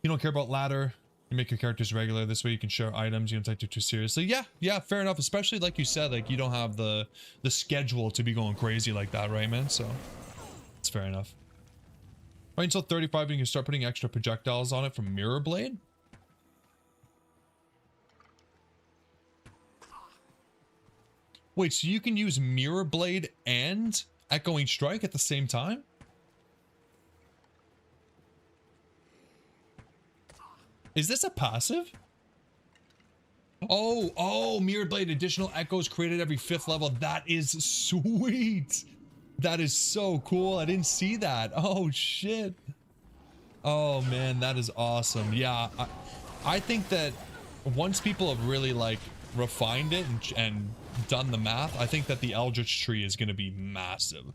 You don't care about ladder. You make your characters regular. This way you can share items. You don't take it too seriously. Yeah, fair enough. Especially like you said, like you don't have the schedule to be going crazy like that, right, man? So it's fair enough. Right until 35, you can start putting extra projectiles on it from Mirror Blade. Wait, so you can use Mirror Blade and Echoing Strike at the same time? Is this a passive? Oh, Mirror Blade additional echoes created every 5th level. That is sweet. That is so cool. I didn't see that. Oh shit. Oh man, that is awesome. Yeah, I think that once people have really like refined it and done the math, I think that the Eldritch tree is going to be massive.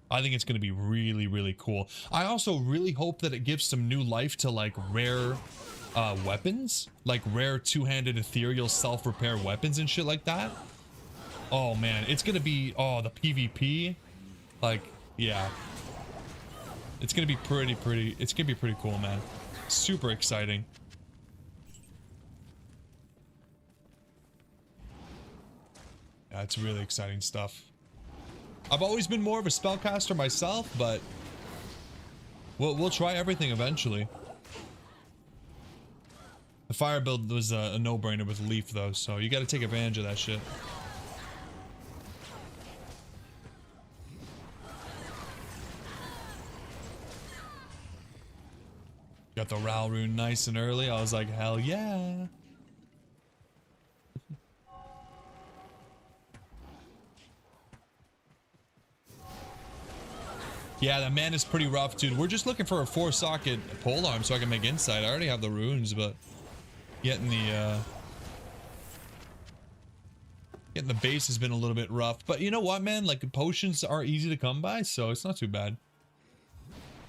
I think it's going to be really, really cool. I also really hope that it gives some new life to like rare weapons, like rare two-handed ethereal self-repair weapons and shit like that. Oh man, it's going to be, the PvP. Like, yeah. It's going to be pretty, it's going to be pretty cool, man. Super exciting. Yeah, it's really exciting stuff. I've always been more of a spellcaster myself, but we'll try everything eventually. The fire build was a no-brainer with Leaf though, so you got to take advantage of that shit. Got the Ral rune nice and early. I was like, hell yeah. Yeah, that man is pretty rough, dude. We're just looking for a 4-socket pole arm so I can make insight. I already have the runes, but getting the base has been a little bit rough. But you know what, man? Like, potions are easy to come by, so it's not too bad.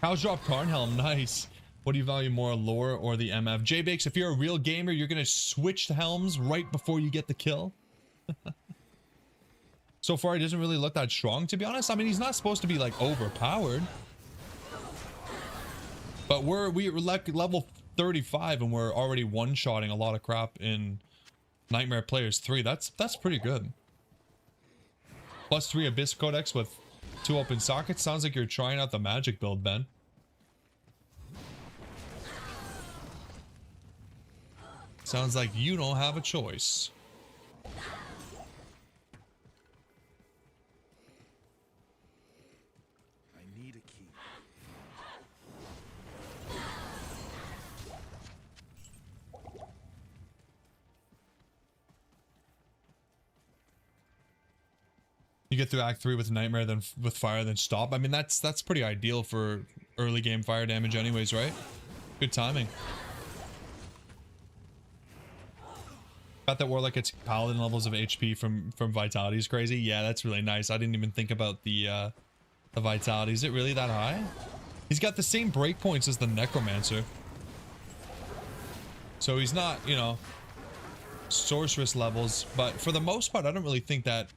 Cows drop Tarnhelm, nice. What do you value more, lore or the MF? J-Bakes, if you're a real gamer, you're gonna switch to helms right before you get the kill. So far, he doesn't really look that strong, to be honest. I mean, he's not supposed to be like overpowered. But we're like level 35 and we're already one-shotting a lot of crap in Nightmare Players 3. That's pretty good. +3 Abyss Codex with 2 open sockets. Sounds like you're trying out the magic build, Ben. Sounds like you don't have a choice. I need a key. You get through Act 3 with Nightmare, then with Fire, then stop. I mean, that's pretty ideal for early game fire damage anyways, right? Good timing. Got that Warlock gets paladin levels of HP from Vitality is crazy. Yeah, that's really nice. I didn't even think about the Vitality. Is it really that high? He's got the same breakpoints as the Necromancer. So he's not, you know, sorceress levels, but for the most part, I don't really think that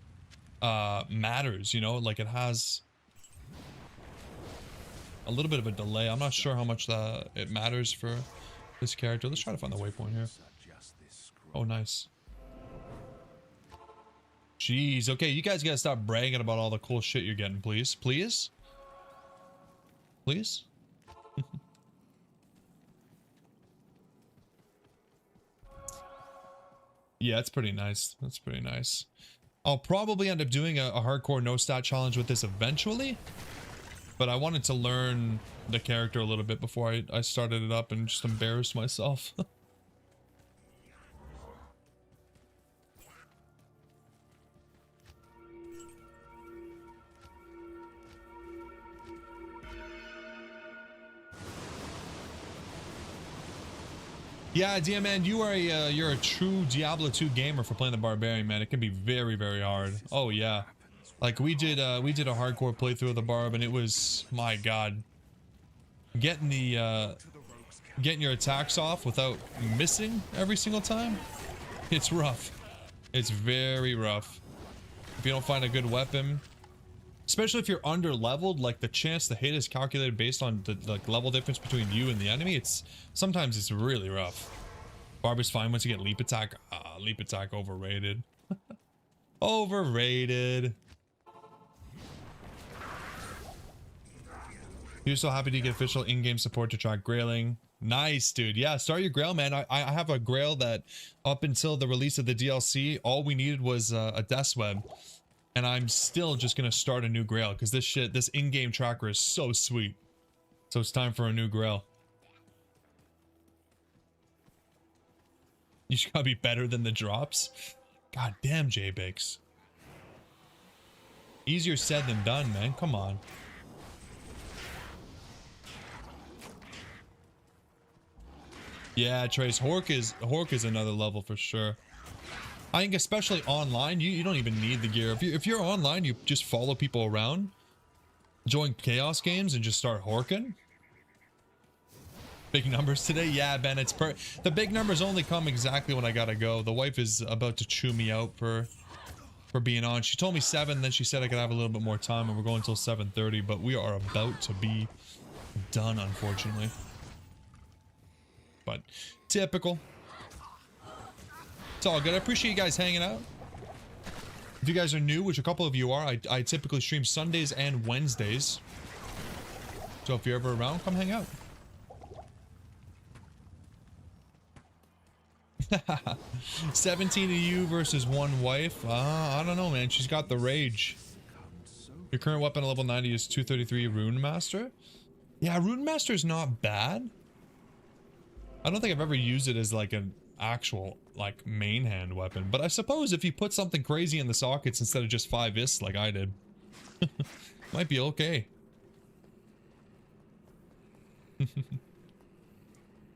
matters, you know, like it has a little bit of a delay. I'm not sure how much it matters for this character. Let's try to find the waypoint here. Oh, nice. Jeez, okay, you guys gotta stop bragging about all the cool shit you're getting, please. Please? Please? Yeah, that's pretty nice. That's pretty nice. I'll probably end up doing a hardcore no stat challenge with this eventually, but I wanted to learn the character a little bit before I started it up and just embarrassed myself. Yeah, man, you're a true Diablo 2 gamer for playing the Barbarian, man. It can be very, very hard. Oh yeah, like we did a hardcore playthrough of the Barb, and it was, my God, getting your attacks off without missing every single time. It's rough. It's very rough. If you don't find a good weapon, especially if you're under leveled, like the chance to hit is calculated based on the like level difference between you and the enemy. Sometimes it's really rough. Barb is fine once you get leap attack. Leap attack overrated. Overrated. You're so happy to get official in-game support to track grailing. Nice, dude. Yeah, start your grail, man. I have a grail that up until the release of the DLC, all we needed was a death web. And I'm still just gonna start a new grail because this in-game tracker is so sweet. So it's time for a new grail. You just gotta be better than the drops. God damn, J-Bakes. Easier said than done, man. Come on. Yeah, Trace, Hork is another level for sure. I think especially online, you don't even need the gear. If you're online, you just follow people around, join chaos games, and just start horking. Big numbers today, yeah, Ben. The big numbers only come exactly when I gotta go. The wife is about to chew me out for being on. She told me 7, then she said I could have a little bit more time, and we're going until 7:30. But we are about to be done, unfortunately. But typical. It's all good. I appreciate you guys hanging out. If you guys are new, which a couple of you are, I typically stream Sundays and Wednesdays. So if you're ever around, come hang out. 17 of you versus one wife. I don't know, man. She's got the rage. Your current weapon at level 90 is 233 Rune Master. Yeah, Rune Master is not bad. I don't think I've ever used it as like an actual like main hand weapon, but I suppose if you put something crazy in the sockets instead of just 5 ists like I did, might be okay.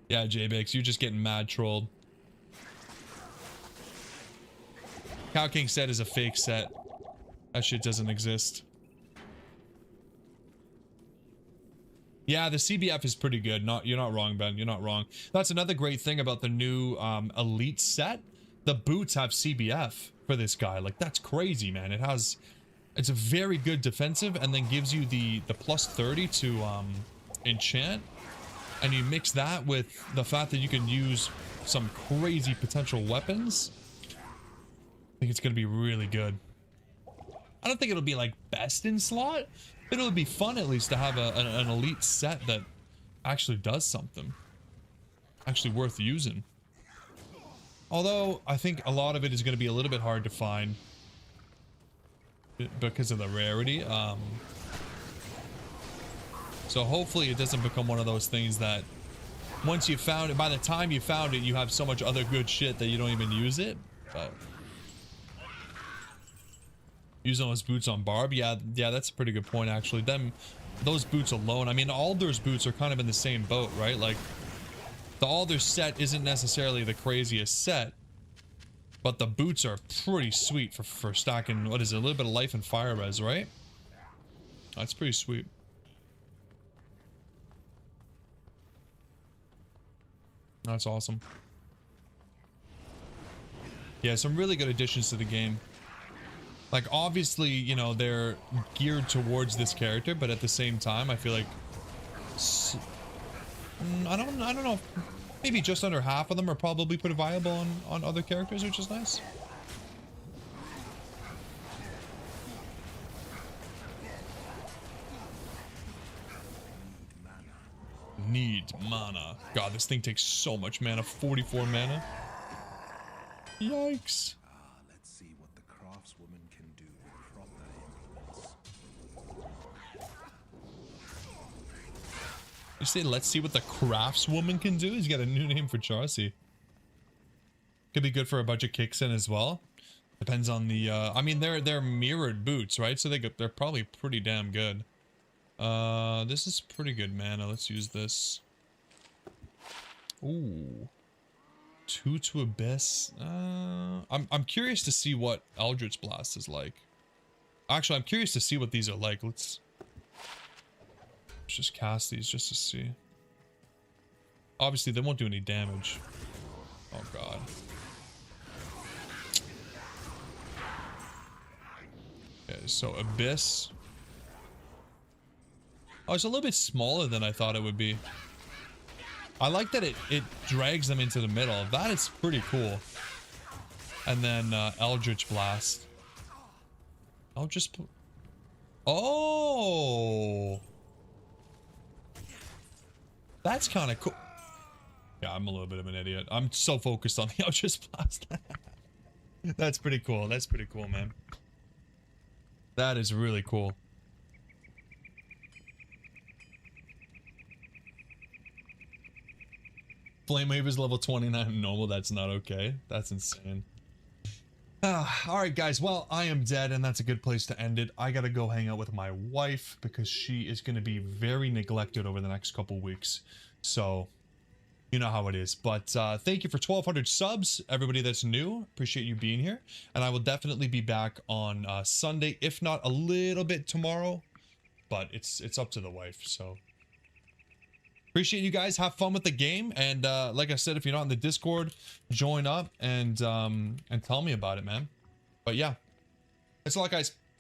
Yeah, J-Bakes, you're just getting mad trolled. Cow King set is a fake set. That shit doesn't exist. Yeah, the CBF is pretty good. You're not wrong, Ben. You're not wrong. That's another great thing about the new elite set. The boots have CBF for this guy. Like, that's crazy, man. It's a very good defensive, and then gives you the plus 30 to enchant. And you mix that with the fact that you can use some crazy potential weapons. I think it's gonna be really good. I don't think it'll be like best in slot, but it'll be fun at least to have an elite set that actually does something. Actually worth using. Although, I think a lot of it is going to be a little bit hard to find because of the rarity. So hopefully it doesn't become one of those things that once you found it, by the time you found it, you have so much other good shit that you don't even use it. But using those boots on Barb, yeah, that's a pretty good point actually. Those boots alone, I mean, Alder's boots are kind of in the same boat, right? Like, the Alder set isn't necessarily the craziest set, but the boots are pretty sweet for stacking, what is it, a little bit of life and fire res, right? That's pretty sweet. That's awesome. Yeah, some really good additions to the game. Like, obviously, you know, they're geared towards this character, but at the same time, I feel like I don't know. Maybe just under half of them are probably pretty viable on other characters, which is nice. Need mana. God, this thing takes so much mana. 44 mana. Yikes. Let's see what the craftswoman can do with proper implements. You say, let's see what the craftswoman can do? He's got a new name for Charcy. Could be good for a bunch of kicks in as well. Depends on the, I mean, they're mirrored boots, right? So they're probably pretty damn good. This is pretty good mana. Let's use this. Ooh. 2 to Abyss. I'm curious to see what Eldritch Blast is like. Actually, I'm curious to see what these are like. Let's just cast these just to see. Obviously, they won't do any damage. Oh, God. Okay, so Abyss. Oh, it's a little bit smaller than I thought it would be. I like that it drags them into the middle. That is pretty cool. And then Eldritch Blast. Oh! That's kind of cool. Yeah, I'm a little bit of an idiot. I'm so focused on the Eldritch Blast. That's pretty cool. That's pretty cool, man. That is really cool. Flame Wave is level 29 normal. That's not okay. That's insane. Alright guys, well, I am dead and that's a good place to end it. I gotta go hang out with my wife because she is going to be very neglected over the next couple weeks. So, you know how it is. But thank you for 1,200 subs, everybody that's new. Appreciate you being here. And I will definitely be back on Sunday, if not a little bit tomorrow. But it's up to the wife, so... Appreciate you guys. Have fun with the game, and like I said, if you're not in the Discord, join up and tell me about it, man. But yeah, that's a lot, guys.